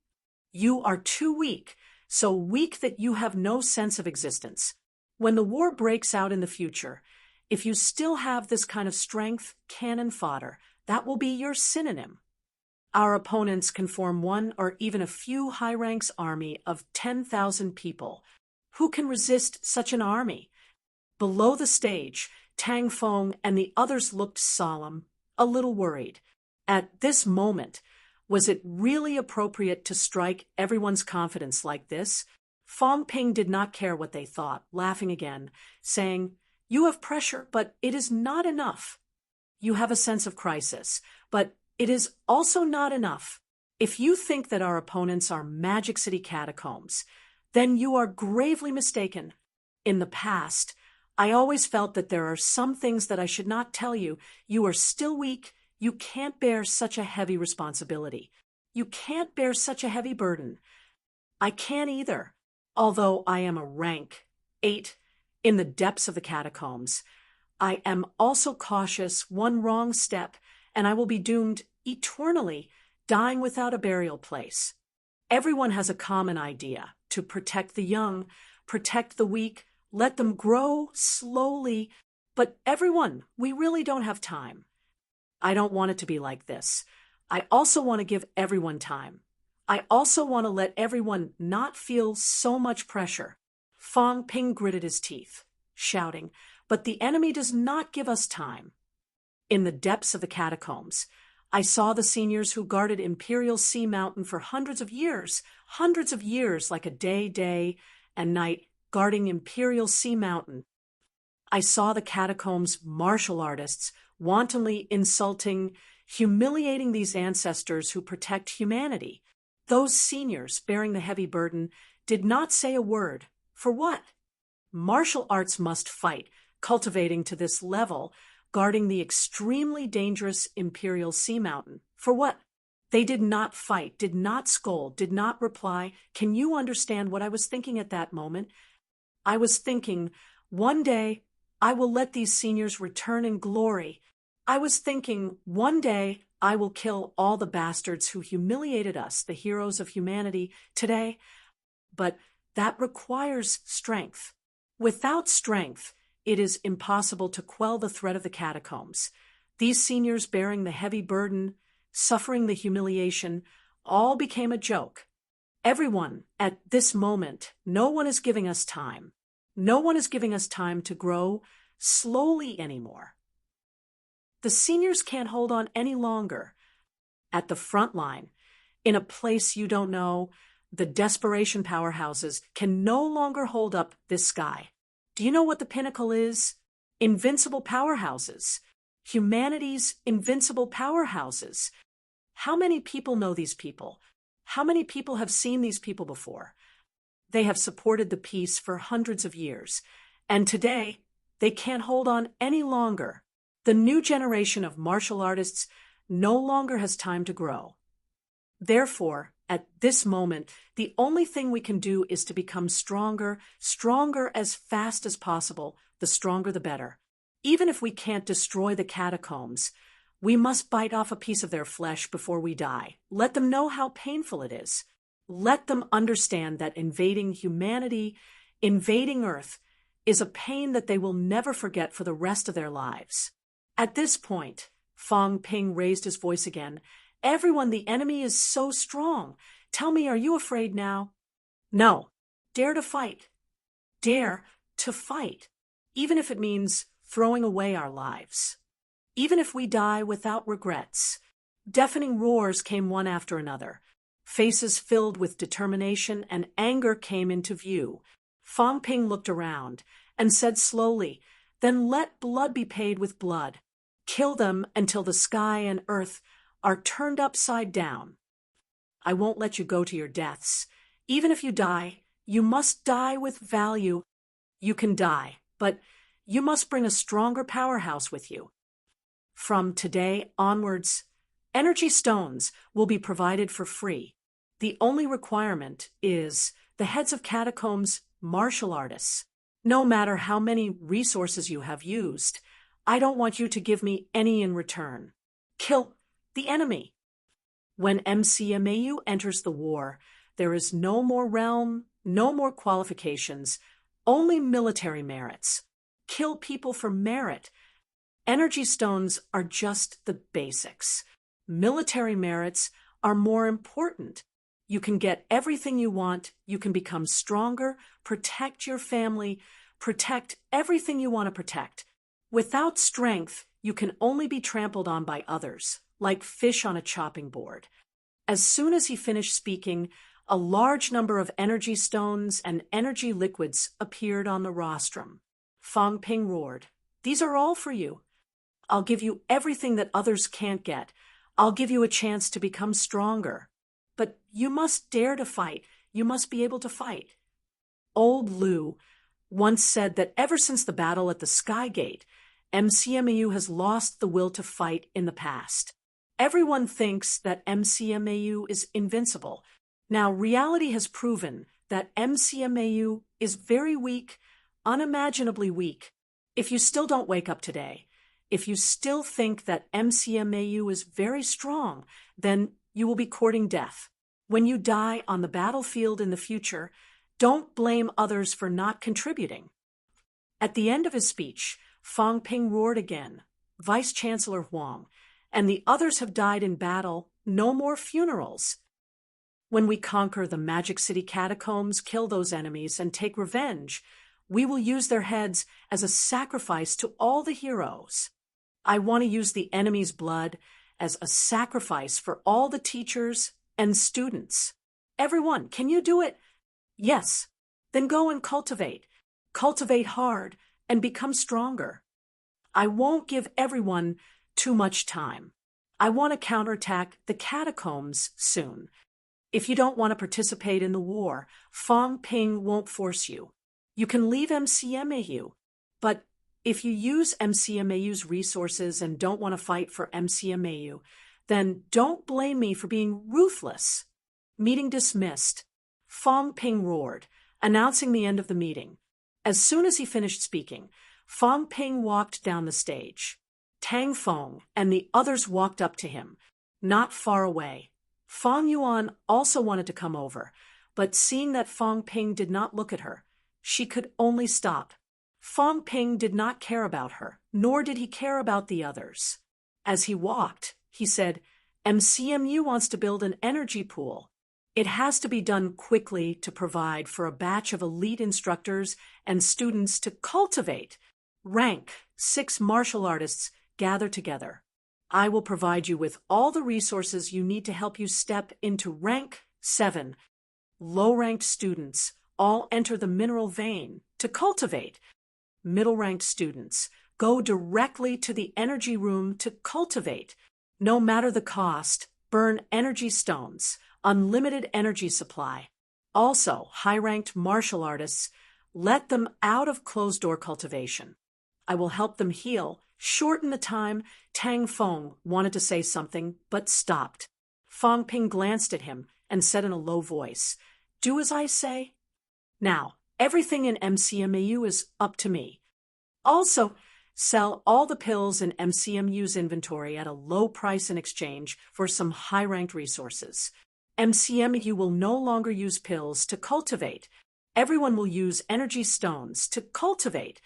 You are too weak, so weak that you have no sense of existence. When the war breaks out in the future, if you still have this kind of strength, cannon fodder, that will be your synonym. Our opponents can form one or even a few high ranks army of 10,000 people. Who can resist such an army? Below the stage, Tang Feng and the others looked solemn, a little worried. At this moment, was it really appropriate to strike everyone's confidence like this? Fang Ping did not care what they thought, laughing again, saying, You have pressure, but it is not enough. You have a sense of crisis, but it is also not enough. If you think that our opponents are Magic City Catacombs, then you are gravely mistaken. In the past, I always felt that there are some things that I should not tell you. You are still weak. You can't bear such a heavy responsibility. You can't bear such a heavy burden. I can't either, although I am a rank 8 in the depths of the catacombs. I am also cautious. One wrong step, and I will be doomed eternally, dying without a burial place. Everyone has a common idea: to protect the young, protect the weak, let them grow slowly. But everyone, we really don't have time. I don't want it to be like this. I also want to give everyone time. I also want to let everyone not feel so much pressure. Fang Ping gritted his teeth, shouting, But the enemy does not give us time. In the depths of the catacombs, I saw the seniors who guarded Imperial Sea Mountain for hundreds of years, like a day and night, guarding Imperial Sea Mountain. I saw the catacombs martial artists wantonly insulting humiliating these ancestors who protect humanity. Those seniors bearing the heavy burden did not say a word. For what? Martial arts must fight, cultivating to this level, guarding the extremely dangerous Imperial Sea Mountain. For what? They did not fight, did not scold, did not reply. Can you understand what I was thinking at that moment? I was thinking, one day I will let these seniors return in glory. I was thinking, one day I will kill all the bastards who humiliated us, the heroes of humanity, today. But that requires strength. Without strength, it is impossible to quell the threat of the catacombs. These seniors bearing the heavy burden, suffering the humiliation, all became a joke. Everyone, at this moment, no one is giving us time. No one is giving us time to grow slowly anymore. The seniors can't hold on any longer. At the front line, in a place you don't know, the desperation powerhouses can no longer hold up this sky. Do you know what the pinnacle is? Invincible powerhouses. Humanity's invincible powerhouses. How many people know these people? How many people have seen these people before? They have supported the peace for hundreds of years, and today they can't hold on any longer. The new generation of martial artists no longer has time to grow. Therefore, at this moment, the only thing we can do is to become stronger, stronger as fast as possible. The stronger the better. Even if we can't destroy the catacombs, we must bite off a piece of their flesh before we die. Let them know how painful it is. Let them understand that invading humanity, invading Earth, is a pain that they will never forget for the rest of their lives. At this point, Fong Ping raised his voice again. Everyone, the enemy is so strong. Tell me, are you afraid now? No. Dare to fight. Dare to fight. Even if it means throwing away our lives. Even if we die without regrets. Deafening roars came one after another. Faces filled with determination and anger came into view. Fong Ping looked around and said slowly, "Then let blood be paid with blood. Kill them until the sky and earth are turned upside down. I won't let you go to your deaths. Even if you die, you must die with value. You can die, but you must bring a stronger powerhouse with you. From today onwards, energy stones will be provided for free. The only requirement is the heads of catacombs martial artists. No matter how many resources you have used, I don't want you to give me any in return. Kill the enemy. When MCMAU enters the war, there is no more realm, no more qualifications, only military merits. Kill people for merit. Energy stones are just the basics. Military merits are more important. You can get everything you want, you can become stronger, protect your family, protect everything you want to protect. Without strength, you can only be trampled on by others, like fish on a chopping board. As soon as he finished speaking, a large number of energy stones and energy liquids appeared on the rostrum. Fong Ping roared, "These are all for you. I'll give you everything that others can't get. I'll give you a chance to become stronger. But you must dare to fight. You must be able to fight." Old Liu once said that ever since the battle at the Sky Gate, MCMAU has lost the will to fight in the past. Everyone thinks that MCMAU is invincible. Now, reality has proven that MCMAU is very weak, unimaginably weak. If you still don't wake up today, if you still think that MCMAU is very strong, then you will be courting death. When you die on the battlefield in the future, don't blame others for not contributing. At the end of his speech, Fong Ping roared again, "Vice-Chancellor Huang, and the others have died in battle, no more funerals. When we conquer the Magic City catacombs, kill those enemies, and take revenge, we will use their heads as a sacrifice to all the heroes. I want to use the enemy's blood as a sacrifice for all the teachers and students. Everyone, can you do it? Yes. Then go and cultivate. Cultivate hard and become stronger. I won't give everyone too much time. I want to counterattack the catacombs soon. If you don't want to participate in the war, Fong Ping won't force you. You can leave MCMAU. But if you use MCMAU's resources and don't want to fight for MCMAU, then don't blame me for being ruthless. Meeting dismissed. Fong Ping roared, announcing the end of the meeting. As soon as he finished speaking, Fong Ping walked down the stage. Tang Feng and the others walked up to him, not far away. Fong Yuan also wanted to come over, but seeing that Fong Ping did not look at her, she could only stop. Fong Ping did not care about her, nor did he care about the others. As he walked, he said, MCMU wants to build an energy pool. It has to be done quickly to provide for a batch of elite instructors and students to cultivate. Rank 6 martial artists gather together. I will provide you with all the resources you need to help you step into rank 7. Low-ranked students all enter the mineral vein to cultivate. Middle-ranked students go directly to the energy room to cultivate. No matter the cost, burn energy stones, unlimited energy supply. Also, high-ranked martial artists, let them out of closed-door cultivation. I will help them heal, shorten the time. Tang Feng wanted to say something, but stopped. Fong Ping glanced at him and said in a low voice, Do as I say. Now, everything in MCMAU is up to me. Also, sell all the pills in MCMU's inventory at a low price in exchange for some high-ranked resources. MCMU will no longer use pills to cultivate. Everyone will use energy stones to cultivate.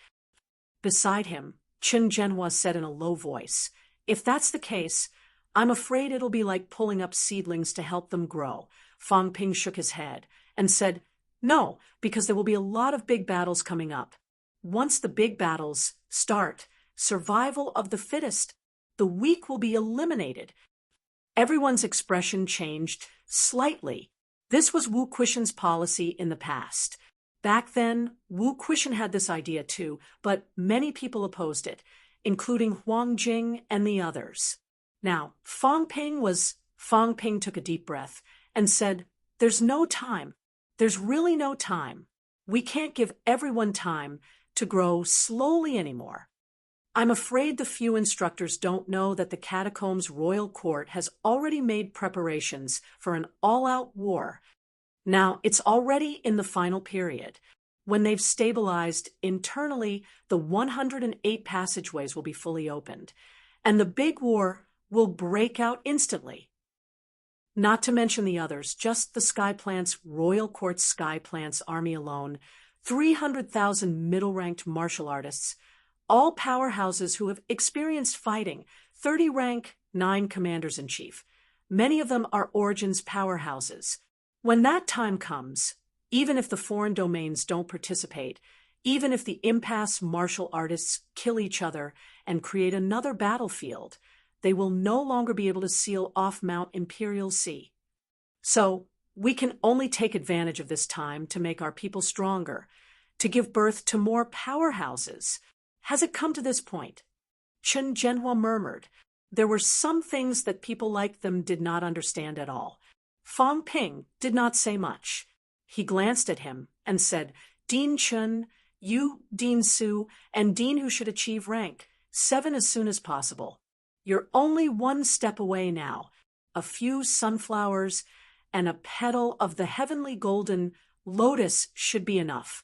Beside him, Chen Zhenhua said in a low voice, If that's the case, I'm afraid it'll be like pulling up seedlings to help them grow. Fong Ping shook his head and said, No, because there will be a lot of big battles coming up. Once the big battles start, survival of the fittest, the weak will be eliminated. Everyone's expression changed slightly. This was Wu Quishan's policy in the past. Back then, Wu Quishan had this idea too, but many people opposed it, including Huang Jing and the others. Now, Fong Ping took a deep breath and said, There's no time. There's really no time. We can't give everyone time to grow slowly anymore. I'm afraid the few instructors don't know that the Catacombs Royal Court has already made preparations for an all-out war. Now, it's already in the final period. When they've stabilized internally, the 108 passageways will be fully opened, and the big war will break out instantly. Not to mention the others, just the Sky Plant's Royal Court Sky Plant's army alone, 300,000 middle-ranked martial artists, all powerhouses who have experienced fighting, 30 rank, 9 commanders-in-chief. Many of them are Origin's powerhouses. When that time comes, even if the foreign domains don't participate, even if the impasse martial artists kill each other and create another battlefield, they will no longer be able to seal off Mount Imperial Sea. So, we can only take advantage of this time to make our people stronger, to give birth to more powerhouses. Has it come to this point? Chen Zhenhua murmured. There were some things that people like them did not understand at all. Fong Ping did not say much. He glanced at him and said, Dean Chun, you, Dean Su, and Dean who should achieve rank 7 as soon as possible. You're only one step away now. A few sunflowers and a petal of the heavenly golden lotus should be enough.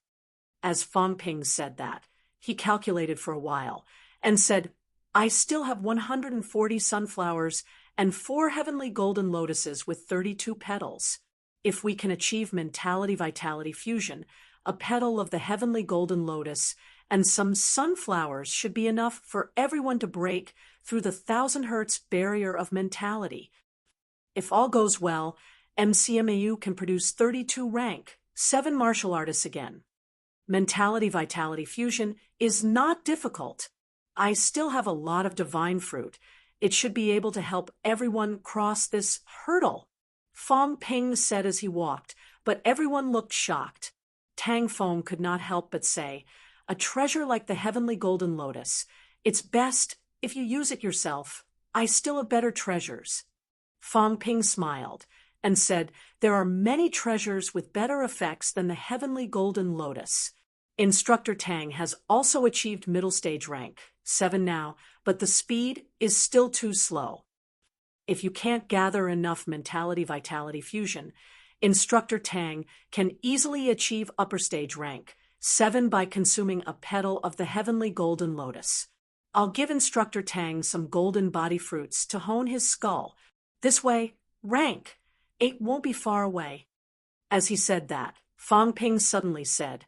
As Fong Ping said that, he calculated for a while and said, I still have 140 sunflowers and 4 heavenly golden lotuses with 32 petals. If we can achieve mentality-vitality fusion, a petal of the heavenly golden lotus and some sunflowers should be enough for everyone to break through the 1,000 hertz barrier of mentality. If all goes well, MCMAU can produce 32 rank, 7 martial artists again. Mentality-vitality fusion is not difficult. I still have a lot of divine fruit. It should be able to help everyone cross this hurdle. Fong Ping said as he walked, but everyone looked shocked. Tang Feng could not help but say, A treasure like the heavenly golden lotus. It's best if you use it yourself. I still have better treasures. Fang Ping smiled and said, there are many treasures with better effects than the heavenly golden lotus. Instructor Tang has also achieved middle stage rank, 7 now, but the speed is still too slow. If you can't gather enough mentality-vitality fusion, Instructor Tang can easily achieve upper stage rank, 7 by consuming a petal of the heavenly golden lotus. I'll give Instructor Tang some golden body fruits to hone his skull. This way, rank 8 won't be far away. As he said that, Fang Ping suddenly said,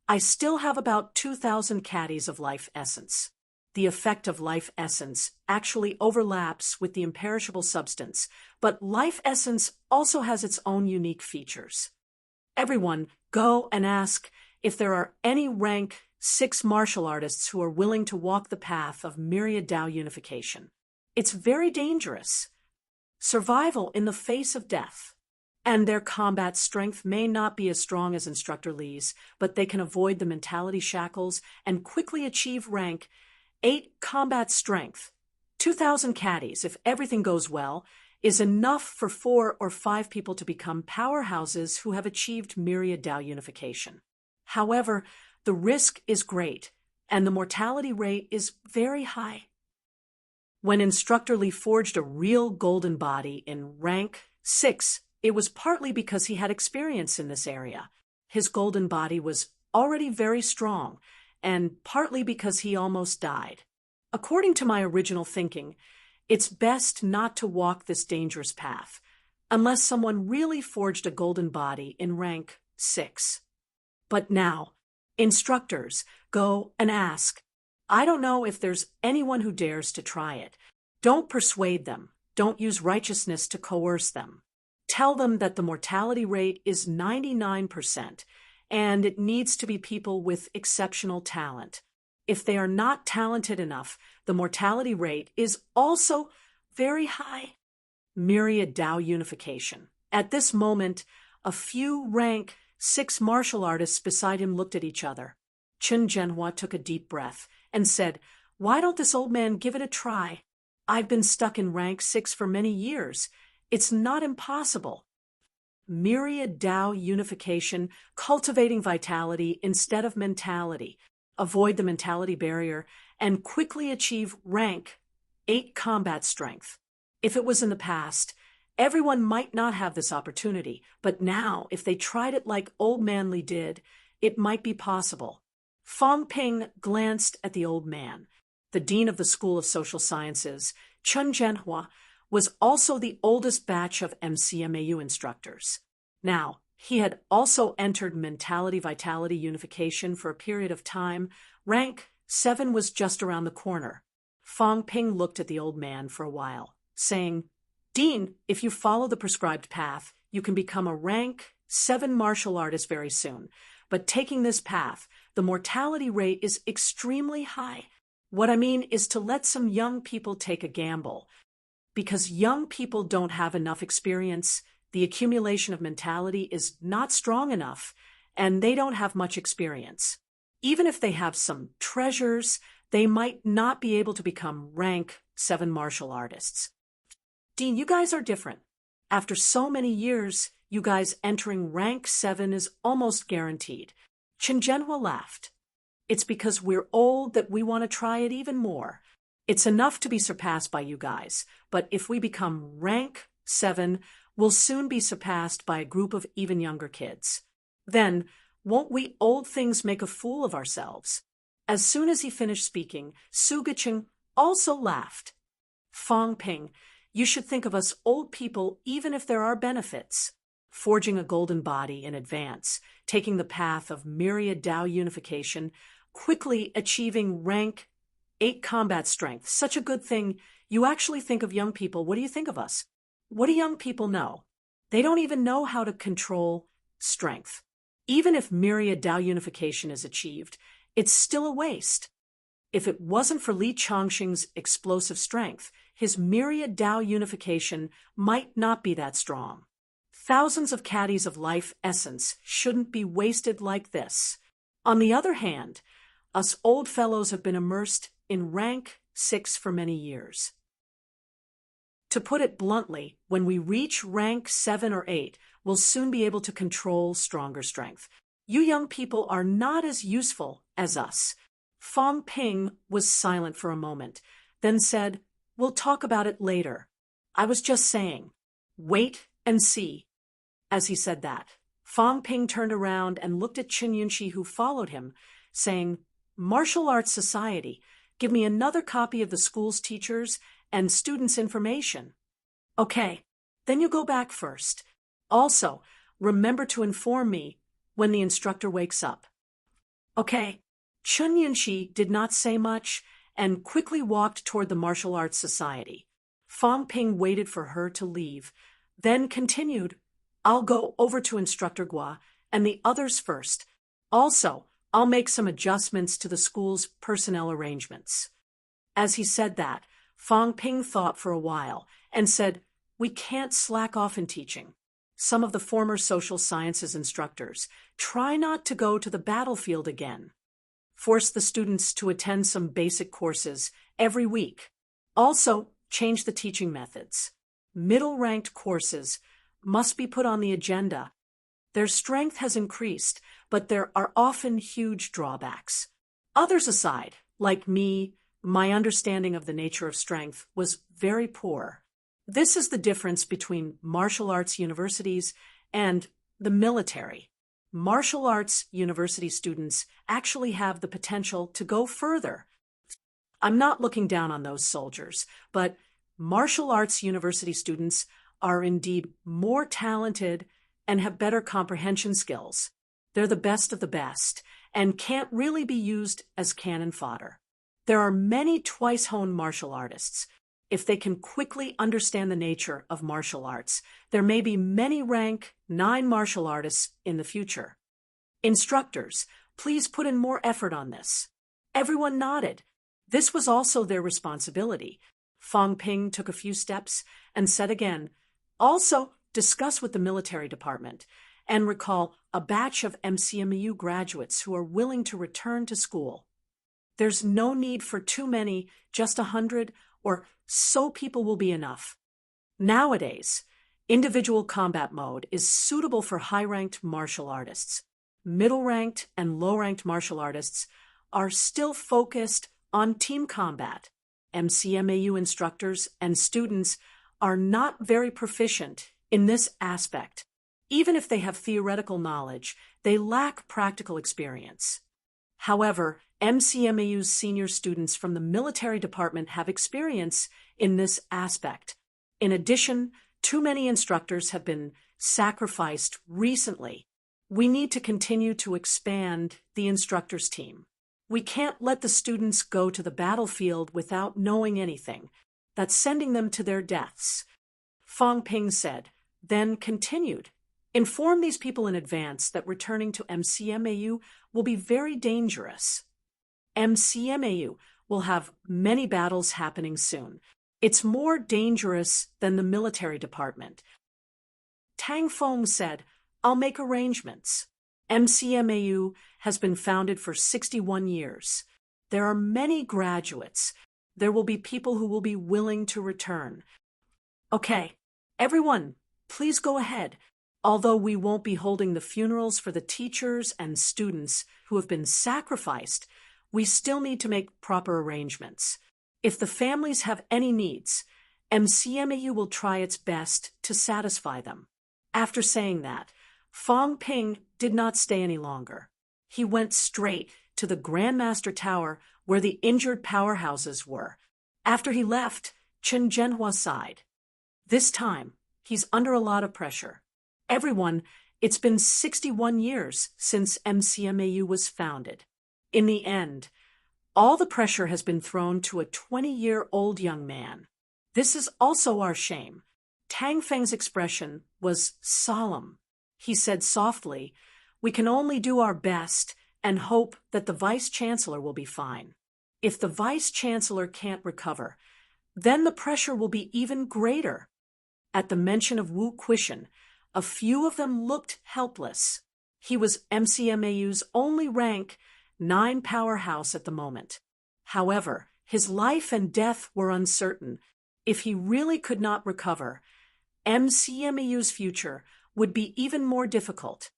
I still have about 2,000 caddies of life essence. The effect of life essence actually overlaps with the imperishable substance, but life essence also has its own unique features. Everyone, go and ask if there are any rank 6 martial artists who are willing to walk the path of myriad Tao unification. It's very dangerous. Survival in the face of death. And their combat strength may not be as strong as Instructor Lee's, but they can avoid the mentality shackles and quickly achieve rank 8 combat strength. 2,000 caddies, if everything goes well, is enough for 4 or 5 people to become powerhouses who have achieved myriad Tao unification. However, the risk is great, and the mortality rate is very high. When Instructor Lee forged a real golden body in rank 6, it was partly because he had experience in this area. His golden body was already very strong, and partly because he almost died. According to my original thinking, it's best not to walk this dangerous path, unless someone really forged a golden body in rank 6. But now, instructors, go and ask. I don't know if there's anyone who dares to try it. Don't persuade them. Don't use righteousness to coerce them. Tell them that the mortality rate is 99%, and it needs to be people with exceptional talent. If they are not talented enough, the mortality rate is also very high. Myriad Tao unification. At this moment, a few rank 6 martial artists beside him looked at each other. Chen Zhenhua took a deep breath and said, why don't this old man give it a try? I've been stuck in rank 6 for many years. It's not impossible. Myriad Tao unification, cultivating vitality instead of mentality, avoid the mentality barrier, and quickly achieve rank 8 combat strength. If it was in the past, everyone might not have this opportunity, but now, if they tried it like Old Man Li did, it might be possible. Fang Ping glanced at the old man. The dean of the School of Social Sciences, Chen Zhenhua, was also the oldest batch of MCMAU instructors. Now, he had also entered mentality vitality unification for a period of time. Rank 7 was just around the corner. Fang Ping looked at the old man for a while, saying, Dean, if you follow the prescribed path, you can become a rank 7 martial artist very soon. But taking this path, the mortality rate is extremely high. What I mean is to let some young people take a gamble. Because young people don't have enough experience, the accumulation of mentality is not strong enough, and they don't have much experience. Even if they have some treasures, they might not be able to become rank 7 martial artists. Dean, you guys are different. After so many years, you guys entering rank 7 is almost guaranteed. Chen Zhenhua laughed. It's because we're old that we want to try it even more. It's enough to be surpassed by you guys, but if we become rank 7, we'll soon be surpassed by a group of even younger kids. Then, won't we old things make a fool of ourselves? As soon as he finished speaking, Su Guqing also laughed. Fang Ping, you should think of us old people even if there are benefits. Forging a golden body in advance, taking the path of myriad Tao unification, quickly achieving rank 8 combat strength. Such a good thing. You actually think of young people. What do you think of us? What do young people know? They don't even know how to control strength. Even if myriad Tao unification is achieved, it's still a waste. If it wasn't for Li Chongqing's explosive strength, his myriad Tao unification might not be that strong. Thousands of caddies of life essence shouldn't be wasted like this. On the other hand, us old fellows have been immersed in rank 6 for many years. To put it bluntly, when we reach rank 7 or 8, we'll soon be able to control stronger strength. You young people are not as useful as us. Fong Ping was silent for a moment, then said, "We'll talk about it later. I was just saying. Wait and see." As he said that, Fong Ping turned around and looked at Chen Yunxi, who followed him, saying, "Martial Arts Society, give me another copy of the school's teachers and students' information." "Okay, then you go back first. Also, remember to inform me when the instructor wakes up." "Okay." Chen Yunxi did not say much and quickly walked toward the Martial Arts Society. Fong Ping waited for her to leave, then continued, "I'll go over to Instructor Gua and the others first. Also, I'll make some adjustments to the school's personnel arrangements." As he said that, Fong Ping thought for a while and said, "We can't slack off in teaching. Some of the former social sciences instructors try not to go to the battlefield again. Force the students to attend some basic courses every week. Also, change the teaching methods. Middle-ranked courses must be put on the agenda. Their strength has increased, but there are often huge drawbacks. Others aside, like me, my understanding of the nature of strength was very poor. This is the difference between martial arts universities and the military. Martial arts university students actually have the potential to go further. I'm not looking down on those soldiers, but martial arts university students are indeed more talented and have better comprehension skills. They're the best of the best and can't really be used as cannon fodder. There are many twice-honed martial artists. If they can quickly understand the nature of martial arts, there may be many rank 9 martial artists in the future. Instructors, please put in more effort on this." Everyone nodded. This was also their responsibility. Fong Ping took a few steps and said again, "Also, discuss with the military department and recall a batch of MCMU graduates who are willing to return to school. There's no need for too many, just 100 or so people will be enough. Nowadays, individual combat mode is suitable for high-ranked martial artists. Middle-ranked and low-ranked martial artists are still focused on team combat. MCMAU instructors and students are not very proficient in this aspect. Even if they have theoretical knowledge, they lack practical experience. However, MCMAU's senior students from the military department have experience in this aspect. In addition, too many instructors have been sacrificed recently. We need to continue to expand the instructors' team. We can't let the students go to the battlefield without knowing anything. That's sending them to their deaths." Fong Ping said, then continued, "Inform these people in advance that returning to MCMAU will be very dangerous. MCMAU will have many battles happening soon. It's more dangerous than the military department." Tang Feng said, "I'll make arrangements. MCMAU has been founded for 61 years. There are many graduates. There will be people who will be willing to return. Okay, everyone, please go ahead. Although we won't be holding the funerals for the teachers and students who have been sacrificed, we still need to make proper arrangements. If the families have any needs, MCMAU will try its best to satisfy them." After saying that, Fong Ping did not stay any longer. He went straight to the Grandmaster Tower where the injured powerhouses were. After he left, Chen Zhenhua sighed. This time, he's under a lot of pressure. Everyone, it's been 61 years since MCMAU was founded. In the end, all the pressure has been thrown to a 20-year-old young man. This is also our shame. Tang Feng's expression was solemn. He said softly, "We can only do our best and hope that the vice-chancellor will be fine. If the vice-chancellor can't recover, then the pressure will be even greater." At the mention of Wu Quishan, a few of them looked helpless. He was MCMAU's only rank 9 powerhouse at the moment. However, his life and death were uncertain. If he really could not recover, MCMEU's future would be even more difficult.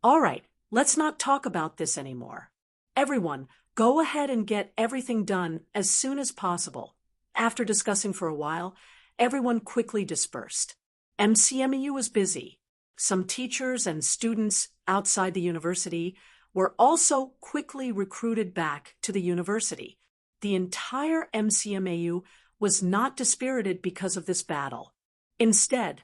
All right, let's not talk about this anymore. Everyone, go ahead and get everything done as soon as possible. After discussing for a while, everyone quickly dispersed. MCMEU was busy. Some teachers and students outside the university were also quickly recruited back to the university. The entire MCMAU was not dispirited because of this battle. Instead,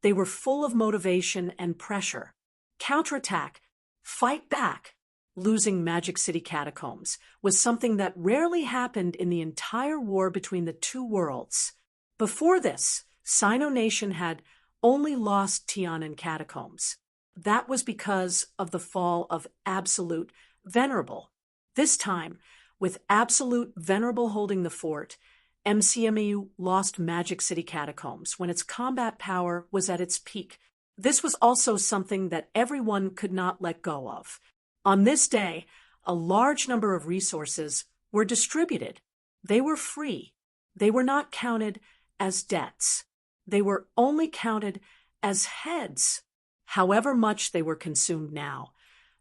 they were full of motivation and pressure. Counterattack, fight back. Losing Magic City Catacombs was something that rarely happened in the entire war between the two worlds. Before this, Sino Nation had only lost Tianan Catacombs. That was because of the fall of Absolute Venerable. This time, with Absolute Venerable holding the fort, MCMEU lost Magic City Catacombs when its combat power was at its peak. This was also something that everyone could not let go of. On this day, a large number of resources were distributed. They were free. They were not counted as debts. They were only counted as heads. However much they were consumed now,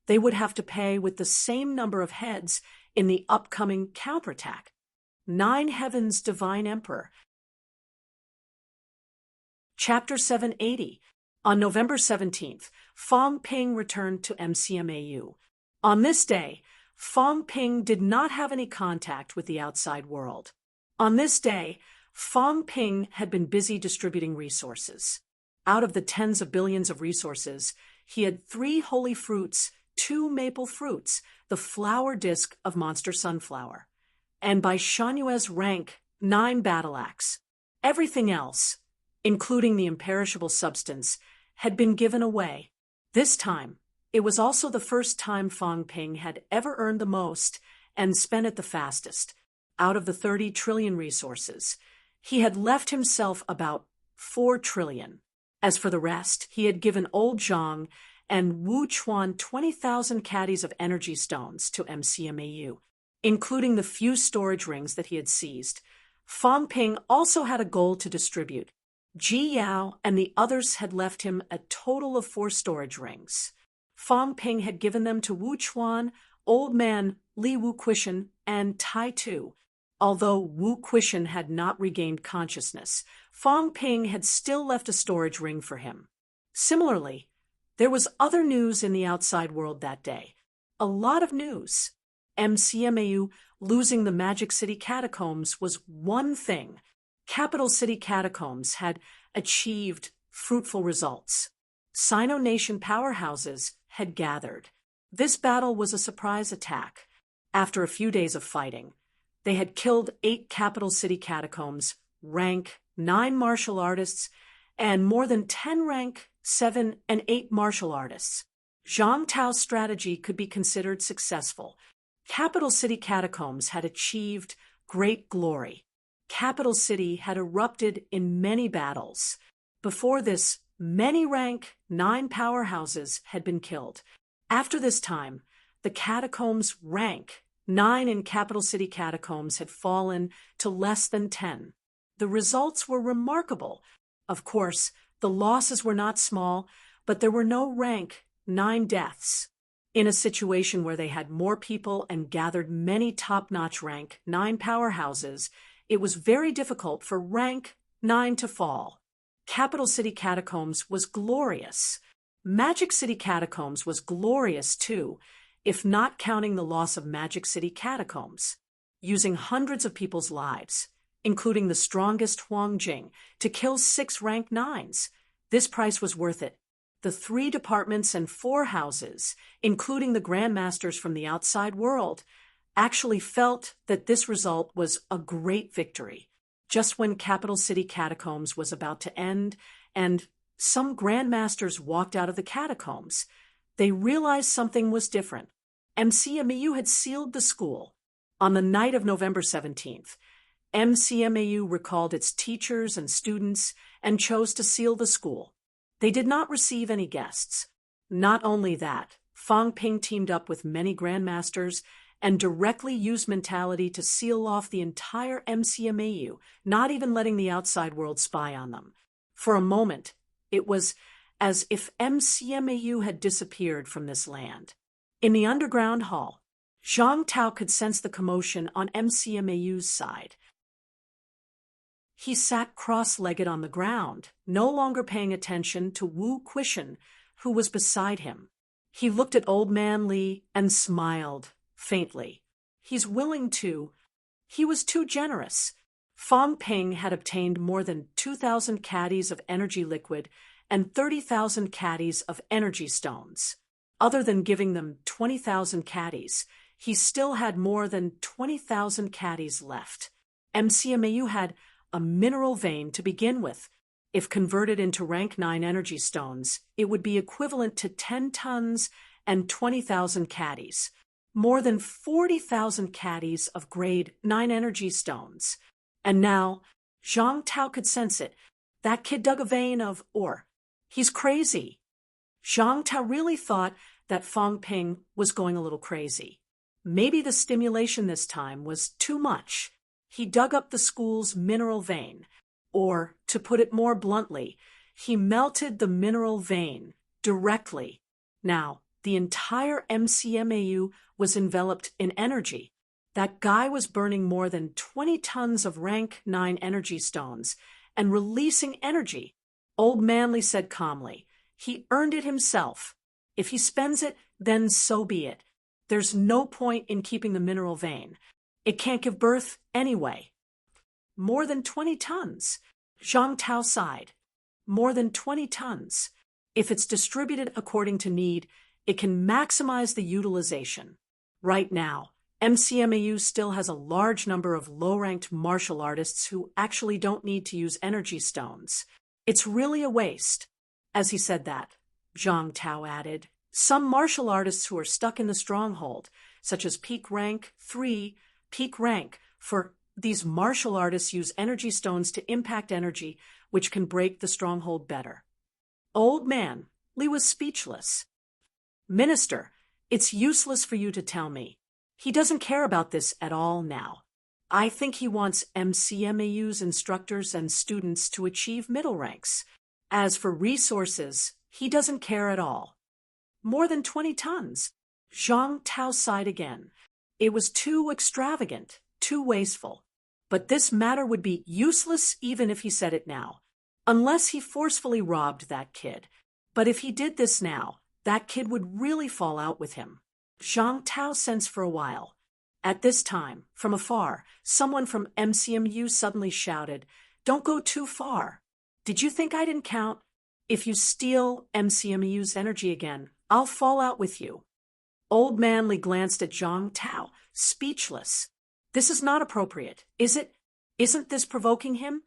they would have to pay with the same number of heads in the upcoming counterattack. 9 Heavens Divine Emperor. Chapter 780. On November 17th, Fong Ping returned to MCMAU. On this day, Fong Ping did not have any contact with the outside world. On this day, Fong Ping had been busy distributing resources. Out of the tens of billions of resources, he had 3 holy fruits, 2 maple fruits, the flower disc of Monster Sunflower, and by Shanyue's rank, 9 battle axe. Everything else, including the imperishable substance, had been given away. This time, it was also the first time Fong Ping had ever earned the most and spent it the fastest. Out of the 30 trillion resources, he had left himself about 4 trillion. As for the rest, he had given Old Zhang and Wu Chuan 20,000 caddies of energy stones to MCMAU, including the few storage rings that he had seized. Fong Ping also had a goal to distribute. Ji Yao and the others had left him a total of 4 storage rings. Fong Ping had given them to Wu Chuan, Old Man Li Wu Quishan, and Tai Tu. Although Wu Quishan had not regained consciousness, Fong Ping had still left a storage ring for him. Similarly, there was other news in the outside world that day. A lot of news. MCMAU losing the Magic City Catacombs was one thing. Capital City Catacombs had achieved fruitful results. Sino Nation powerhouses had gathered. This battle was a surprise attack. After a few days of fighting, they had killed 8 Capital City Catacombs, rank 9 martial artists, and more than 10 rank 7 and 8 martial artists. Zhang Tao's strategy could be considered successful. Capital City Catacombs had achieved great glory. Capital City had erupted in many battles. Before this, many rank 9 powerhouses had been killed. After this time, the catacombs rank 9 in Capital City Catacombs had fallen to less than 10. The results were remarkable. Of course, the losses were not small, but there were no rank 9 deaths. In a situation where they had more people and gathered many top-notch rank 9 powerhouses, it was very difficult for rank 9 to fall. Capital City Catacombs was glorious. Magic City Catacombs was glorious too, if not counting the loss of Magic City Catacombs. Using hundreds of people's lives, including the strongest Huang Jing, to kill 6 rank 9s. This price was worth it. The 3 departments and 4 houses, including the grandmasters from the outside world, actually felt that this result was a great victory. Just when Capital City Catacombs was about to end and some grandmasters walked out of the catacombs, they realized something was different. MCMAU had sealed the school. On the night of November 17th, MCMAU recalled its teachers and students and chose to seal the school. They did not receive any guests. Not only that, Fong Ping teamed up with many grandmasters and directly used mentality to seal off the entire MCMAU, not even letting the outside world spy on them. For a moment, it was as if MCMAU had disappeared from this land. In the underground hall, Zhang Tao could sense the commotion on MCMAU's side. He sat cross-legged on the ground, no longer paying attention to Wu Quishan, who was beside him. He looked at Old Man Li and smiled, faintly. He was too generous. Fang Ping had obtained more than 2,000 caddies of energy liquid and 30,000 caddies of energy stones. Other than giving them 20,000 caddies, he still had more than 20,000 caddies left. MCMAU had a mineral vein to begin with. If converted into rank 9 energy stones, it would be equivalent to 10 tons and 20,000 caddies. More than 40,000 caddies of grade 9 energy stones. And now, Zhang Tao could sense it. That kid dug a vein of ore. He's crazy. Zhang Tao really thought that Fang Ping was going a little crazy. Maybe the stimulation this time was too much. He dug up the school's mineral vein, or, to put it more bluntly, he melted the mineral vein directly. Now, the entire MCMAU was enveloped in energy. That guy was burning more than 20 tons of rank 9 energy stones and releasing energy. Old Manly said calmly, he earned it himself. If he spends it, then so be it. There's no point in keeping the mineral vein. It can't give birth anyway. More than 20 tons. Zhang Tao sighed. More than 20 tons. If it's distributed according to need, it can maximize the utilization. Right now, MCMAU still has a large number of low-ranked martial artists who actually don't need to use energy stones. It's really a waste. As he said that, Zhang Tao added, some martial artists who are stuck in the stronghold, such as peak rank 3, peak rank, for these martial artists use energy stones to impact energy, which can break the stronghold better. Old Man Li was speechless. Minister, it's useless for you to tell me. He doesn't care about this at all now. I think he wants MCMAU's instructors and students to achieve middle ranks. As for resources, he doesn't care at all. More than 20 tons. Zhang Tao sighed again. It was too extravagant, too wasteful. But this matter would be useless even if he said it now. Unless he forcefully robbed that kid. But if he did this now, that kid would really fall out with him. Zhang Tao sensed for a while. At this time, from afar, someone from MCMU suddenly shouted, "Don't go too far. Did you think I didn't count? If you steal MCMU's energy again, I'll fall out with you." Old Manly glanced at Zhang Tao, speechless. This is not appropriate, is it? Isn't this provoking him?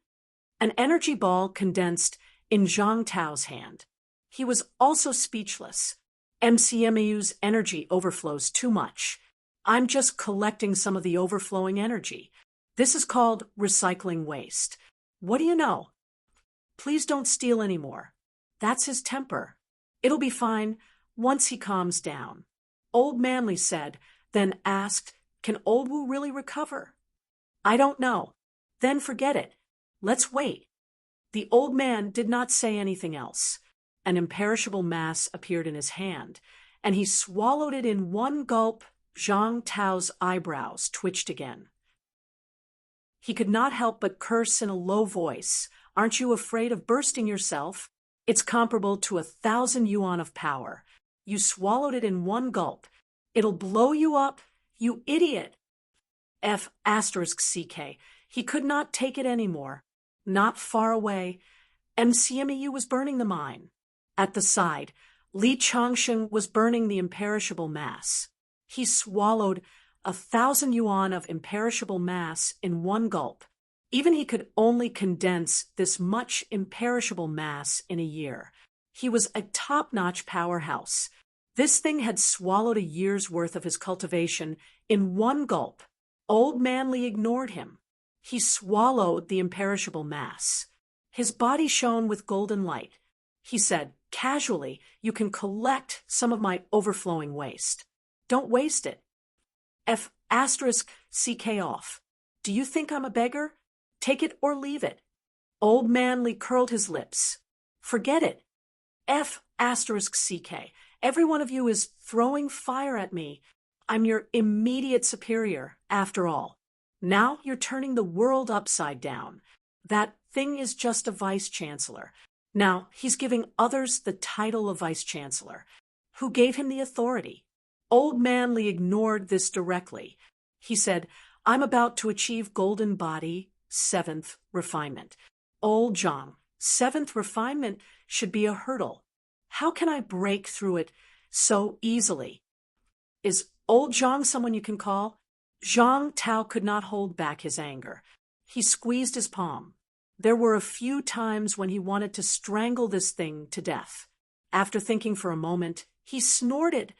An energy ball condensed in Zhang Tao's hand. He was also speechless. MCMU's energy overflows too much. I'm just collecting some of the overflowing energy. This is called recycling waste. What do you know? Please don't steal anymore. That's his temper. It'll be fine once he calms down. Old Manly said, then asked, can Old Wu really recover? I don't know. Then forget it. Let's wait. The old man did not say anything else. An imperishable mass appeared in his hand, and he swallowed it in one gulp. Zhang Tao's eyebrows twitched again. He could not help but curse in a low voice. Aren't you afraid of bursting yourself? It's comparable to 1,000 yuan of power. You swallowed it in one gulp. It'll blow you up, you idiot. F***CK. He could not take it anymore. Not far away, MCMEU was burning the mine. At the side, Li Changsheng was burning the imperishable mass. He swallowed 1,000 yuan of imperishable mass in one gulp. Even he could only condense this much imperishable mass in a year. He was a top-notch powerhouse. This thing had swallowed a year's worth of his cultivation in one gulp. Old Manly ignored him. He swallowed the imperishable mass. His body shone with golden light. He said, casually, you can collect some of my overflowing waste. Don't waste it. F asterisk CK off. Do you think I'm a beggar? Take it or leave it. Old man Lee curled his lips. Forget it. F asterisk CK. Every one of you is throwing fire at me. I'm your immediate superior, after all. Now you're turning the world upside down. That thing is just a vice-chancellor. Now he's giving others the title of vice-chancellor. Who gave him the authority? Old man Lee ignored this directly. He said, I'm about to achieve golden body, 7th refinement. Old Zhang, 7th refinement should be a hurdle. How can I break through it so easily? Is old Zhang someone you can call? Zhang Tao could not hold back his anger. He squeezed his palm. There were a few times when he wanted to strangle this thing to death. After thinking for a moment, he snorted.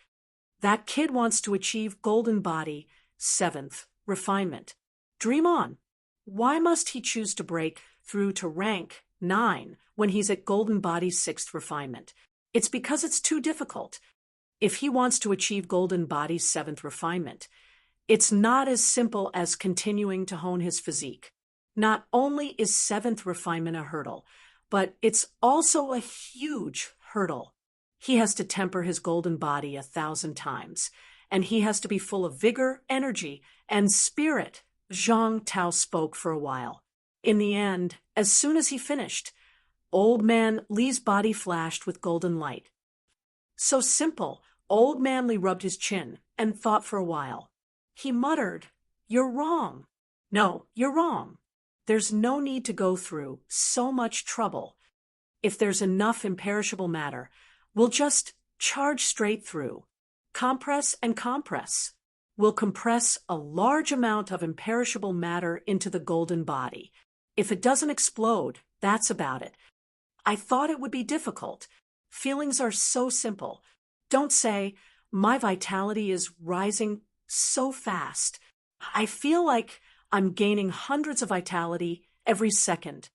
That kid wants to achieve golden body, 7th refinement. Dream on. Why must he choose to break through to rank 9 when he's at golden body 6th refinement? It's because it's too difficult. If he wants to achieve golden body 7th refinement, it's not as simple as continuing to hone his physique. Not only is 7th refinement a hurdle, but it's also a huge hurdle. He has to temper his golden body 1,000 times, and he has to be full of vigor, energy, and spirit. Zhang Tao spoke for a while. In the end, as soon as he finished, old man Li's body flashed with golden light. So simple, old man Li rubbed his chin and thought for a while. He muttered, You're wrong. No, you're wrong. There's no need to go through so much trouble. If there's enough imperishable matter, we'll just charge straight through. Compress and compress. We'll compress a large amount of imperishable matter into the golden body. If it doesn't explode, that's about it. I thought it would be difficult. Feelings are so simple. Don't say, my vitality is rising so fast. I feel like I'm gaining hundreds of vitality every second.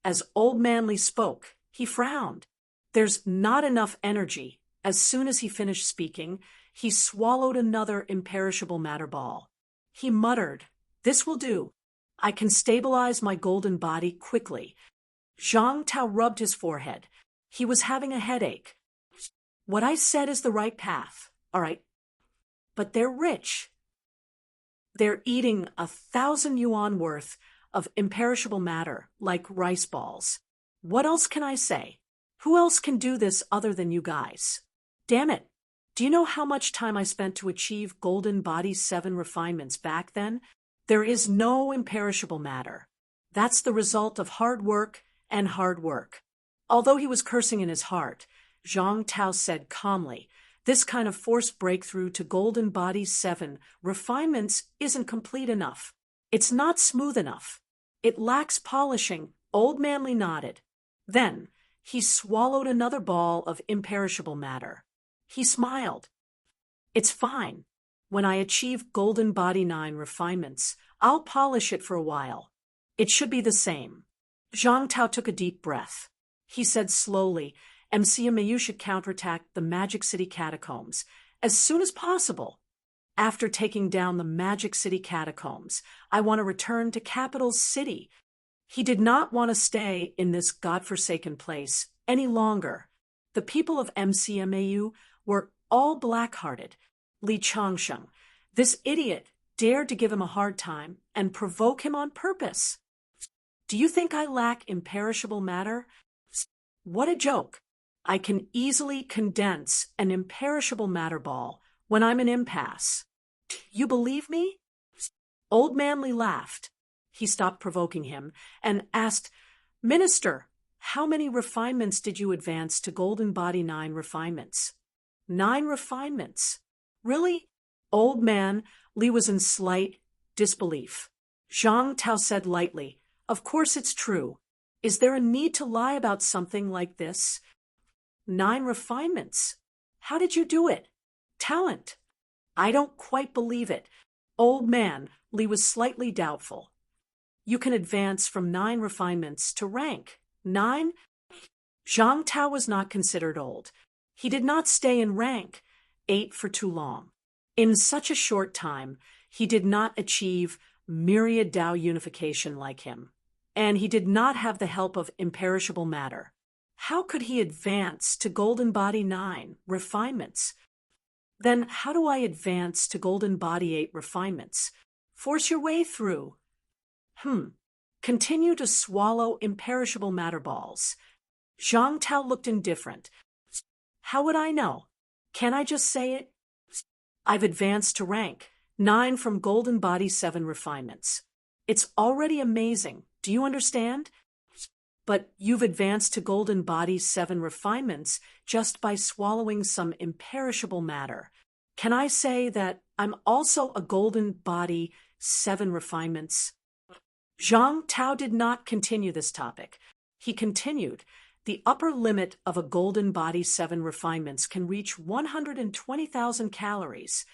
As old man Li spoke, he frowned. There's not enough energy. As soon as he finished speaking, he swallowed another imperishable matter ball. He muttered, This will do. I can stabilize my golden body quickly. Zhang Tao rubbed his forehead. He was having a headache. What I said is the right path, all right. But they're rich. They're eating 1,000 yuan worth of imperishable matter like rice balls. What else can I say? Who else can do this other than you guys? Damn it. Do you know how much time I spent to achieve golden body 7 refinements back then? There is no imperishable matter. That's the result of hard work and hard work. Although he was cursing in his heart, Zhang Tao said calmly, This kind of forced breakthrough to golden body 7 refinements isn't complete enough. It's not smooth enough. It lacks polishing. Old man Li nodded. Then he swallowed another ball of imperishable matter. He smiled. It's fine. When I achieve golden body 9 refinements, I'll polish it for a while. It should be the same. Zhang Tao took a deep breath. He said slowly, MCMAU should counterattack the Magic City catacombs as soon as possible. After taking down the Magic City catacombs, I want to return to Capital City. He did not want to stay in this godforsaken place any longer. The people of MCMAU were all black-hearted. Li Changsheng, this idiot, dared to give him a hard time and provoke him on purpose. Do you think I lack imperishable matter? What a joke. I can easily condense an imperishable matter ball when I'm in impasse. You believe me? Old man Li laughed. He stopped provoking him and asked, Minister, how many refinements did you advance to golden body 9 refinements? 9 refinements. Really? Old man Li was in slight disbelief. Zhang Tao said lightly, Of course it's true. Is there a need to lie about something like this? 9 refinements. How did you do it? Talent. I don't quite believe it. Old man Li was slightly doubtful. You can advance from 9 refinements to rank 9? Zhang Tao was not considered old. He did not stay in rank 8 for too long. In such a short time, he did not achieve myriad Tao unification like him, and he did not have the help of imperishable matter. How could he advance to Golden Body 9 refinements? Then how do I advance to Golden Body 8 refinements? Force your way through. Continue to swallow imperishable matter balls. Zhang Tao looked indifferent. How would I know? Can I just say it? I've advanced to rank 9 from Golden Body 7 refinements. It's already amazing. Do you understand? But you've advanced to Golden Body 7 refinements just by swallowing some imperishable matter. Can I say that I'm also a Golden Body 7 refinements? Zhang Tao did not continue this topic. He continued, the upper limit of a Golden Body 7 refinements can reach 120,000 calories.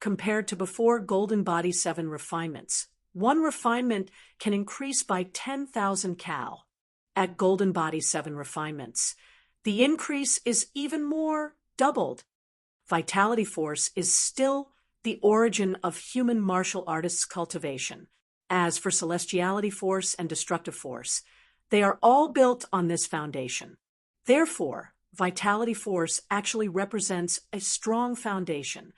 Compared to before Golden Body 7 refinements, one refinement can increase by 10,000 cal. At Golden Body 7 refinements, the increase is even more, doubled. Vitality force is still the origin of human martial artists' cultivation. As for celestiality force and destructive force, they are all built on this foundation. Therefore, vitality force actually represents a strong foundation.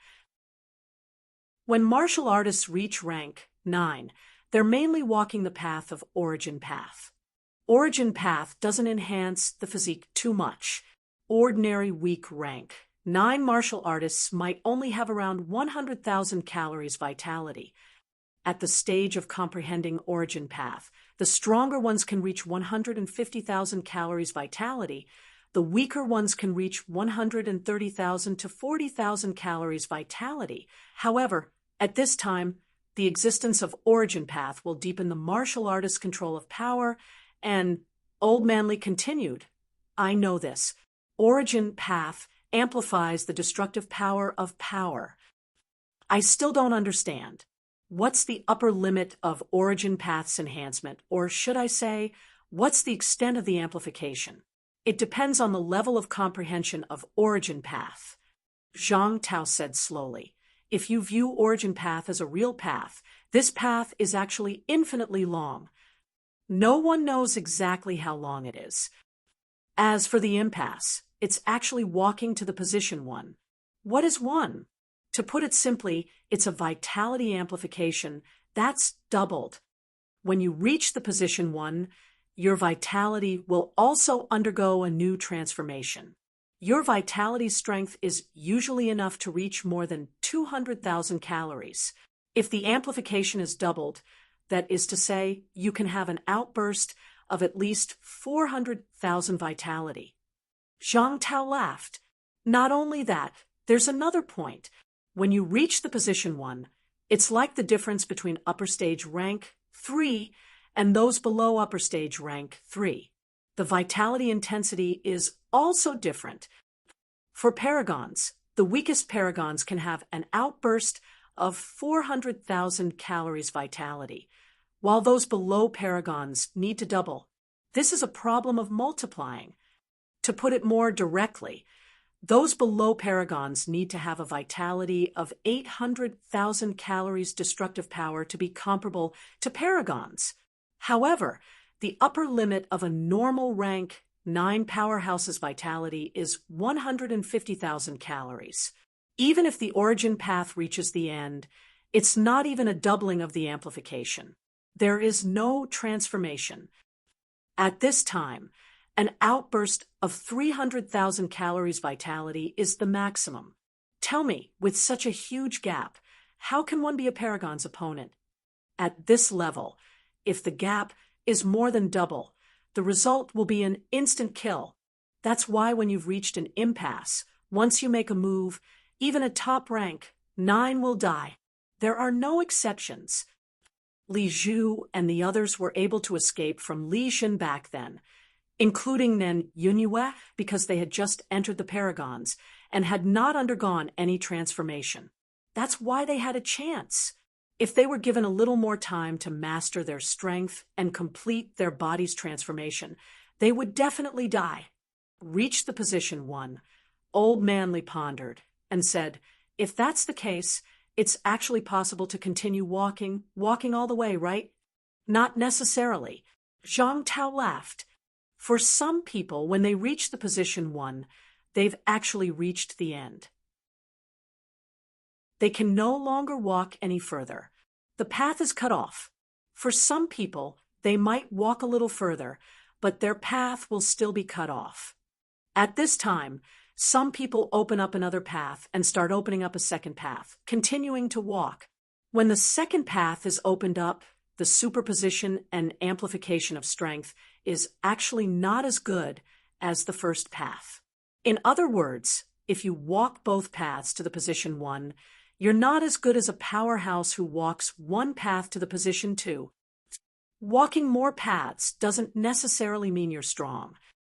When martial artists reach rank 9, they're mainly walking the path of origin path. Origin path doesn't enhance the physique too much. Ordinary weak rank 9 martial artists might only have around 100,000 calories vitality. At the stage of comprehending origin path, the stronger ones can reach 150,000 calories vitality. The weaker ones can reach 130,000 to 40,000 calories vitality. However, at this time, the existence of origin path will deepen the martial artist's control of power, and Old Manly continued, I know this. Origin path amplifies the destructive power of power. I still don't understand. What's the upper limit of origin path's enhancement, or should I say, what's the extent of the amplification? It depends on the level of comprehension of origin path. Zhang Tao said slowly, if you view origin path as a real path, this path is actually infinitely long. No one knows exactly how long it is. As for the impasse, it's actually walking to the position 1. What is 1? To put it simply, it's a vitality amplification that's doubled. When you reach the position 1, your vitality will also undergo a new transformation. Your vitality strength is usually enough to reach more than 200,000 calories. If the amplification is doubled, that is to say, you can have an outburst of at least 400,000 vitality. Zhang Tao laughed. Not only that, there's another point. When you reach the position 1, it's like the difference between upper stage rank 3 and those below upper stage rank 3. The vitality intensity is also different. For paragons, the weakest paragons can have an outburst of 400,000 calories vitality, while those below paragons need to double. This is a problem of multiplying. To put it more directly, those below paragons need to have a vitality of 800,000 calories destructive power to be comparable to paragons. However, the upper limit of a normal rank 9 powerhouse's vitality is 150,000 calories. Even if the origin path reaches the end, it's not even a doubling of the amplification. There is no transformation. At this time, an outburst of 300,000 calories vitality is the maximum. Tell me, with such a huge gap, how can one be a paragon's opponent? At this level, if the gap is more than double, the result will be an instant kill. That's why when you've reached an impasse, once you make a move, even a top rank 9 will die. There are no exceptions. Li Zhu and the others were able to escape from Li Xin back then, including Nen Yunyue, because they had just entered the paragons and had not undergone any transformation. That's why they had a chance. If they were given a little more time to master their strength and complete their body's transformation, they would definitely die. Reach the position 1. Old Manly pondered and said, If that's the case, it's actually possible to continue walking all the way, right? Not necessarily. Zhang Tao laughed. For some people, when they reach the position 1, they've actually reached the end. They can no longer walk any further. The path is cut off. For some people, they might walk a little further, but their path will still be cut off. At this time, some people open up another path and start opening up a second path, continuing to walk. When the second path is opened up, the superposition and amplification of strength is actually not as good as the first path. In other words, if you walk both paths to the position 1, you're not as good as a powerhouse who walks one path to the position 2. Walking more paths doesn't necessarily mean you're strong.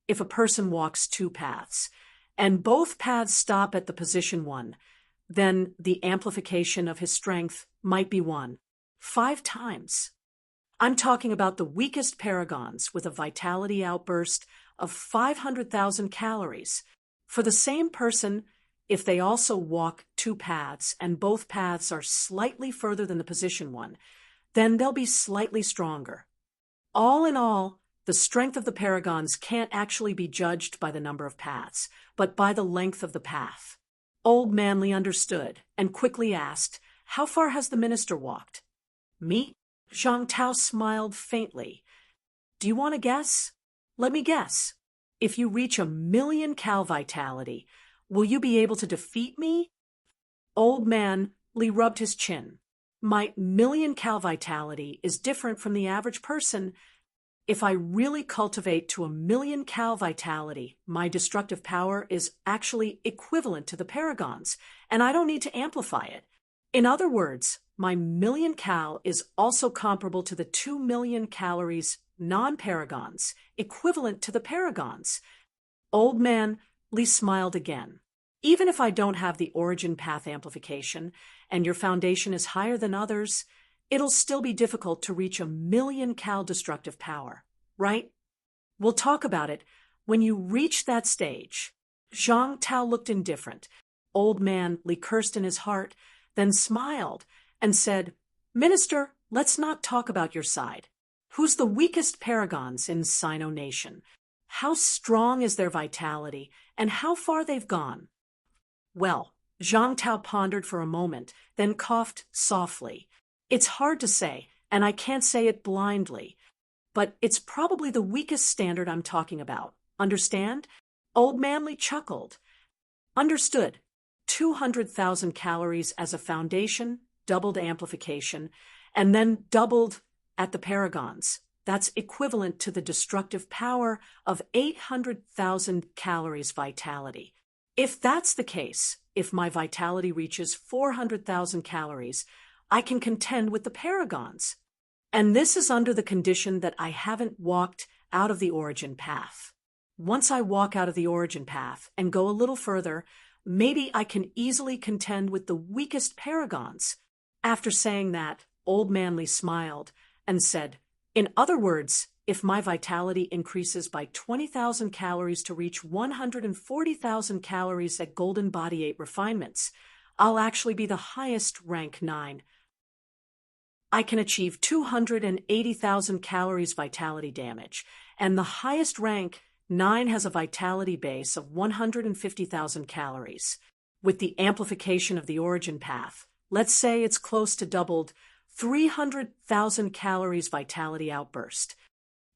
If a person walks 2 paths, and both paths stop at the position 1, then the amplification of his strength might be 5 times. I'm talking about the weakest paragons with a vitality outburst of 500,000 calories. For the same person, if they also walk 2 paths and both paths are slightly further than the position 1, then they'll be slightly stronger. All in all, the strength of the paragons can't actually be judged by the number of paths, but by the length of the path. Old Manly understood and quickly asked, "How far has the minister walked?" "Me?" Zhang Tao smiled faintly. "Do you want to guess?" "Let me guess. If you reach 1,000,000 cal vitality, will you be able to defeat me?" Old Man Li rubbed his chin. "My 1,000,000 cal vitality is different from the average person. If I really cultivate to 1,000,000 cal vitality, my destructive power is actually equivalent to the paragons, and I don't need to amplify it. In other words, my 1,000,000 cal is also comparable to the 2,000,000 calories non-paragons, equivalent to the paragons." Old Man Li smiled again. "Even if I don't have the origin path amplification, and your foundation is higher than others, it'll still be difficult to reach 1,000,000 cal destructive power, right? We'll talk about it when you reach that stage." Zhang Tao looked indifferent. Old Man Li cursed in his heart, then smiled and said, "Minister, let's not talk about your side. Who's the weakest paragons in Sino Nation? How strong is their vitality, and how far they've gone?" "Well," Zhang Tao pondered for a moment, then coughed softly. "It's hard to say, and I can't say it blindly. But it's probably the weakest standard I'm talking about. Understand?" Old Manly chuckled. "Understood. 200,000 calories as a foundation, doubled amplification, and then doubled at the paragons. That's equivalent to the destructive power of 800,000 calories vitality. If that's the case, if my vitality reaches 400,000 calories, I can contend with the paragons. And this is under the condition that I haven't walked out of the origin path. Once I walk out of the origin path and go a little further, maybe I can easily contend with the weakest paragons." After saying that, Old Manly smiled and said, "In other words, if my vitality increases by 20,000 calories to reach 140,000 calories at Golden Body 8 refinements, I'll actually be the highest rank 9. I can achieve 280,000 calories vitality damage, and the highest rank 9 has a vitality base of 150,000 calories. With the amplification of the origin path, let's say it's close to doubled 300,000 calories vitality outburst."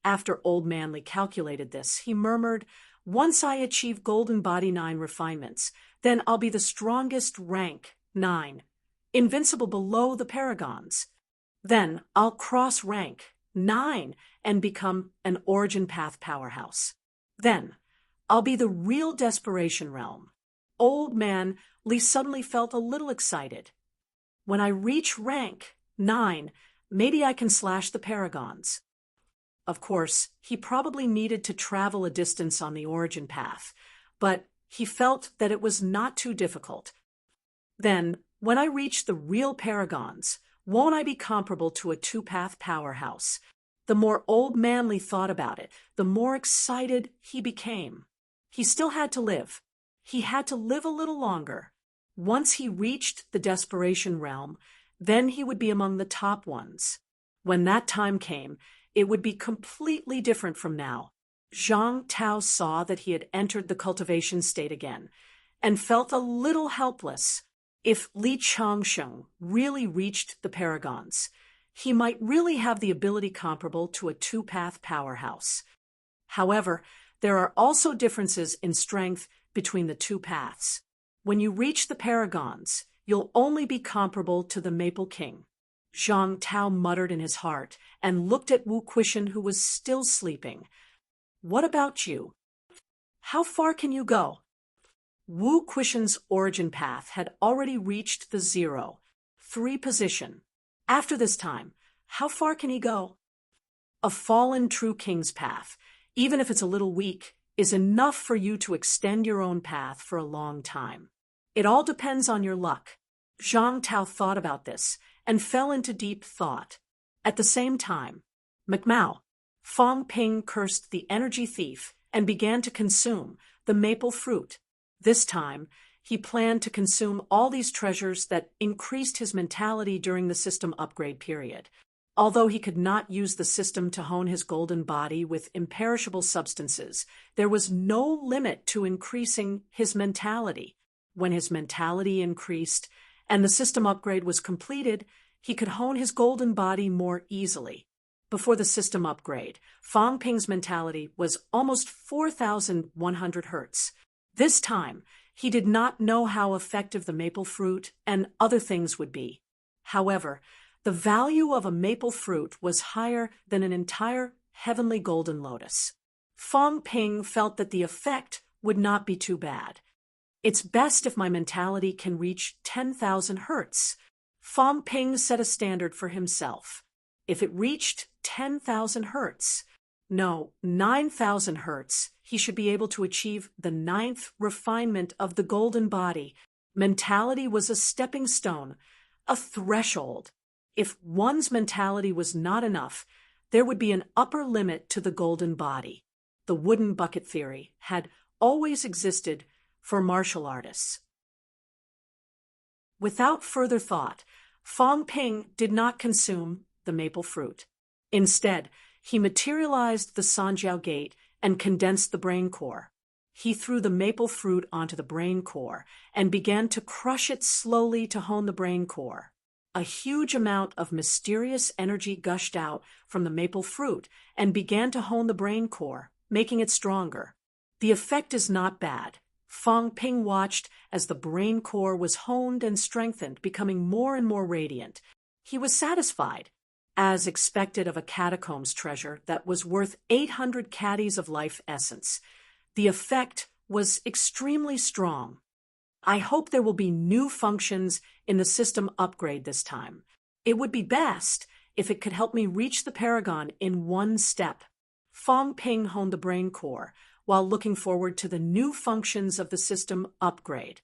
After Old Manly calculated this, he murmured, "Once I achieve Golden Body 9 refinements, then I'll be the strongest rank 9, invincible below the paragons. Then I'll cross rank 9 and become an origin path powerhouse. Then I'll be the real desperation realm." Old Man Li suddenly felt a little excited. "When I reach rank 9, maybe I can slash the paragons." Of course, he probably needed to travel a distance on the origin path, but he felt that it was not too difficult. "Then, when I reach the real paragons, won't I be comparable to a 2-path powerhouse?" The more Old Manly thought about it, the more excited he became. He still had to live. He had to live a little longer. Once he reached the Desperation Realm, then he would be among the top ones. When that time came, it would be completely different from now. Zhang Tao saw that he had entered the cultivation state again, and felt a little helpless. If Li Changsheng really reached the paragons, he might really have the ability comparable to a two-path powerhouse. However, there are also differences in strength between the two paths. When you reach the paragons, you'll only be comparable to the Maple King. Zhang Tao muttered in his heart and looked at Wu Quishan, who was still sleeping. What about you? How far can you go? Wu Quishan's origin path had already reached the 0-3 position. After this time, how far can he go? A fallen true king's path, even if it's a little weak, is enough for you to extend your own path for a long time. It all depends on your luck. Zhang Tao thought about this and fell into deep thought. At the same time, McMao, Fong Ping cursed the energy thief and began to consume the maple fruit. This time, he planned to consume all these treasures that increased his mentality during the system upgrade period. Although he could not use the system to hone his golden body with imperishable substances, there was no limit to increasing his mentality. When his mentality increased and the system upgrade was completed, he could hone his golden body more easily. Before the system upgrade, Fong Ping's mentality was almost 4,100 hertz. This time, he did not know how effective the maple fruit and other things would be. However, the value of a maple fruit was higher than an entire heavenly golden lotus. Fong Ping felt that the effect would not be too bad. It's best if my mentality can reach 10,000 hertz. Fong Ping set a standard for himself. If it reached 10,000 hertz, no, 9,000 hertz, he should be able to achieve the 9th refinement of the golden body. Mentality was a stepping stone, a threshold. If one's mentality was not enough, there would be an upper limit to the golden body. The wooden bucket theory had always existed for martial artists. Without further thought, Fong Ping did not consume the maple fruit. Instead, he materialized the Sanjiao Gate and condensed the brain core. He threw the maple fruit onto the brain core and began to crush it slowly to hone the brain core. A huge amount of mysterious energy gushed out from the maple fruit and began to hone the brain core, making it stronger. The effect is not bad. Fong Ping watched as the brain core was honed and strengthened, becoming more and more radiant. He was satisfied, as expected of a catacombs treasure that was worth 800 caddies of life essence. The effect was extremely strong. I hope there will be new functions in the system upgrade this time. It would be best if it could help me reach the Paragon in one step. Fong Ping honed the brain core while looking forward to the new functions of the system upgrade.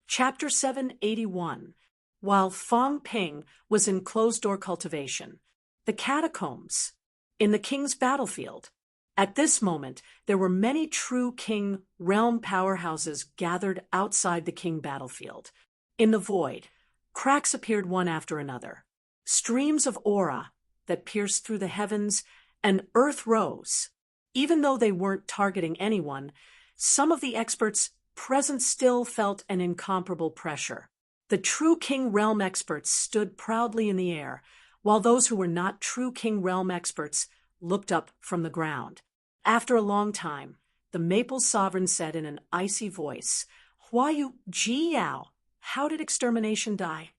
Chapter 781. While Fong Ping was in closed-door cultivation, the catacombs, in the king's battlefield. At this moment, there were many true king realm powerhouses gathered outside the king battlefield. In the void, cracks appeared one after another. Streams of aura that pierced through the heavens, and earth rose. Even though they weren't targeting anyone, some of the experts present still felt an incomparable pressure. The true king realm experts stood proudly in the air, while those who were not true king realm experts looked up from the ground. After a long time, the Maple Sovereign said in an icy voice, "Huayu Jiyao, how did extermination die?"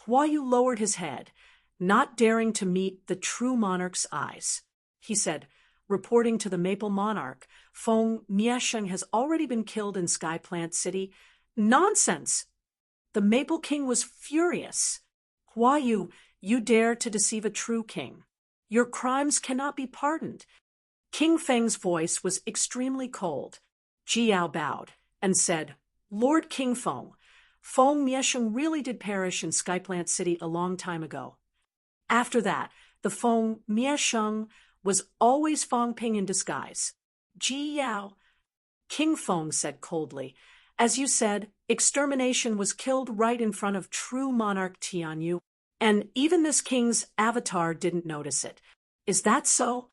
Huayu lowered his head, not daring to meet the true monarch's eyes. He said, reporting to the Maple Monarch, "Feng Miesheng has already been killed in Skyplant City." "Nonsense!" The Maple King was furious. "Huayu, you dare to deceive a true king. Your crimes cannot be pardoned." King Feng's voice was extremely cold. Jiao bowed and said, "Lord King Feng, Feng Miesheng really did perish in Skyplant City a long time ago." After that, the Feng Miesheng was always Fong Ping in disguise. Jiao, King Feng said coldly. As you said, extermination was killed right in front of true monarch Tianyu, and even this king's avatar didn't notice it. Is that so?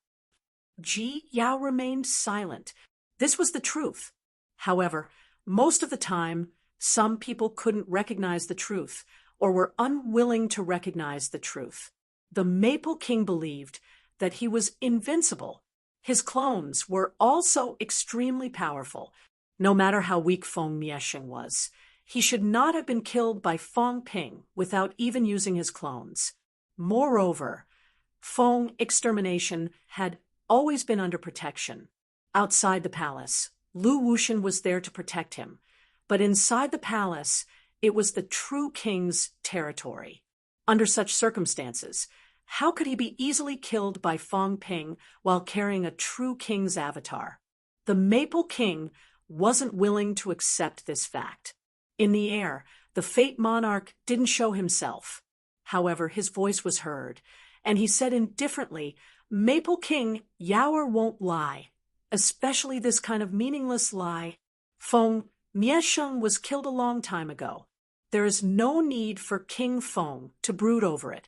Ji Yao remained silent. This was the truth. However, most of the time, some people couldn't recognize the truth, or were unwilling to recognize the truth. The Maple King believed that he was invincible. His clones were also extremely powerful. No matter how weak Feng Miesheng was, he should not have been killed by Feng Ping without even using his clones. Moreover, Feng extermination had always been under protection. Outside the palace, Lu Wushan was there to protect him, but inside the palace, it was the true king's territory. Under such circumstances, how could he be easily killed by Feng Ping while carrying a true king's avatar? The Maple King wasn't willing to accept this fact. In the air, the Fate Monarch didn't show himself. However, his voice was heard, and he said indifferently, Maple King, Yaoer won't lie, especially this kind of meaningless lie. Feng Miesheng was killed a long time ago. There is no need for King Feng to brood over it.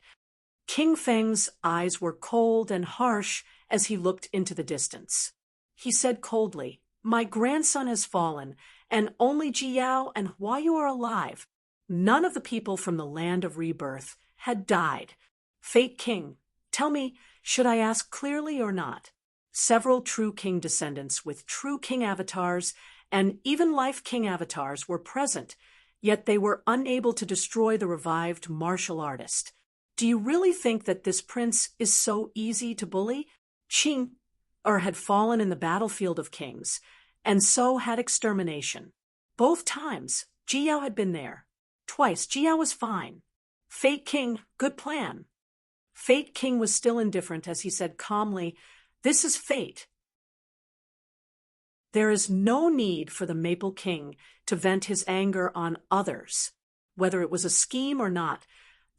King Feng's eyes were cold and harsh as he looked into the distance. He said coldly, My grandson has fallen, and only Jiao and Huayu are alive. None of the people from the land of rebirth had died. Fate King, tell me, should I ask clearly or not? Several true king descendants with true king avatars and even life king avatars were present, yet they were unable to destroy the revived martial artist. Do you really think that this prince is so easy to bully? Qing had fallen in the battlefield of kings, and so had extermination. Both times, Jiao had been there. Twice, Jiao was fine. Fate King, good plan. Fate King was still indifferent as he said calmly, This is fate. There is no need for the Maple King to vent his anger on others. Whether it was a scheme or not,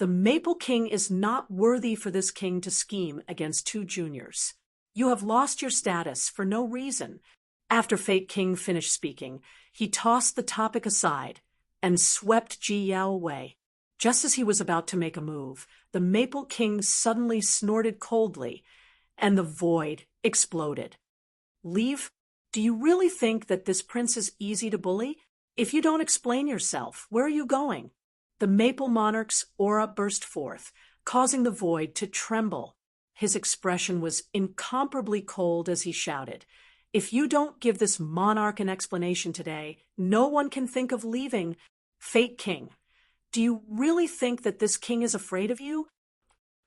the Maple King is not worthy for this king to scheme against two juniors. You have lost your status for no reason. After Fate King finished speaking, he tossed the topic aside and swept Ji Yao away. Just as he was about to make a move, the Maple King suddenly snorted coldly, and the void exploded. Leave? Do you really think that this prince is easy to bully? If you don't explain yourself, where are you going? The Maple Monarch's aura burst forth, causing the void to tremble. His expression was incomparably cold as he shouted, If you don't give this monarch an explanation today, no one can think of leaving. Fate King, do you really think that this king is afraid of you?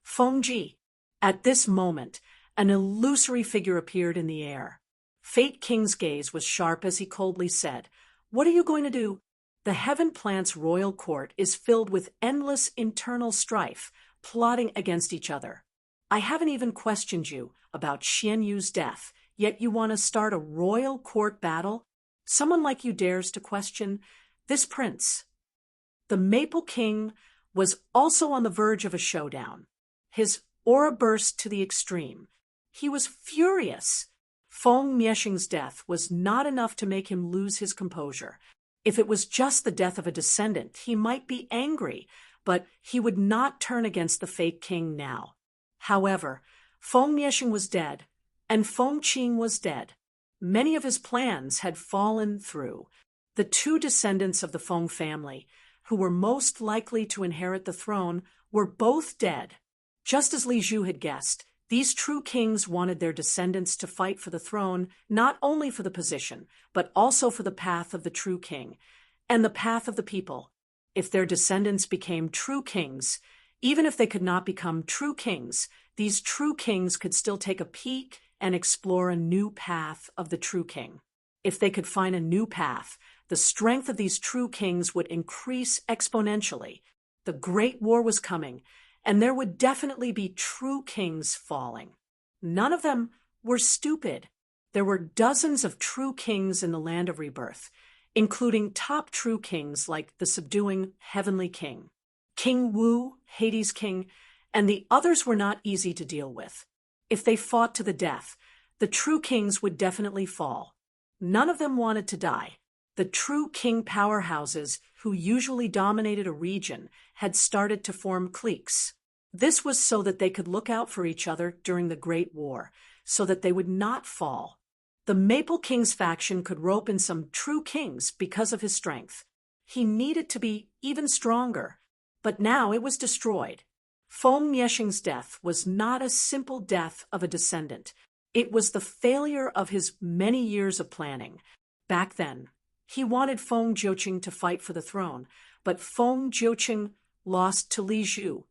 Fengji. At this moment, an illusory figure appeared in the air. Fate King's gaze was sharp as he coldly said, What are you going to do? The Heaven Plant's royal court is filled with endless internal strife, plotting against each other. I haven't even questioned you about Xian Yu's death, yet you want to start a royal court battle? Someone like you dares to question this prince. The Maple King was also on the verge of a showdown. His aura burst to the extreme. He was furious. Feng Miesheng's death was not enough to make him lose his composure. If it was just the death of a descendant, he might be angry, but he would not turn against the Fate King now. However, Feng Miesheng was dead, and Feng Qing was dead. Many of his plans had fallen through. The two descendants of the Feng family, who were most likely to inherit the throne, were both dead. Just as Li Zhu had guessed, these true kings wanted their descendants to fight for the throne, not only for the position, but also for the path of the true king, and the path of the people. If their descendants became true kings, even if they could not become true kings, these true kings could still take a peek and explore a new path of the true king. If they could find a new path, the strength of these true kings would increase exponentially. The Great War was coming, and there would definitely be true kings falling. None of them were stupid. There were dozens of true kings in the land of rebirth, including top true kings like the subduing Heavenly King, King Wu, Hades King, and the others were not easy to deal with. If they fought to the death, the true kings would definitely fall. None of them wanted to die. The true king powerhouses, who usually dominated a region, had started to form cliques. This was so that they could look out for each other during the Great War, so that they would not fall. The Maple King's faction could rope in some true kings because of his strength. He needed to be even stronger, but now it was destroyed. Feng Mieshing's death was not a simple death of a descendant. It was the failure of his many years of planning. Back then, he wanted Feng Jiuqing to fight for the throne, but Feng Jiuqing lost to Li Zhu.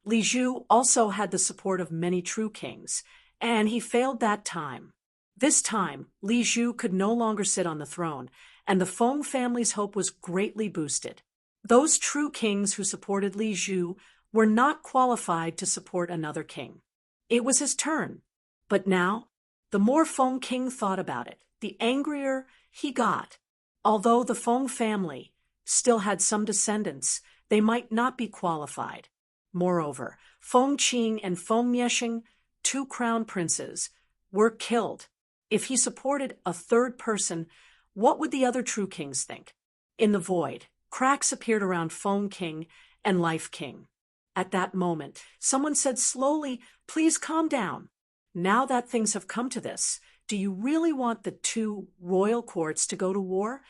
Li Zhu also had the support of many true kings, and he failed that time. This time, Li Zhu could no longer sit on the throne, and the Feng family's hope was greatly boosted. Those true kings who supported Li Zhu were not qualified to support another king. It was his turn. But now, the more Feng King thought about it, the angrier he got. Although the Feng family still had some descendants, they might not be qualified. Moreover, Feng Qing and Feng Mieshing, two crown princes, were killed. If he supported a third person, what would the other true kings think? In the void, cracks appeared around Feng King and Life King. At that moment, someone said slowly, "Please calm down. Now that things have come to this, do you really want the two royal courts to go to war?"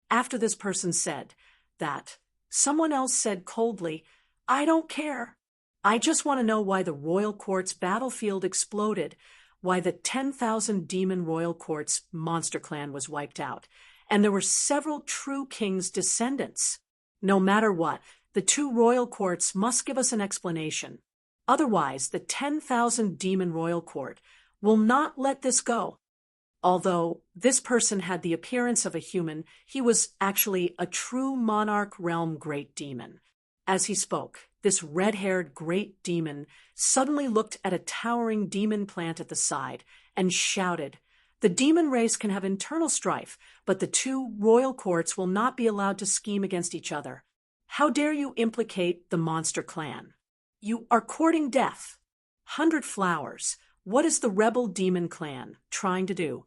After this person said that, someone else said coldly, "I don't care. I just want to know why the royal court's battlefield exploded, why the 10,000 demon royal court's monster clan was wiped out, and there were several true kings' descendants. No matter what, the two royal courts must give us an explanation. Otherwise, the 10,000 demon royal court will not let this go." Although this person had the appearance of a human, he was actually a true monarch realm great demon. As he spoke, this red-haired great demon suddenly looked at a towering demon plant at the side and shouted, "The demon race can have internal strife, but the two royal courts will not be allowed to scheme against each other. How dare you implicate the monster clan? You are courting death. 100 flowers. What is the rebel demon clan trying to do?"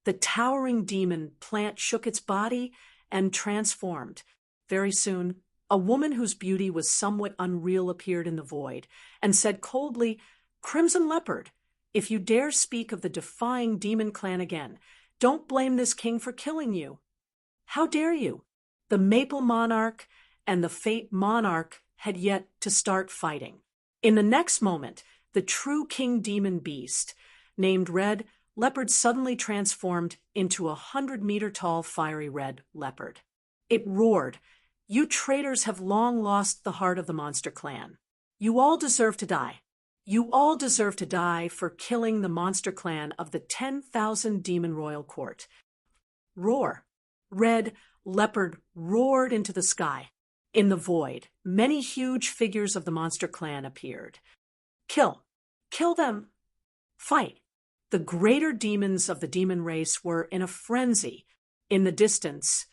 The towering demon plant shook its body and transformed. Very soon, a woman whose beauty was somewhat unreal appeared in the void and said coldly, "Crimson Leopard, if you dare speak of the defying demon clan again, don't blame this king for killing you. How dare you?" The Maple Monarch and the Fate Monarch had yet to start fighting. In the next moment, the true king demon beast, named Red Leopard, suddenly transformed into a 100-meter-tall fiery red leopard. It roared, "You traitors have long lost the heart of the monster clan. You all deserve to die. You all deserve to die for killing the monster clan of the 10,000 demon royal court." Roar! Red Leopard roared into the sky. In the void, many huge figures of the monster clan appeared. "Kill! Kill them! Fight!" The greater demons of the demon race were in a frenzy. In the distance,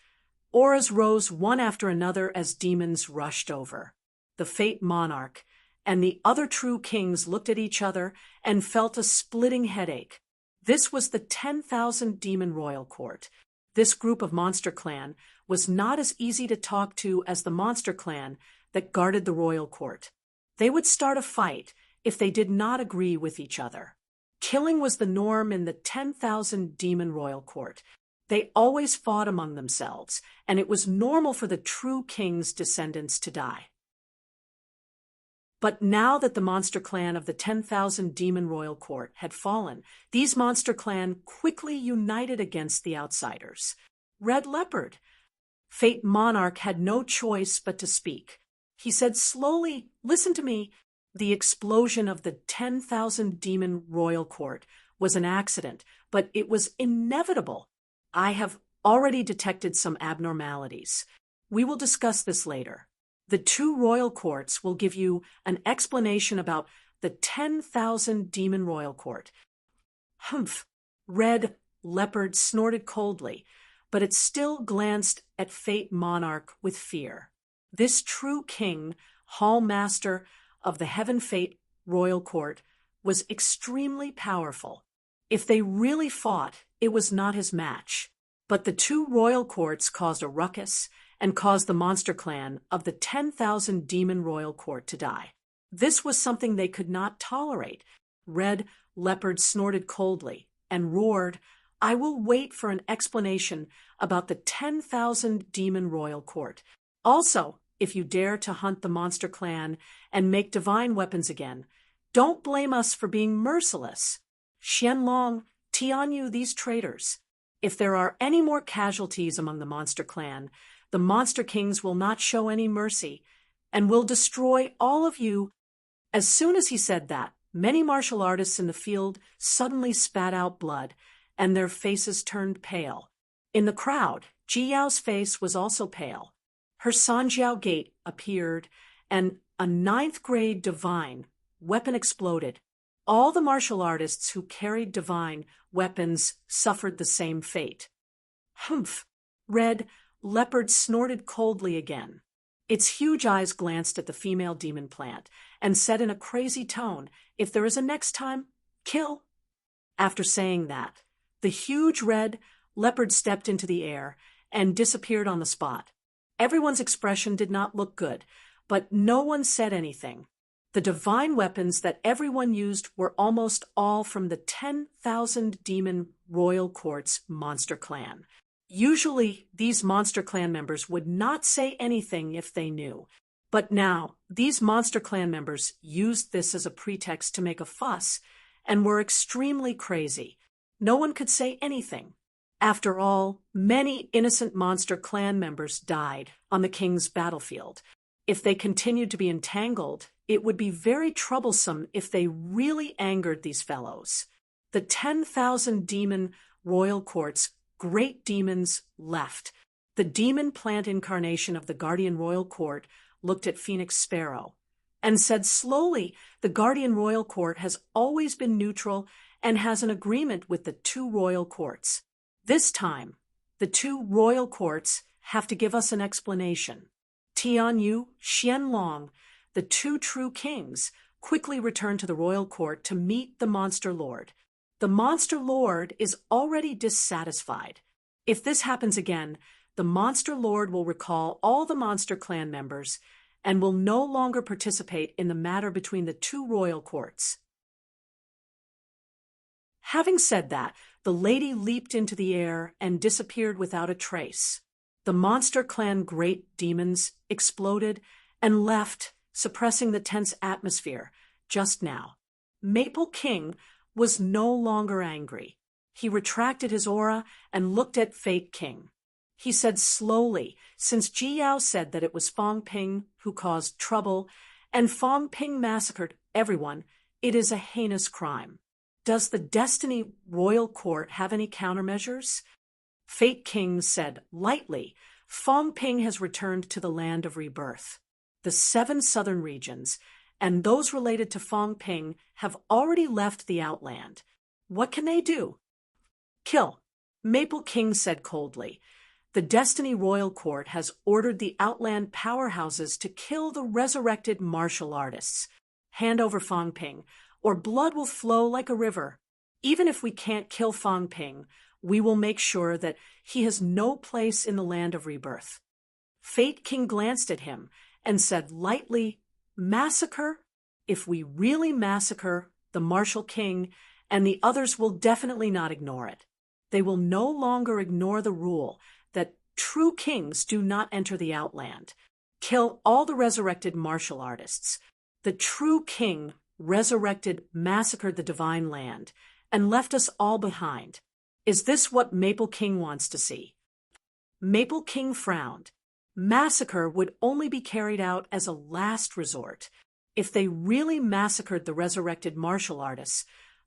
auras rose one after another as demons rushed over. The Fate Monarch and the other true kings looked at each other and felt a splitting headache. This was the 10,000 demon royal court. This group of monster clan was not as easy to talk to as the monster clan that guarded the royal court. They would start a fight if they did not agree with each other. Killing was the norm in the 10,000 demon royal court. They always fought among themselves, and it was normal for the true king's descendants to die. But now that the monster clan of the 10,000 demon royal court had fallen, these monster clan quickly united against the outsiders. Red Leopard. Fate Monarch had no choice but to speak. He said slowly, "Listen to me. The explosion of the 10,000 demon royal court was an accident, but it was inevitable. I have already detected some abnormalities. We will discuss this later. The two royal courts will give you an explanation about the 10,000 demon royal court." Humph! Red Leopard snorted coldly, but it still glanced at Fate Monarch with fear. This true king, hall master of the Heaven Fate royal court, was extremely powerful. If they really fought, it was not his match. But the two royal courts caused a ruckus and caused the monster clan of the 10,000 demon royal court to die. This was something they could not tolerate. Red Leopard snorted coldly and roared, "I will wait for an explanation about the 10,000 demon royal court. Also, if you dare to hunt the monster clan and make divine weapons again, don't blame us for being merciless. Xianlong, Tianyu, these traitors. If there are any more casualties among the monster clan, the monster kings will not show any mercy and will destroy all of you." As soon as he said that, many martial artists in the field suddenly spat out blood, and their faces turned pale. In the crowd, Ji Yao's face was also pale. Her Sanjiao gate appeared, and a ninth-grade divine weapon exploded. All the martial artists who carried divine weapons suffered the same fate. Humph! Red Leopard snorted coldly again. Its huge eyes glanced at the female demon plant and said in a crazy tone, "If there is a next time, kill." After saying that, the huge red leopard stepped into the air and disappeared on the spot. Everyone's expression did not look good, but no one said anything. The divine weapons that everyone used were almost all from the 10,000 demon royal court's monster clan. Usually, these monster clan members would not say anything if they knew. But now, these monster clan members used this as a pretext to make a fuss and were extremely crazy. No one could say anything. After all, many innocent monster clan members died on the king's battlefield. If they continued to be entangled, it would be very troublesome if they really angered these fellows. The 10,000 demon royal court's great demons left. The demon plant incarnation of the Guardian Royal Court looked at Phoenix Sparrow and said slowly, "The Guardian Royal Court has always been neutral and has an agreement with the two royal courts. This time, the two royal courts have to give us an explanation." Tianyu, Xianlong, the two true kings, quickly returned to the royal court to meet the monster lord. The monster lord is already dissatisfied. If this happens again, the monster lord will recall all the monster clan members and will no longer participate in the matter between the two royal courts. Having said that, the lady leaped into the air and disappeared without a trace. The monster clan great demons exploded and left, suppressing the tense atmosphere just now. Maple King was no longer angry. He retracted his aura and looked at Fake King. He said slowly, since Ji Yao said that it was Fong Ping who caused trouble, and Fong Ping massacred everyone, it is a heinous crime. Does the Destiny Royal Court have any countermeasures? Fake King said lightly, "Fong Ping has returned to the land of rebirth. The 7 southern regions, and those related to Fong Ping, have already left the Outland. What can they do?" "Kill," Maple King said coldly. "The Destiny Royal Court has ordered the Outland powerhouses to kill the resurrected martial artists. Hand over Fong Ping, or blood will flow like a river. Even if we can't kill Fong Ping, we will make sure that he has no place in the land of rebirth." Fate King glanced at him and said lightly, "Massacre? If we really massacre the Martial King, and the others will definitely not ignore it. They will no longer ignore the rule that true kings do not enter the Outland. Kill all the resurrected martial artists. The true king resurrected, massacred the divine land, and left us all behind. Is this what Maple King wants to see?" Maple King frowned. Massacre would only be carried out as a last resort. If they really massacred the resurrected martial artists,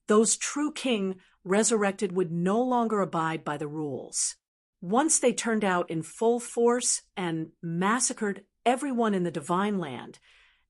those true king resurrected would no longer abide by the rules. Once they turned out in full force and massacred everyone in the divine land,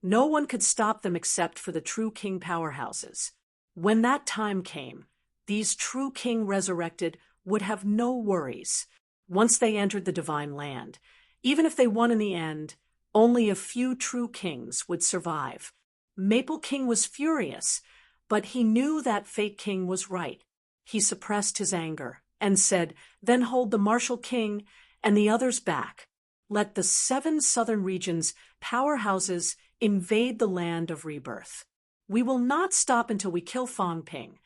no one could stop them except for the true king powerhouses. When that time came, these true king resurrected would have no worries. Once they entered the divine land, even if they won in the end, only a few true kings would survive. Maple King was furious, but he knew that Fake King was right. he suppressed his anger and said, "Then hold the martial king and the others back. Let the 7 southern regions, powerhouses, invade the land of rebirth. We will not stop until we kill Fang Ping."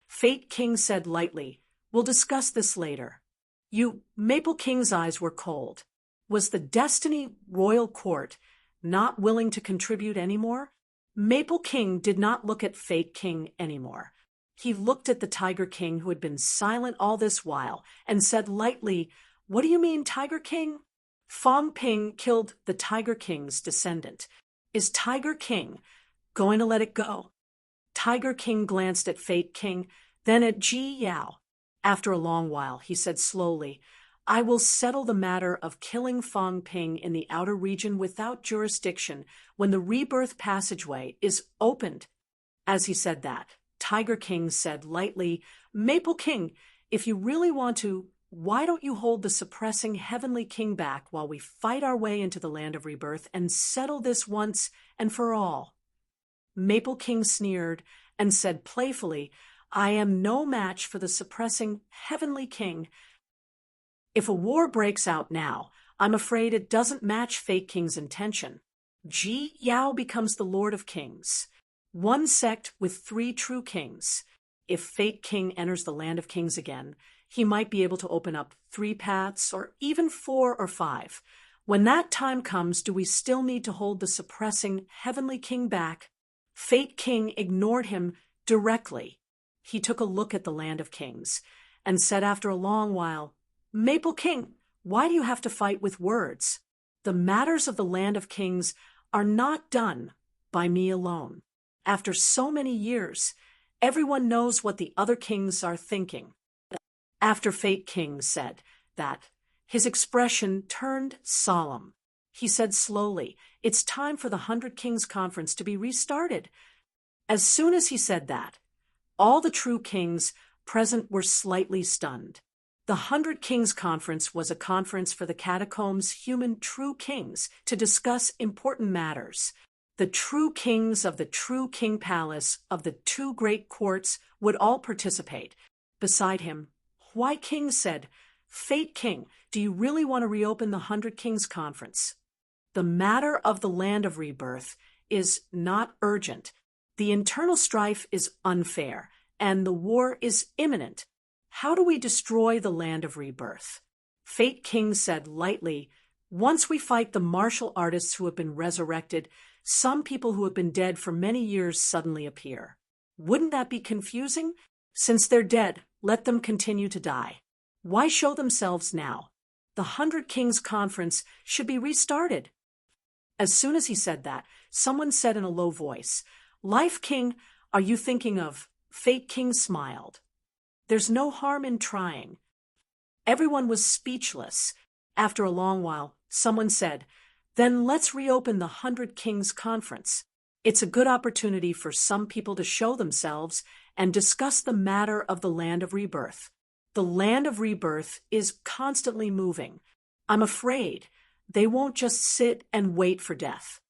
Fate King said lightly, "We'll discuss this later." Maple King's eyes were cold. Was the Destiny Royal Court not willing to contribute anymore? Maple King did not look at Fate King anymore. He looked at the Tiger King, who had been silent all this while, and said lightly, "What do you mean, Tiger King?" Fang Ping killed the Tiger King's descendant. Is Tiger King going to let it go? Tiger King glanced at Fate King, then at Ji Yao. After a long while, he said slowly, "I will settle the matter of killing Fang Ping in the outer region without jurisdiction when the rebirth passageway is opened." As he said that, Tiger King said lightly, "Maple King, if you really want to, why don't you hold the suppressing Heavenly King back while we fight our way into the land of rebirth and settle this once and for all?" Maple King sneered and said playfully, "I am no match for the suppressing Heavenly King. If a war breaks out now, I'm afraid it doesn't match Fate King's intention. Ji Yao becomes the Lord of Kings. One sect with 3 true kings. If Fate King enters the land of kings again, he might be able to open up 3 paths or even 4 or 5. When that time comes, do we still need to hold the suppressing Heavenly King back?" Fate King ignored him directly. He took a look at the land of kings and said after a long while, "Maple King, why do you have to fight with words? The matters of the land of kings are not done by me alone. After so many years, everyone knows what the other kings are thinking." After Fate King said that, his expression turned solemn. He said slowly, "It's time for the 100 Kings Conference to be restarted." As soon as he said that, all the true kings present were slightly stunned. The 100 Kings Conference was a conference for the catacombs' human true kings to discuss important matters. The true kings of the true king palace of the 2 great courts would all participate. Beside him, Hwai King said, "Fate King, do you really want to reopen the 100 Kings Conference? The matter of the land of rebirth is not urgent. The internal strife is unfair, and the war is imminent. How do we destroy the land of rebirth?" Fate King said lightly, "Once we fight the martial artists who have been resurrected, some people who have been dead for many years suddenly appear. Wouldn't that be confusing? Since they're dead, let them continue to die. Why show themselves now? The 100 Kings Conference should be restarted." As soon as he said that, someone said in a low voice, "Life King, are you thinking of?" Fate King smiled. "There's no harm in trying." Everyone was speechless. After a long while, someone said, "Then let's reopen the 100 Kings Conference. It's a good opportunity for some people to show themselves and discuss the matter of the land of rebirth. The land of rebirth is constantly moving. I'm afraid they won't just sit and wait for death.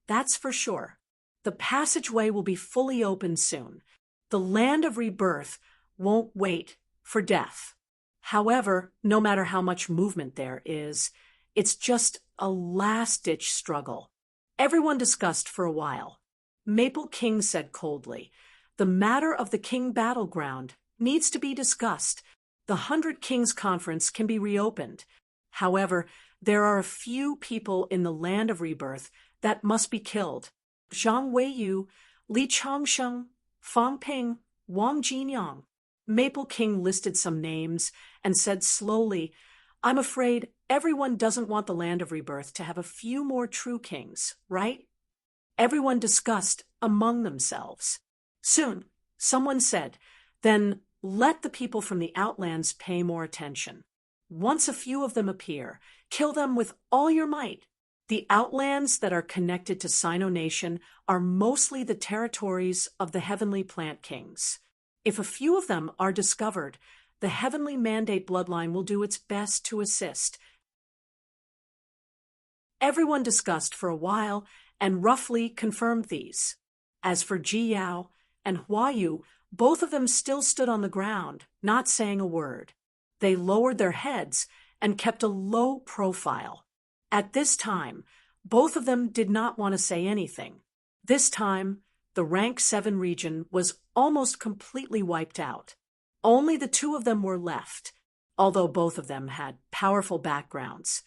That's for sure. The passageway will be fully open soon. The land of rebirth won't wait for death. However, no matter how much movement there is, it's just a last-ditch struggle." Everyone discussed for a while. Maple King said coldly, "The matter of the king battleground needs to be discussed. The 100 Kings Conference can be reopened. However, there are a few people in the land of rebirth that must be killed. Zhang Weiyu, Li Changsheng, Fang Ping, Wang Jinyang." Maple King listed some names and said slowly, "I'm afraid everyone doesn't want the land of rebirth to have a few more true kings, right?" Everyone discussed among themselves. Soon, someone said, "Then let the people from the Outlands pay more attention. Once a few of them appear, kill them with all your might. The Outlands that are connected to Sino Nation are mostly the territories of the Heavenly Plant Kings. If a few of them are discovered, the Heavenly Mandate bloodline will do its best to assist." Everyone discussed for a while and roughly confirmed these. As for Ji Yao and Hua Yu, Both of them still stood on the ground, not saying a word. They lowered their heads and kept a low profile. At this time, both of them did not want to say anything. This time, the Rank 7 region was almost completely wiped out. Only the two of them were left, although both of them had powerful backgrounds.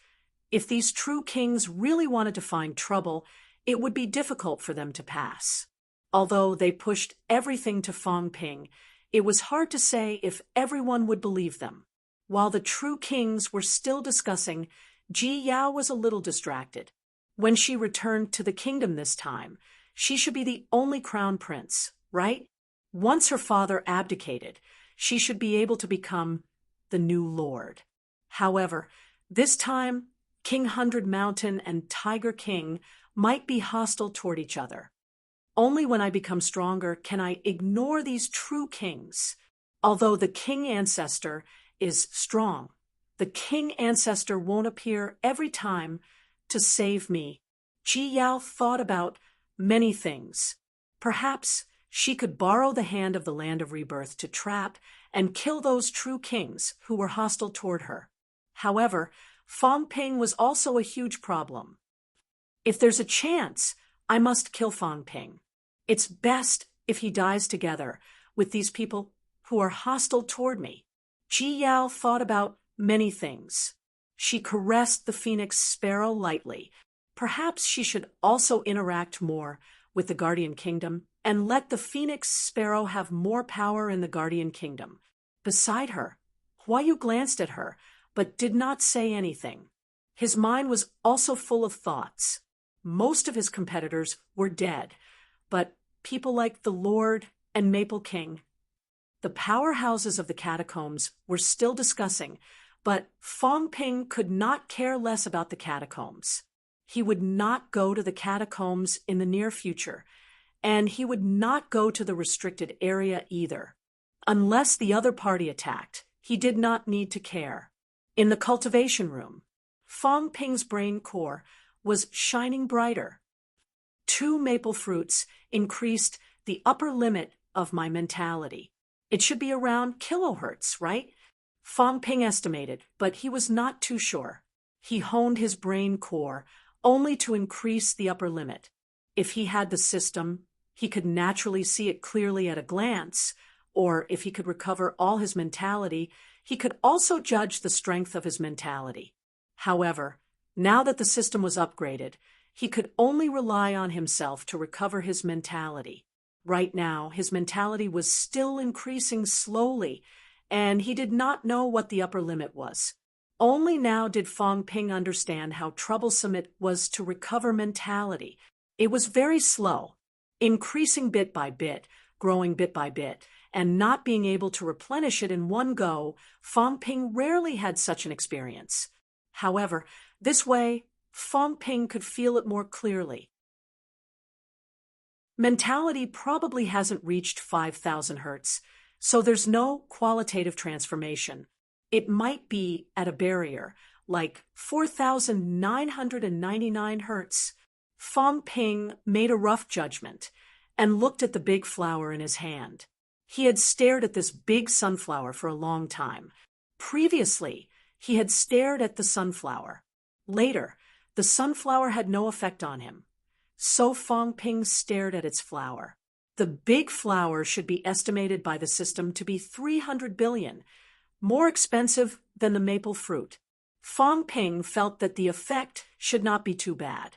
If these true kings really wanted to find trouble, it would be difficult for them to pass. Although they pushed everything to Fong Ping, it was hard to say if everyone would believe them. While the true kings were still discussing, Ji Yao was a little distracted. When she returned to the kingdom this time, she should be the only crown prince, right? Once her father abdicated, she should be able to become the new lord. However, this time, King 100 Mountain and Tiger King might be hostile toward each other. Only when I become stronger can I ignore these true kings. Although the king ancestor is strong, the king ancestor won't appear every time to save me. Ji Yao thought about many things. Perhaps she could borrow the hand of the Land of Rebirth to trap and kill those true kings who were hostile toward her. However, Fong Ping was also a huge problem. If there's a chance, I must kill Fong Ping. It's best if he dies together with these people who are hostile toward me. Ji Yao thought about many things. She caressed the phoenix sparrow lightly. Perhaps she should also interact more with the Guardian Kingdom and let the phoenix sparrow have more power in the Guardian Kingdom. Beside her, Huayu glanced at her, but did not say anything. His mind was also full of thoughts. Most of his competitors were dead, but people like the Lord and Maple King. The powerhouses of the catacombs were still discussing, but Fong Ping could not care less about the catacombs. He would not go to the catacombs in the near future, and he would not go to the restricted area either. Unless the other party attacked, he did not need to care. In the cultivation room, Fong Ping's brain core was shining brighter. 2 maple fruits increased the upper limit of my mentality. It should be around kilohertz, right? Fong Ping estimated, but he was not too sure. He honed his brain core only to increase the upper limit. If he had the system, he could naturally see it clearly at a glance, or if he could recover all his mentality, he could also judge the strength of his mentality. However, now that the system was upgraded, he could only rely on himself to recover his mentality. Right now, his mentality was still increasing slowly, and he did not know what the upper limit was. Only now did Fong Ping understand how troublesome it was to recover mentality. It was very slow, increasing bit by bit, growing bit by bit, and not being able to replenish it in one go. Fong Ping rarely had such an experience. However, this way, Fong Ping could feel it more clearly. Mentality probably hasn't reached 5,000 hertz, so there's no qualitative transformation. It might be at a barrier, like 4,999 hertz. Fong Ping made a rough judgment and looked at the big flower in his hand. He had stared at this big sunflower for a long time. Previously, he had stared at the sunflower. Later, the sunflower had no effect on him. So Fong Ping stared at its flower. The big flower should be estimated by the system to be 300 billion, more expensive than the maple fruit. Fong Ping felt that the effect should not be too bad.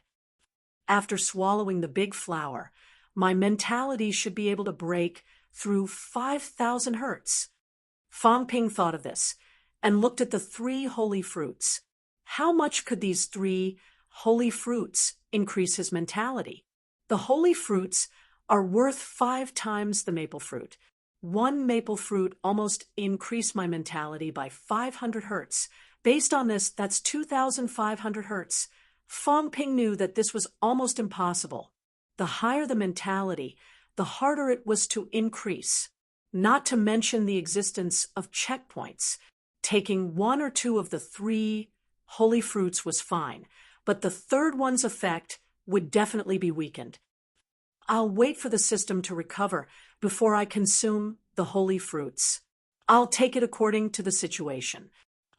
After swallowing the big flower, my mentality should be able to break through 5,000 hertz. Fong Ping thought of this and looked at the 3 holy fruits. How much could these 3 holy fruits increase his mentality? The holy fruits are worth 5 times the maple fruit. 1 maple fruit almost increased my mentality by 500 hertz. Based on this, that's 2,500 hertz. Fong Ping knew that this was almost impossible. The higher the mentality, the harder it was to increase. Not to mention the existence of checkpoints. Taking 1 or 2 of the 3 holy fruits was fine, but the third one's effect would definitely be weakened. I'll wait for the system to recover before I consume the holy fruits. I'll take it according to the situation.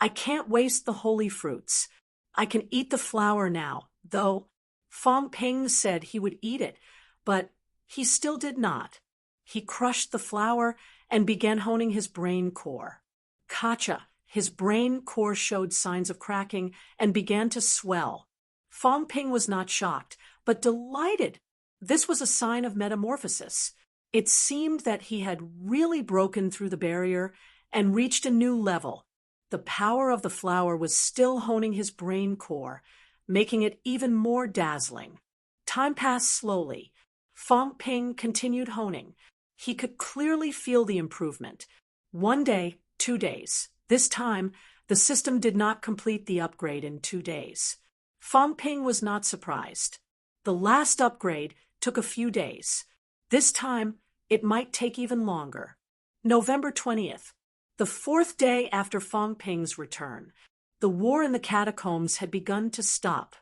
I can't waste the holy fruits. I can eat the flour now, though. Fong Ping said he would eat it, but he still did not. He crushed the flour and began honing his brain core. Kacha, his brain core showed signs of cracking and began to swell. Fong Ping was not shocked, but delighted. This was a sign of metamorphosis. It seemed that he had really broken through the barrier and reached a new level. The power of the flower was still honing his brain core, making it even more dazzling. Time passed slowly. Fong Ping continued honing. He could clearly feel the improvement. 1 day, 2 days. This time, the system did not complete the upgrade in 2 days. Fong Ping was not surprised. The last upgrade took a few days. This time, it might take even longer. November 20th, the 4th day after Fong Ping's return. The war in the catacombs had begun to stop.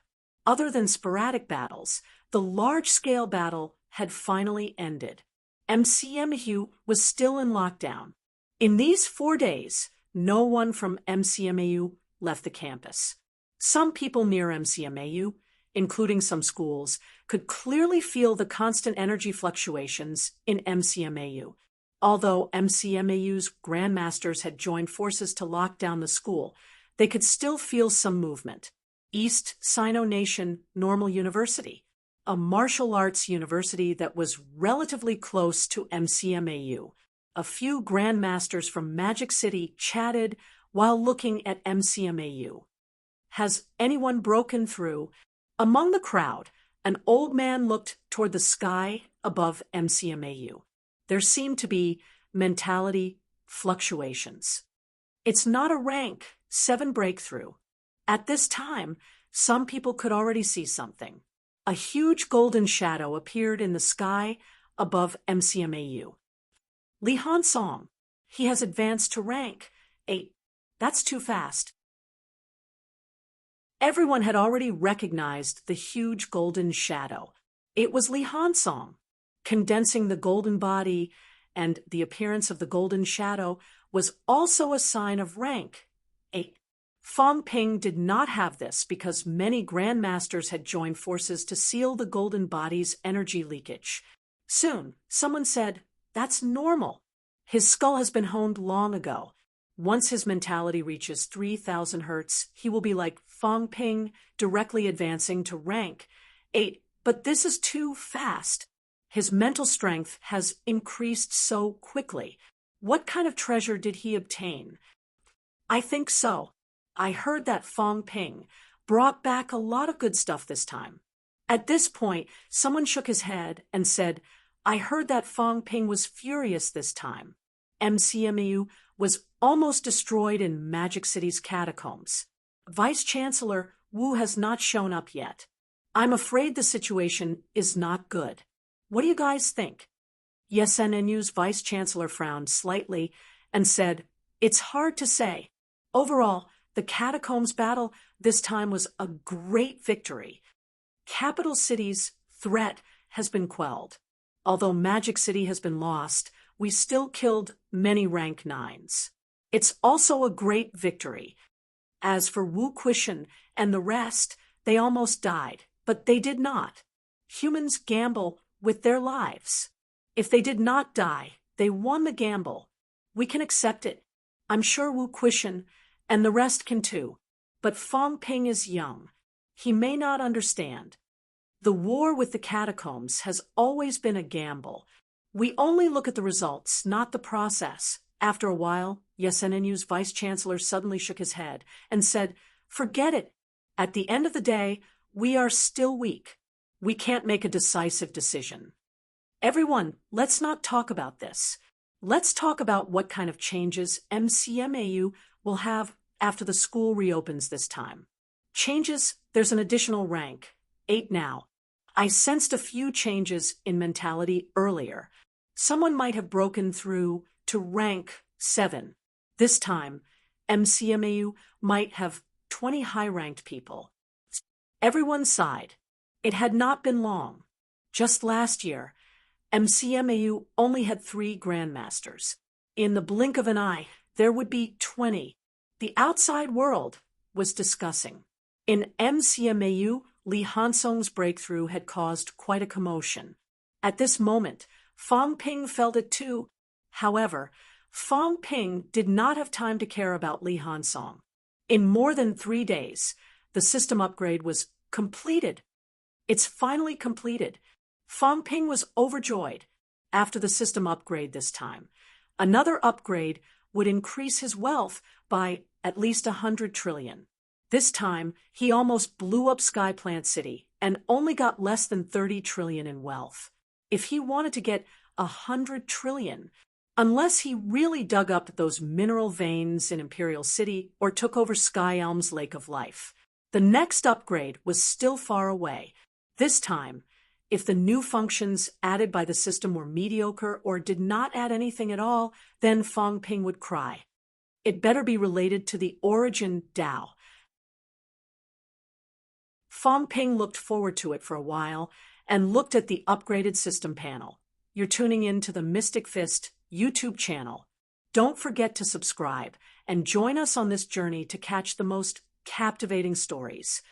Other than sporadic battles, the large-scale battle had finally ended. MCMAU was still in lockdown. In these 4 days, no one from MCMAU left the campus. Some people near MCMAU, including some schools, could clearly feel the constant energy fluctuations in MCMAU. Although MCMAU's grandmasters had joined forces to lock down the school, they could still feel some movement. East Sino Nation Normal University, a martial arts university that was relatively close to MCMAU. A few grandmasters from Magic City chatted while looking at MCMAU. Has anyone broken through? Among the crowd, an old man looked toward the sky above MCMAU. There seemed to be mentality fluctuations. It's not a rank 7 breakthrough. At this time, some people could already see something. A huge golden shadow appeared in the sky above MCMAU. Li Han Song. He has advanced to rank 8. That's too fast. Everyone had already recognized the huge golden shadow. It was Li Han Song. Condensing the golden body and the appearance of the golden shadow was also a sign of rank 8. Fong Ping did not have this because many grandmasters had joined forces to seal the golden body's energy leakage. Soon, someone said, "That's normal. His skull has been honed long ago. Once his mentality reaches 3,000 hertz, he will be like Fong Ping, directly advancing to rank 8. But this is too fast. His mental strength has increased so quickly. What kind of treasure did he obtain?" "I think so. I heard that Fong Ping brought back a lot of good stuff this time." At this point, someone shook his head and said, "I heard that Fong Ping was furious this time. MCMAU was almost destroyed in Magic City's catacombs. Vice Chancellor Wu has not shown up yet. I'm afraid the situation is not good. What do you guys think?" YesNNU's Vice Chancellor frowned slightly and said, "It's hard to say. Overall, the catacombs battle this time was a great victory. Capital City's threat has been quelled. Although Magic City has been lost, we still killed many rank 9s. It's also a great victory. As for Wu Quishan and the rest, they almost died, but they did not. Humans gamble with their lives. If they did not die, they won the gamble. We can accept it. I'm sure Wu Quishan and the rest can too. But Fong Ping is young. He may not understand. The war with the catacombs has always been a gamble. We only look at the results, not the process." After a while, YesNNU's Vice Chancellor suddenly shook his head and said, "Forget it. At the end of the day, we are still weak. We can't make a decisive decision. Everyone, let's not talk about this. Let's talk about what kind of changes MCMAU will have after the school reopens this time. Changes, there's an additional rank, 8 now. I sensed a few changes in mentality earlier. Someone might have broken through to rank 7. This time, MCMAU might have 20 high-ranked people." Everyone sighed. It had not been long. Just last year, MCMAU only had 3 grandmasters. In the blink of an eye, there would be 20. The outside world was discussing. In MCMAU, Li Hansong's breakthrough had caused quite a commotion. At this moment, Fang Ping felt it too. However, Fang Ping did not have time to care about Li Hansong. In more than 3 days, the system upgrade was completed. It's finally completed. Fang Ping was overjoyed. After the system upgrade this time, another upgrade would increase his wealth by at least 100 trillion. This time, he almost blew up Skyplant City and only got less than 30 trillion in wealth. If he wanted to get 100 trillion, unless he really dug up those mineral veins in Imperial City or took over Sky Elm's Lake of Life, the next upgrade was still far away. This time, if the new functions added by the system were mediocre or did not add anything at all, then Fang Ping would cry. It better be related to the origin Dao. Fang Ping looked forward to it for a while and looked at the upgraded system panel. You're tuning in to the Mystic Fist YouTube channel. Don't forget to subscribe and join us on this journey to catch the most captivating stories.